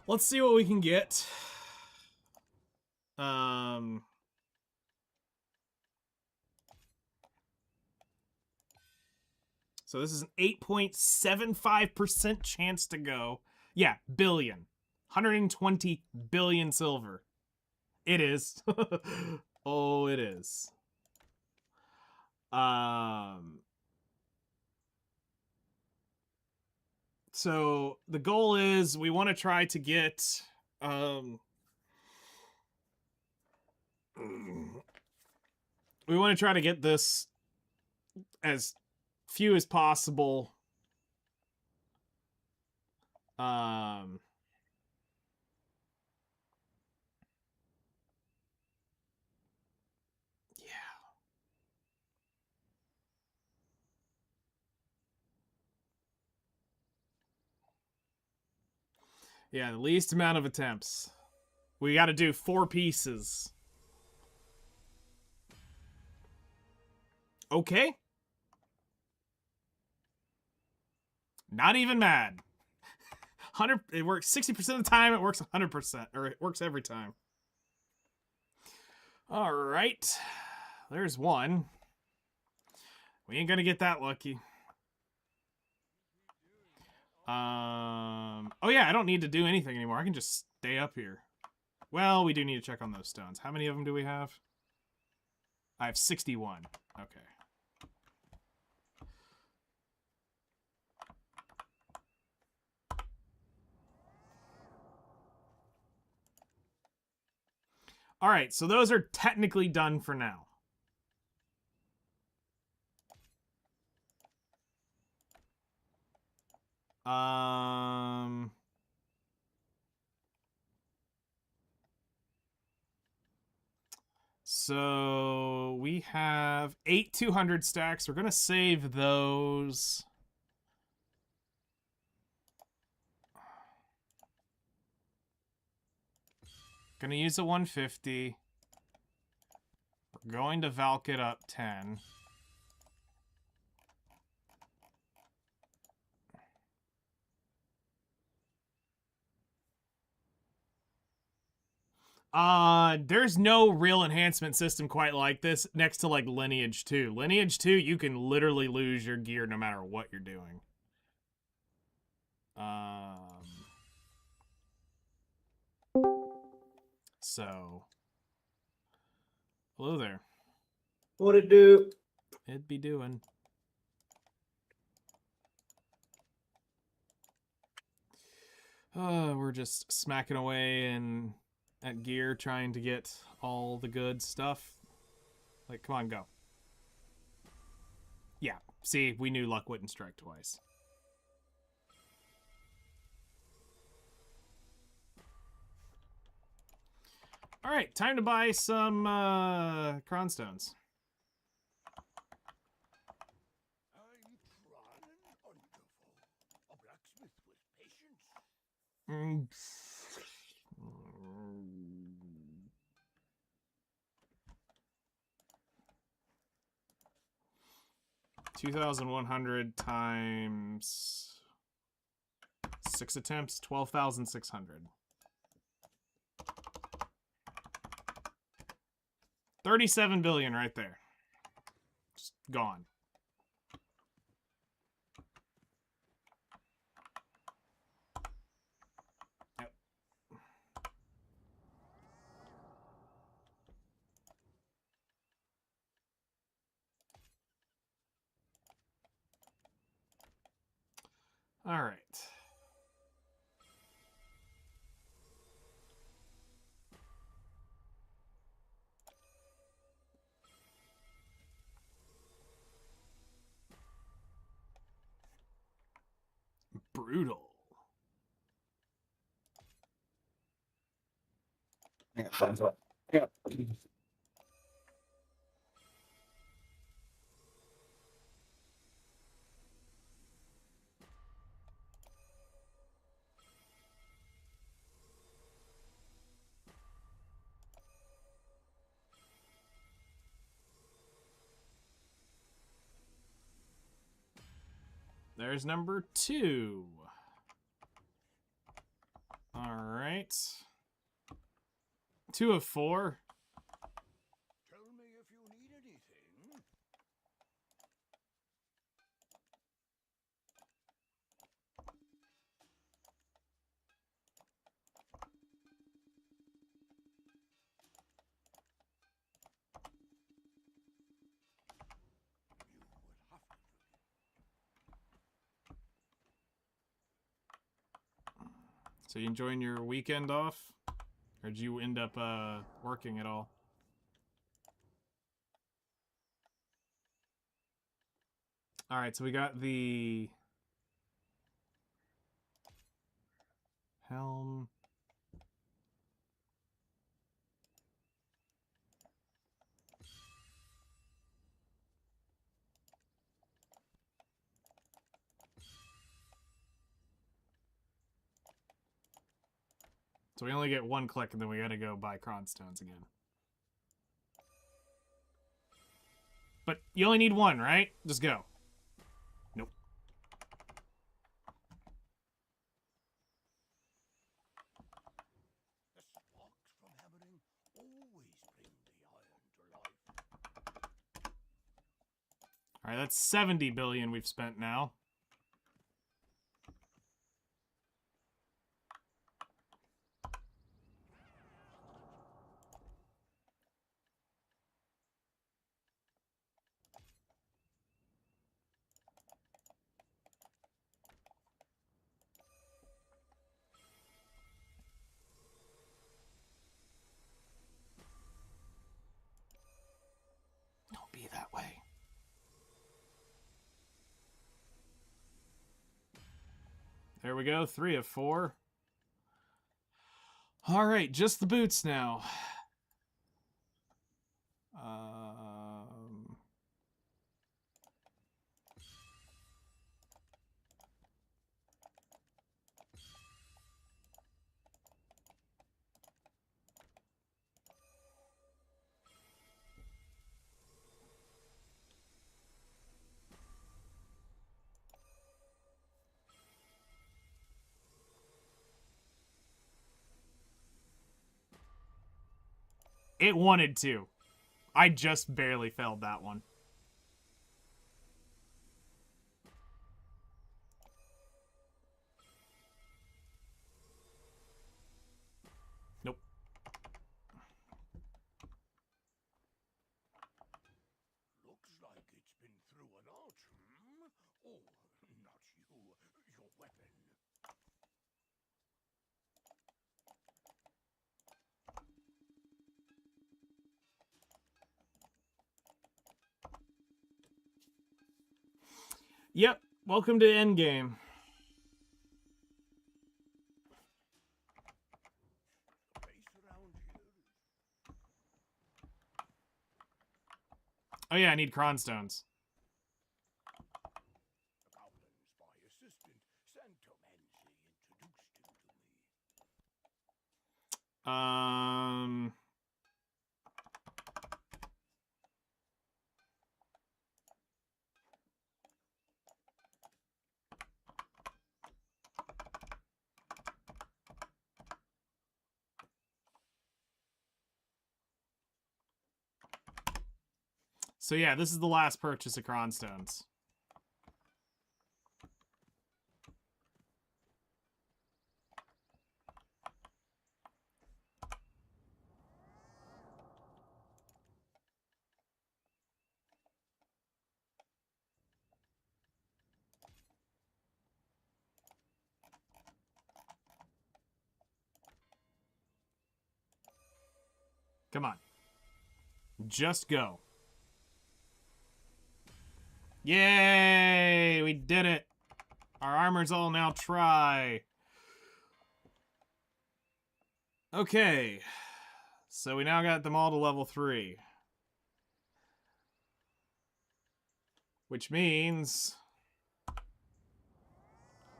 let's see what we can get. So this is an 8.75% chance to go. Yeah, billion. 120 billion silver. It is. Oh, it is. So the goal is we want to try to get we want to try to get this as few as possible. Yeah. Yeah, the least amount of attempts. We got to do 4 pieces. Okay. Not even mad. 100. It works 60% of the time. It works 100%, or it works every time. All right. There's one. We ain't gonna get that lucky. Oh yeah, I don't need to do anything anymore. I can just stay up here. Well, we do need to check on those stones. How many of them do we have? I have 61. Okay. All right, so those are technically done for now. So we have 8 200 stacks. We're gonna save those. Gonna use a 150. We're going to Valk it up 10. There's no real enhancement system quite like this next to like Lineage 2. Lineage 2, you can literally lose your gear no matter what you're doing. So hello there. What it do? It'd be doing. We're just smacking away and at gear trying to get all the good stuff. Like, come on, go. Yeah, see, we knew luck wouldn't strike twice. All right, time to buy some cronstones. I'm trying wonderful. A blacksmith with patience. Mm. 2,100 times 6 attempts, 12,600. 37 billion right there. Just gone. Yep. All right. Brutal. Yeah. There's number 2. All right. 2 of 4. Tell me if you need anything. You would have to do. So you enjoying your weekend off? Or did you end up working at all? All right, so we got the helm. So we only get 1 click, and then we gotta go buy cronstones again. But you only need 1, right? Just go. Nope. The sparks from hammering always bring the iron to life. All right, that's 70 billion we've spent now. Don't be that way. There we go, 3 of 4. All right, just the boots now. It wanted to. I just barely failed that one. Nope. Looks like it's been through an arch, hmm? Oh, not you. Your weapon. Yep, welcome to Endgame. The place around here is Oh yeah, I need cronstones. the goblin's my assistant. Santomancy introduced him to me. So yeah, this is the last purchase of cronstones. Come on. Just go. Yay! We did it! Our armor's all now try. Okay. So we now got them all to level 3. Which means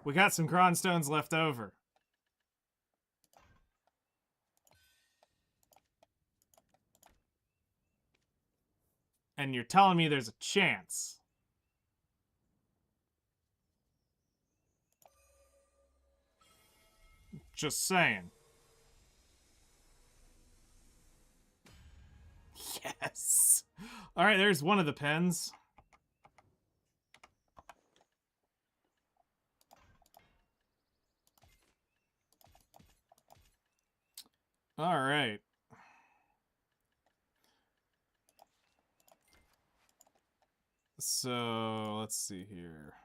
we got some cronstones left over. And you're telling me there's a chance. Just saying. Yes. All right, there's one of the pens. All right. So, let's see here.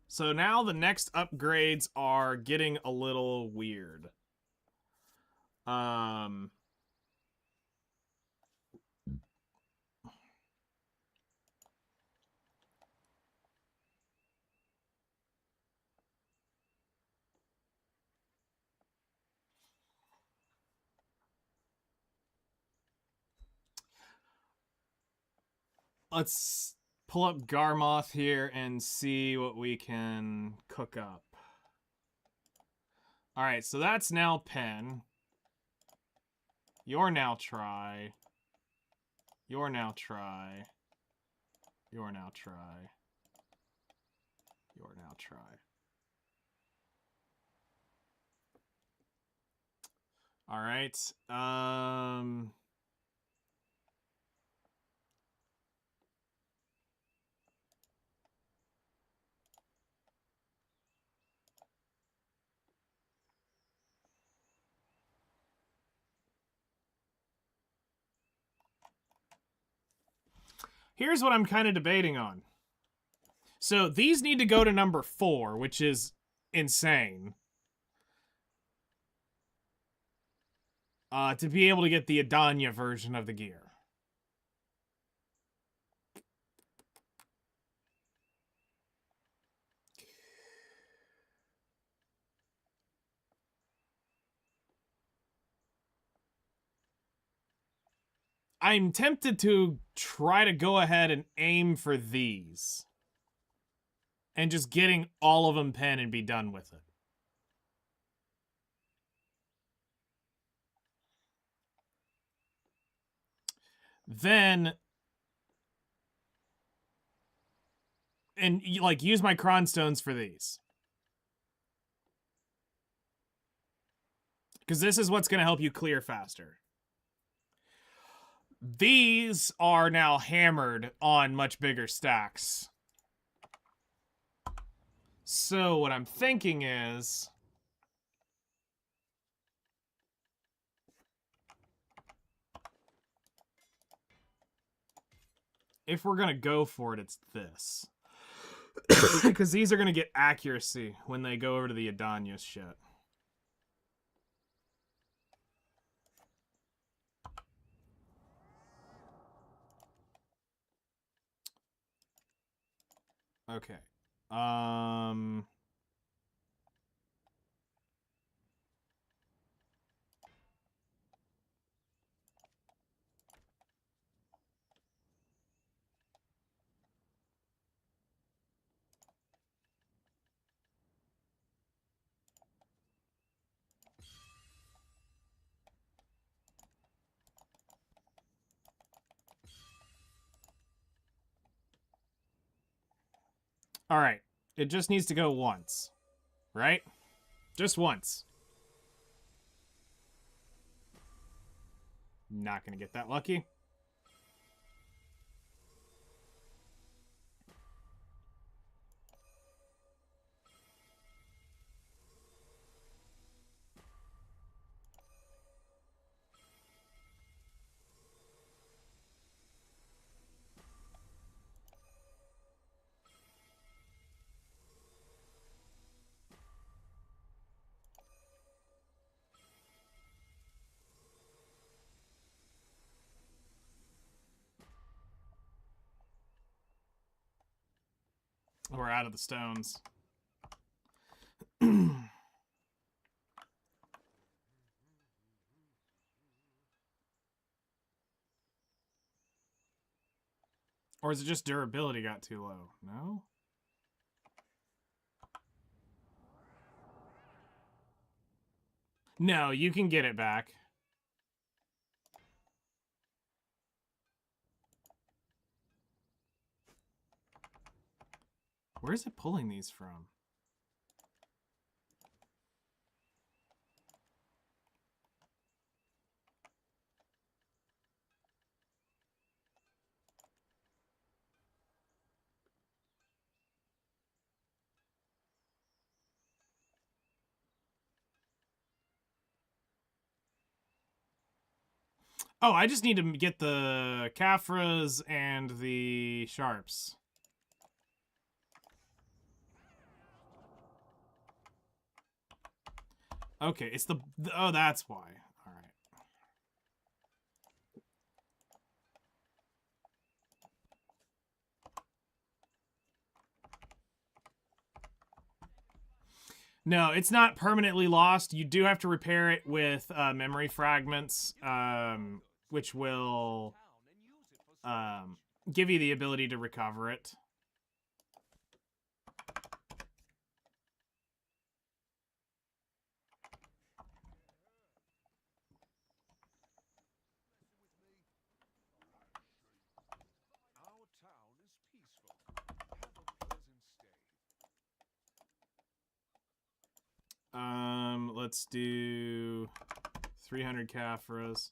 So now the next upgrades are getting a little weird. Let's pull up Garmoth here and see what we can cook up. All right, so that's now pen. You're now try. You're now try. You're now try. You're now try. All right. Here's what I'm kind of debating on. So these need to go to number 4, which is insane. To be able to get the Adanya version of the gear. I'm tempted to try to go ahead and aim for these. And just getting all of them pen and be done with it. Then... and, like, use my cronstones for these. Because this is what's going to help you clear faster. These are now hammered on much bigger stacks. So what I'm thinking is... if we're gonna go for it, it's this. Because these are gonna get accuracy when they go over to the Adanius shit. Okay. All right. It just needs to go once. Right? Just once. Not gonna get that lucky. We're out of the stones. Or is it just durability got too low? No? No, you can get it back. Where is it pulling these from? Oh, I just need to get the Caphras and the Sharps. Okay, it's the... Oh, that's why. All right. No, it's not permanently lost. You do have to repair it with memory fragments, which will give you the ability to recover it. Our town is peaceful. Have a pleasant stay. Let's do 300 Caphras.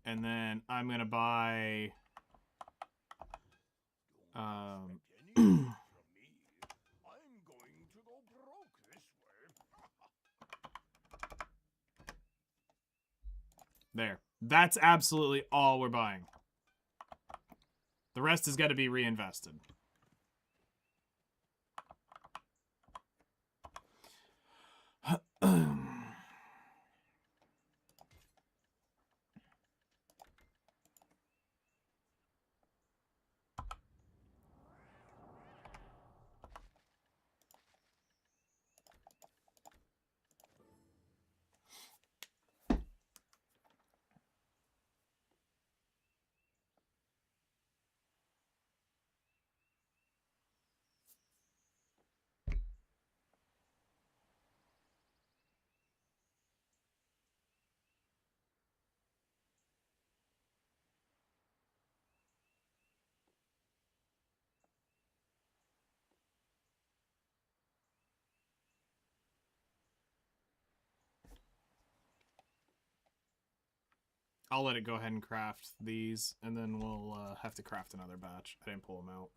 And then I'm gonna buy Any from me. I'm going to go broke this way. there. That's absolutely all we're buying. The rest has got to be reinvested. I'll let it go ahead and craft these, and then we'll have to craft another batch. I didn't pull them out.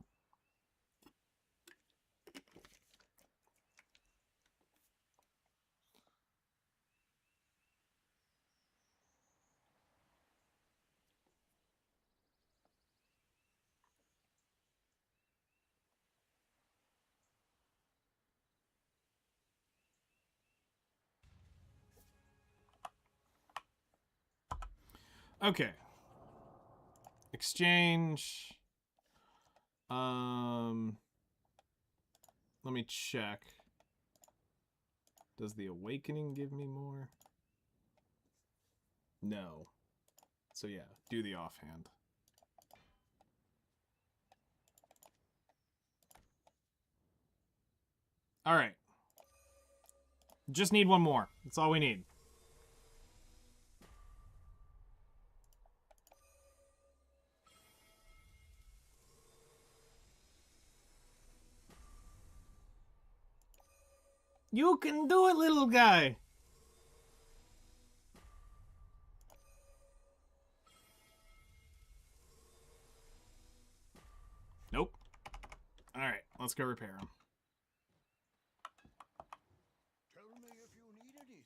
Okay. Exchange. Let me check. Does the awakening give me more? No. So yeah, do the offhand. All right. Just need one more. That's all we need. You can do it, little guy. Nope. All right, let's go repair him. Tell me if you need anything.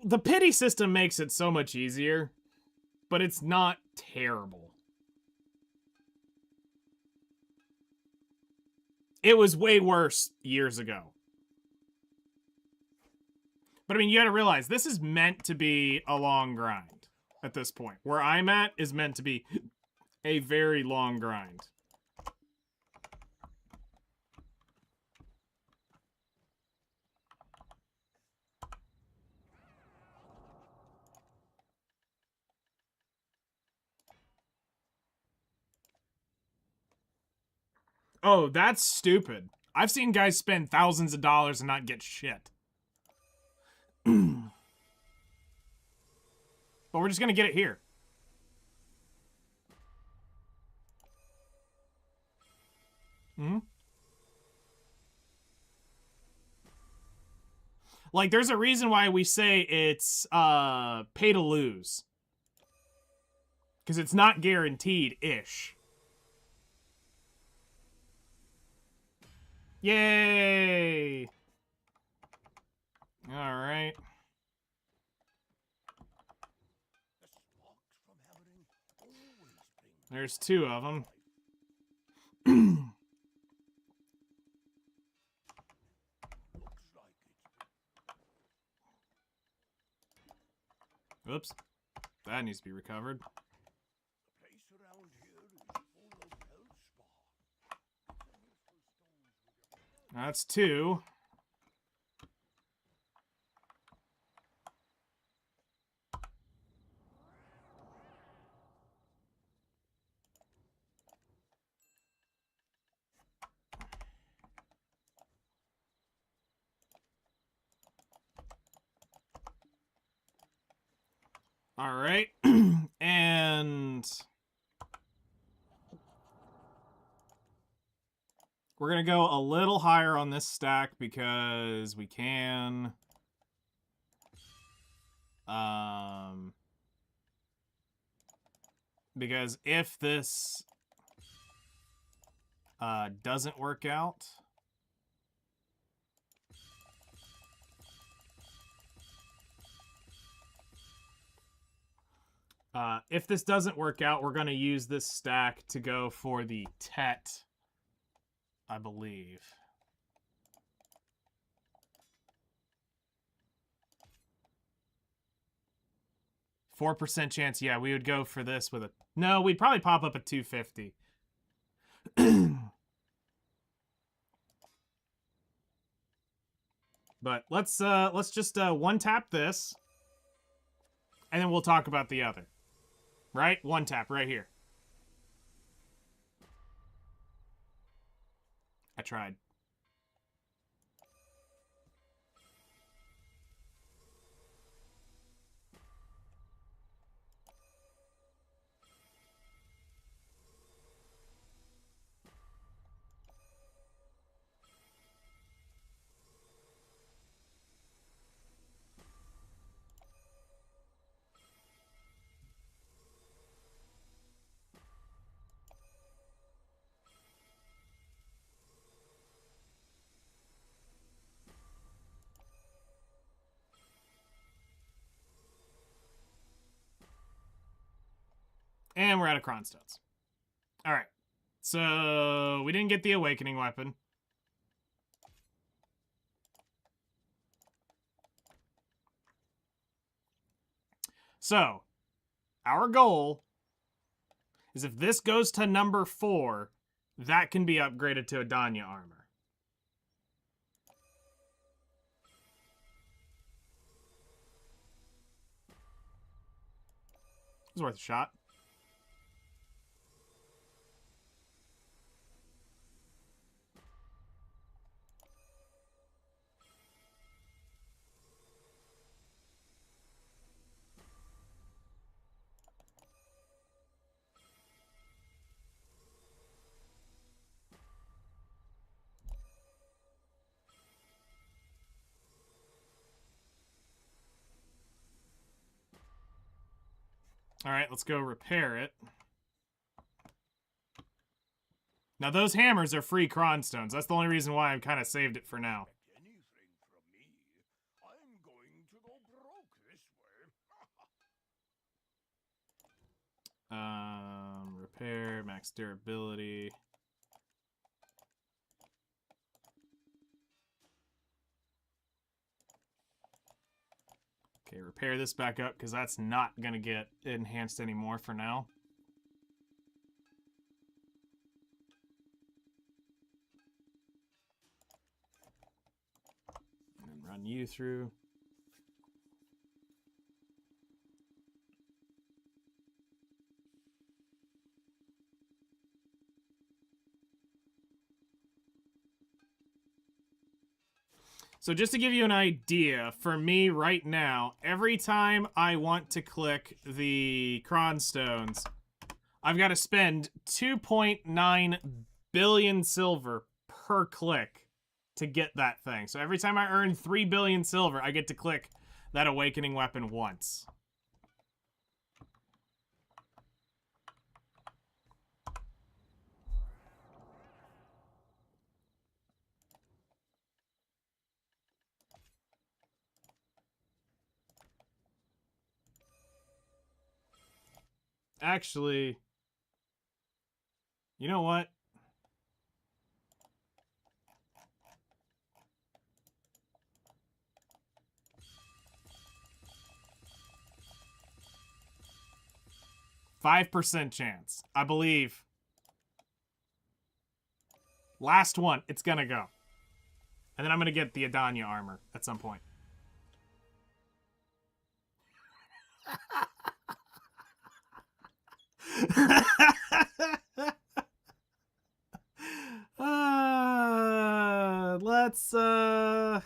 The pity system makes it so much easier, but it's not terrible. It was way worse years ago. But I mean, you gotta realize, this is meant to be a long grind at this point. Where I'm at is meant to be a very long grind. Oh, that's stupid. I've seen guys spend thousands of dollars and not get shit. But we're just gonna get it here. Like, there's a reason why we say it's pay to lose. Because it's not guaranteed-ish. Yay! Alright. There's two of them. Oops. That needs to be recovered. That's two. All right. And we're going to go a little higher on this stack because we can. Because if this doesn't work out, we're going to use this stack to go for the Tet, I believe. %4 chance, yeah, we would go for this with a... No, we'd probably pop up a 250. But let's just one tap this, and then we'll talk about the other. Right? One tap right here. I tried. And we're out of Cronstones. Alright. So, we didn't get the Awakening Weapon. So, our goal is if this goes to number 4, that can be upgraded to a Danya armor. It's worth a shot. Alright, let's go repair it. Now, those hammers are free Cronstones. That's the only reason why I've kind of saved it for now. Anything from me, I'm going to go broke this way. Repair, max durability. Okay, repair this back up, because that's not going to get enhanced anymore for now. And run you through. So just to give you an idea, for me right now, every time I want to click the Cronstones, I've got to spend 2.9 billion silver per click to get that thing. So every time I earn 3 billion silver, I get to click that Awakening Weapon once. Actually, you know what? %5 chance. I believe. Last one. It's gonna go. And then I'm gonna get the Adanya armor at some point. Let's oh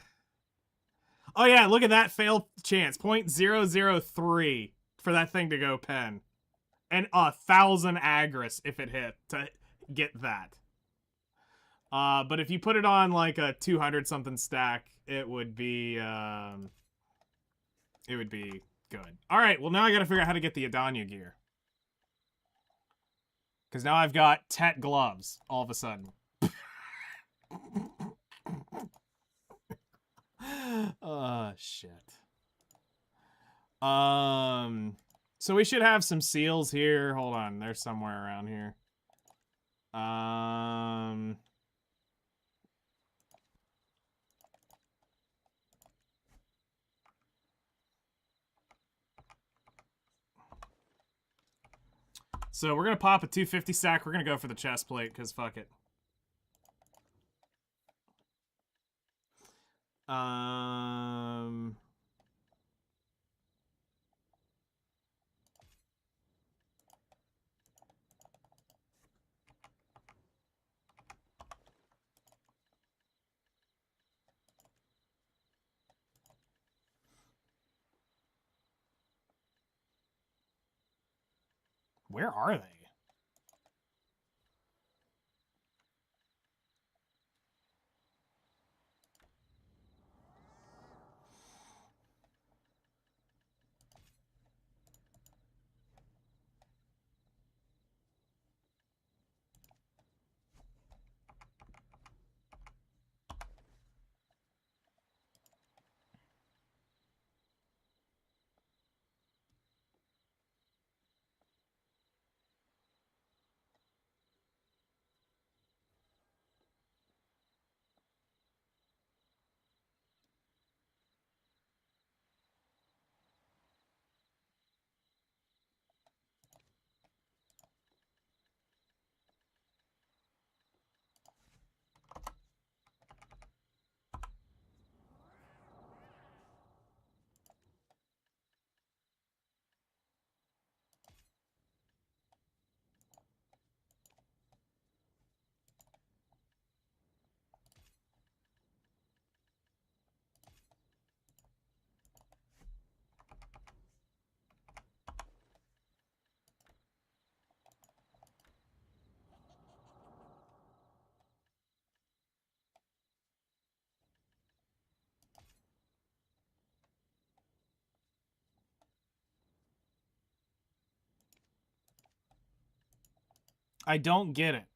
yeah, look at that fail chance. 0.003 for that thing to go pen. And 1,000 Agris if it hit to get that. But if you put it on like a 200 something stack, it would be good. Alright, well now I gotta figure out how to get the Adanya gear. Because now I've got Tet gloves all of a sudden. Oh, shit. So we should have some seals here. Hold on, they're somewhere around here. So we're gonna pop a 250 sack. We're gonna go for the chest plate, because fuck it. Where are they? I don't get it.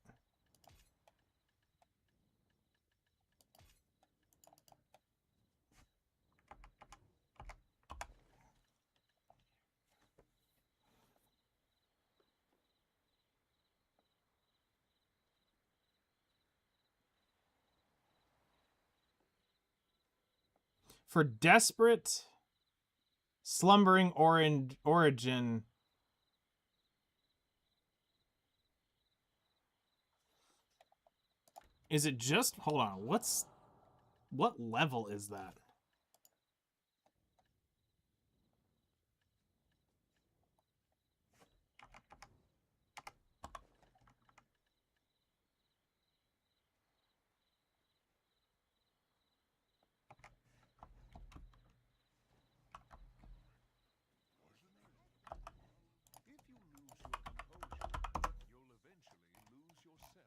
For desperate, slumbering origin. Is it just, hold on, what level is that? If you lose your composure, you'll eventually lose yourself.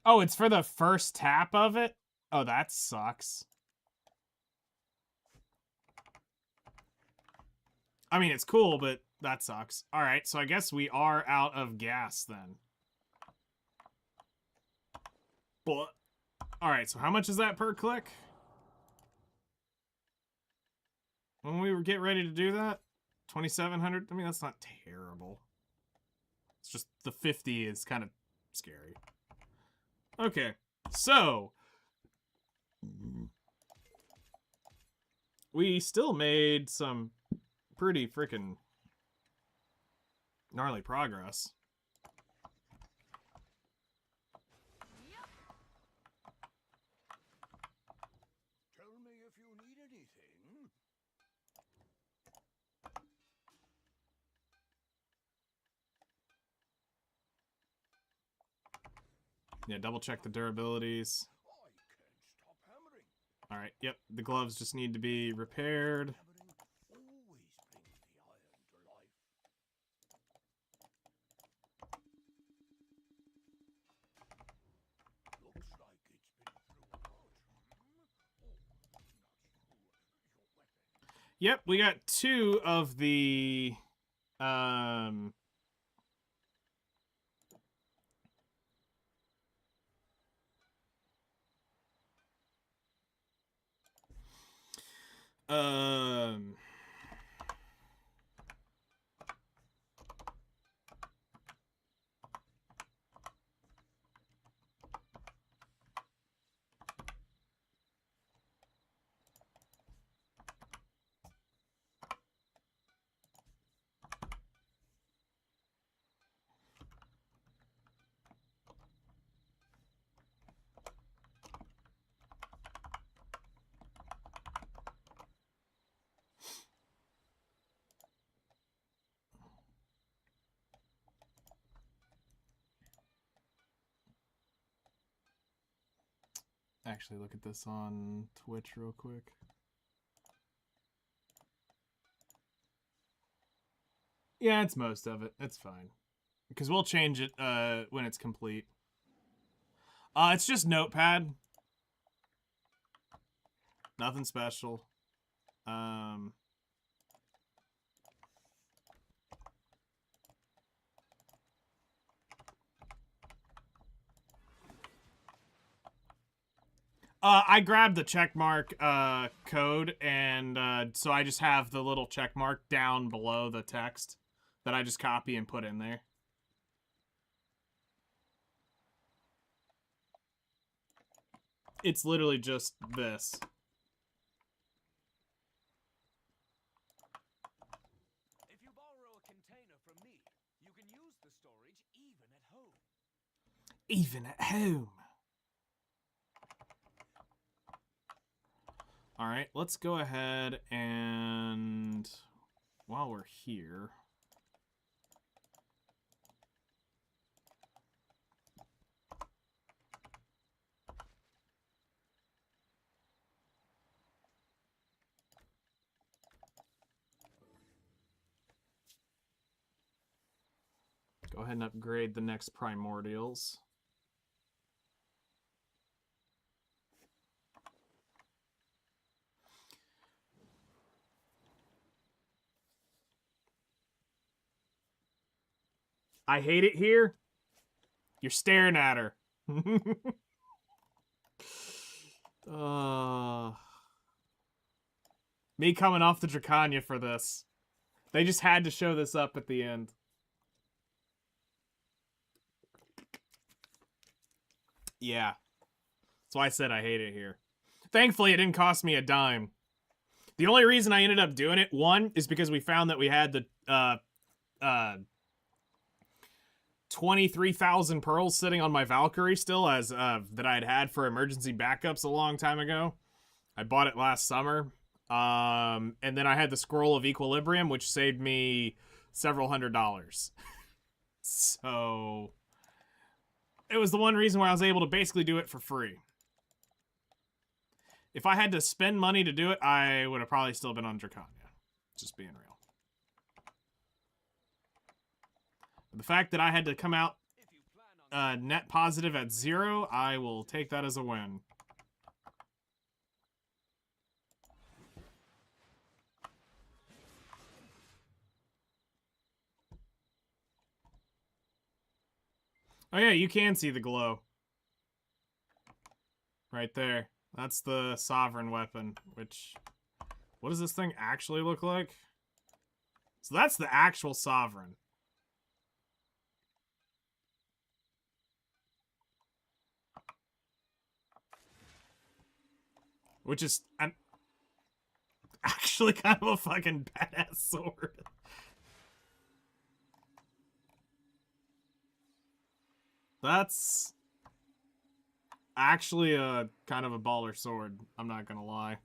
Oh, it's for the first tap of it? Oh, that sucks. I mean, it's cool, but that sucks. All right, so I guess we are out of gas then. But, all right, so how much is that per click? When we get ready to do that? 2,700? I mean, that's not terrible. It's just the 50 is kind of scary. Okay, so we still made some pretty freaking gnarly progress. Tell me if you need anything. Yeah, double check the durabilities. I can't stop hammering. All right, yep, the gloves just need to be repaired. Hammering always brings the iron to life. Looks like it's been through a lot. Oh, not you. Your weapon. Yep, we got 2 of the um actually look at this on Twitch real quick. Yeah, it's most of it. It's fine. Because we'll change it when it's complete. It's just Notepad. Nothing special. I grabbed the checkmark code, and so I just have the little checkmark down below the text that I just copy and put in there. It's literally just this. If you borrow a container from me, you can use the storage even at home. Even at home. All right, let's go ahead and while we're here, go ahead and upgrade the next primordials. I hate it here. You're staring at her. Me coming off the Dracania for this. They just had to show this up at the end. Yeah. That's why I said I hate it here. Thankfully, it didn't cost me a dime. The only reason I ended up doing it, one, is because we found that we had the 23,000 pearls sitting on my Valkyrie still as that I had for emergency backups a long time ago. I bought it last summer. And then I had the Scroll of Equilibrium, which saved me several $100s. So it was the one reason why I was able to basically do it for free. If I had to spend money to do it, I would have probably still been on Dracania. Just being real. But the fact that I had to come out net positive at 0, I will take that as a win. Oh yeah, you can see the glow. Right there. That's the Sovereign weapon, which... What does this thing actually look like? So that's the actual Sovereign. Which is actually kind of a fucking badass sword. That's actually a kind of a baller sword, I'm not gonna lie.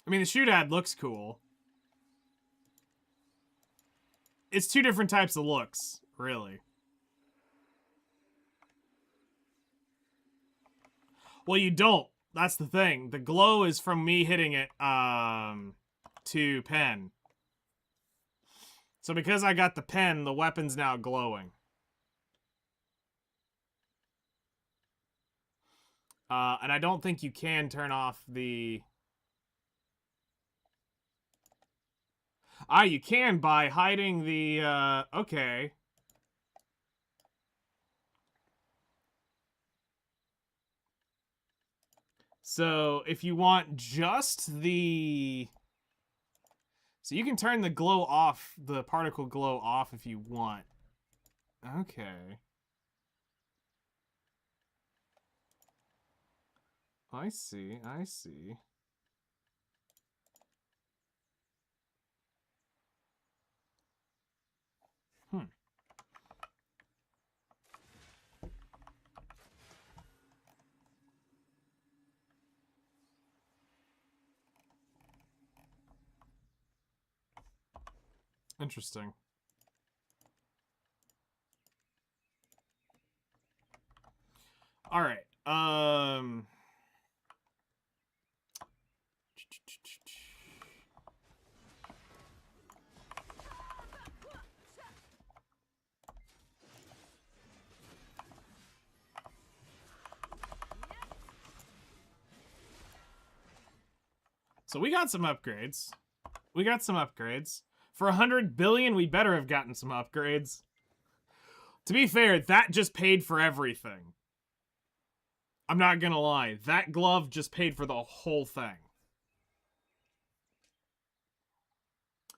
I mean, the shoot-ad looks cool. It's two different types of looks, really. Well, you don't. That's the thing. The glow is from me hitting it to pen. So because I got the pen, the weapon's now glowing. And I don't think you can turn off the... Ah, you can by hiding the, okay. So, if you want just the... So you can turn the glow off, the particle glow off if you want. Okay. I see, I see. Interesting. All right. So we got some upgrades. We got some upgrades. For 100 billion, we better have gotten some upgrades. To be fair, that just paid for everything. I'm not gonna lie. That glove just paid for the whole thing.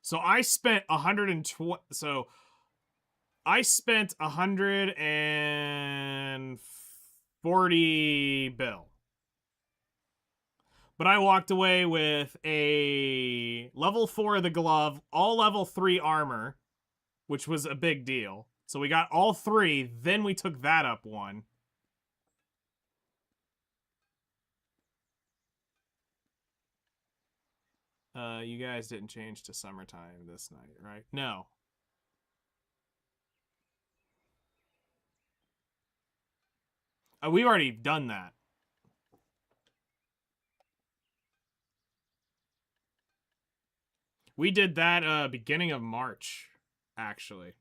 So I spent 120... So I spent 140 bill. But I walked away with a level 4 of the glove, all level 3 armor, which was a big deal. So we got all 3, then we took that up 1. You guys didn't change to summertime this night, right? No. We've already done that. We did that beginning of March. actually.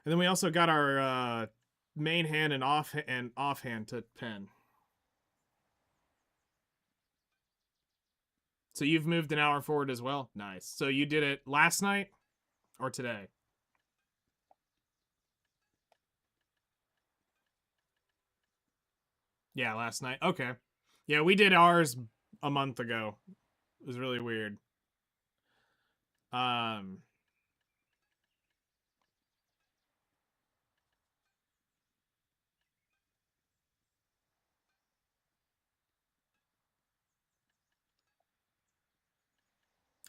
And then we also got our main hand and offhand to pen. So you've moved an hour forward as well? Nice. So you did it last night or today? Yeah, last night. Okay. Yeah, we did ours a month ago. It was really weird.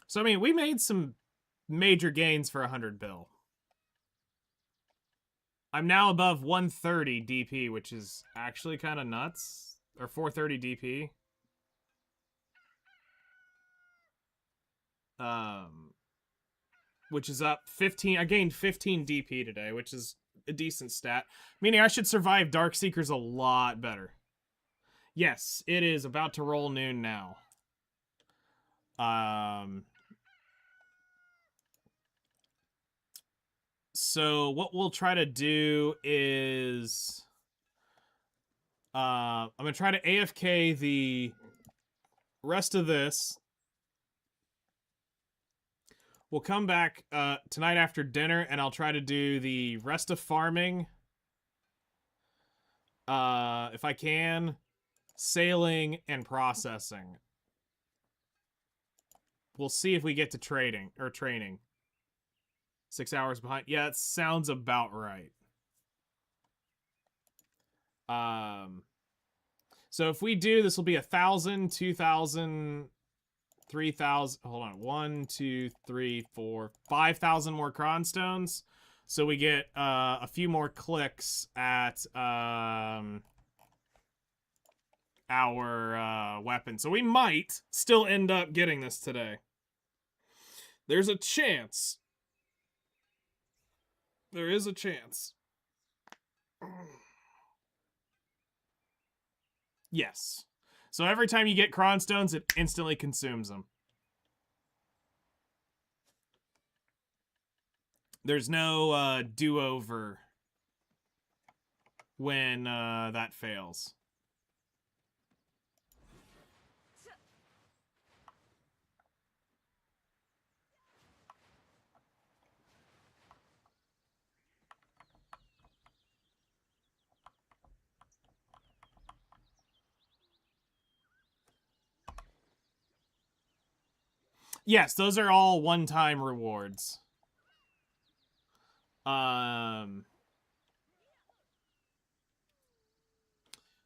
So I mean, we made some major gains for 100 bill. I'm now above 130 DP, which is actually kind of nuts. Or 430 DP. Which is up 15. I gained 15 DP today, which is a decent stat. Meaning I should survive Darkseekers a lot better. Yes, it is about to roll noon now. So what we'll try to do is I'm gonna try to AFK the rest of this. We'll come back tonight after dinner, and I'll try to do the rest of farming. If I can, sailing and processing. We'll see if we get to trading or training. 6 hours behind. Yeah, it sounds about right. So if we do, this will be 1,000, 2,000, 3,000. Hold on. 1, 2, 3, 4, 5,000 more cronstones. So we get a few more clicks at our weapon. So we might still end up getting this today. There's a chance. There is a chance. Yes. So every time you get cronstones, it instantly consumes them. There's no do-over when that fails. Yes, those are all one-time rewards.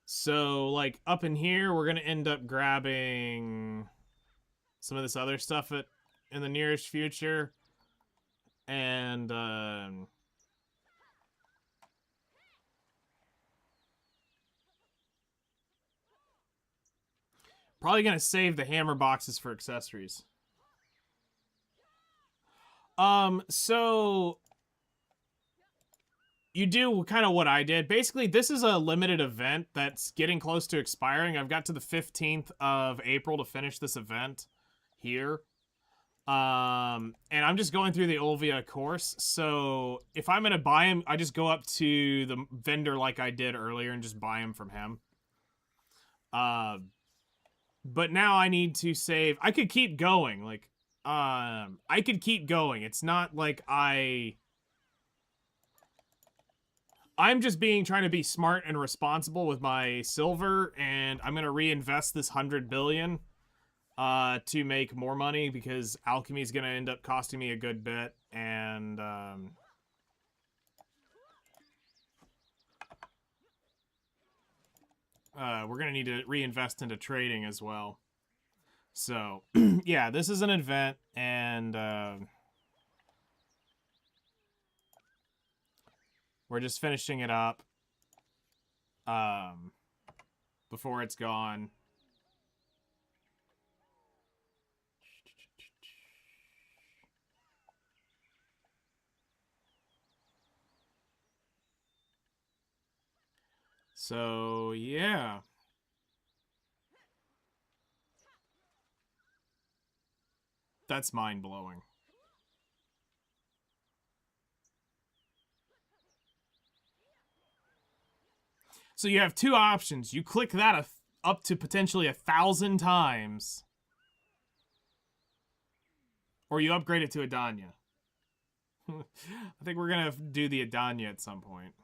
So, like, up in here, we're gonna end up grabbing some of this other stuff in the nearest future. And, probably gonna save the hammer boxes for accessories. So you do kind of what I did. Basically, this is a limited event that's getting close to expiring. I've got to the 15th of April to finish this event here. And I'm just going through the Olvia course. So if I'm going to buy him, I just go up to the vendor like I did earlier and just buy him from him. But now I need to save. I could keep going. Like, I could keep going. It's not like I'm just trying to be smart and responsible with my silver, and I'm gonna reinvest this 100 billion to make more money because alchemy is gonna end up costing me a good bit, and we're gonna need to reinvest into trading as well. So, yeah, this is an event, and we're just finishing it up before it's gone. So, yeah. That's mind-blowing. So you have two options. You click that up to potentially 1,000 times. Or you upgrade it to a Danya. I think we're going to do the Adanya at some point.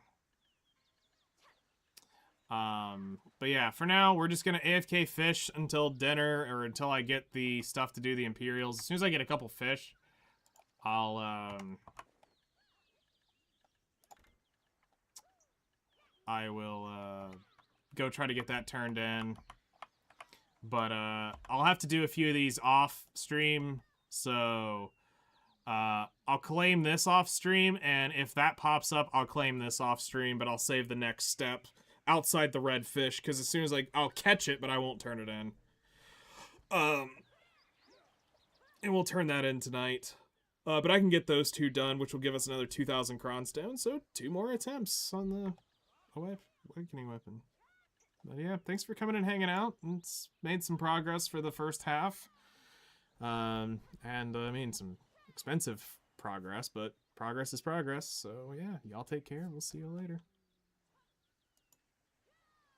But yeah, for now, we're just going to AFK fish until dinner or until I get the stuff to do the Imperials. As soon as I get a couple fish, I will go try to get that turned in. But I'll have to do a few of these off stream, so I'll claim this off stream, and if that pops up, I'll claim this off stream, but I'll save the next step outside the red fish, because as soon as I'll catch it, but I won't turn it in. And we'll turn that in tonight. But I can get those two done, which will give us another 2,000 cronstone, so 2 more attempts on the awakening weapon. But yeah, thanks for coming and hanging out. It's made some progress for the first half. And I mean, some expensive progress, but progress is progress. So yeah, y'all take care. We'll see you later.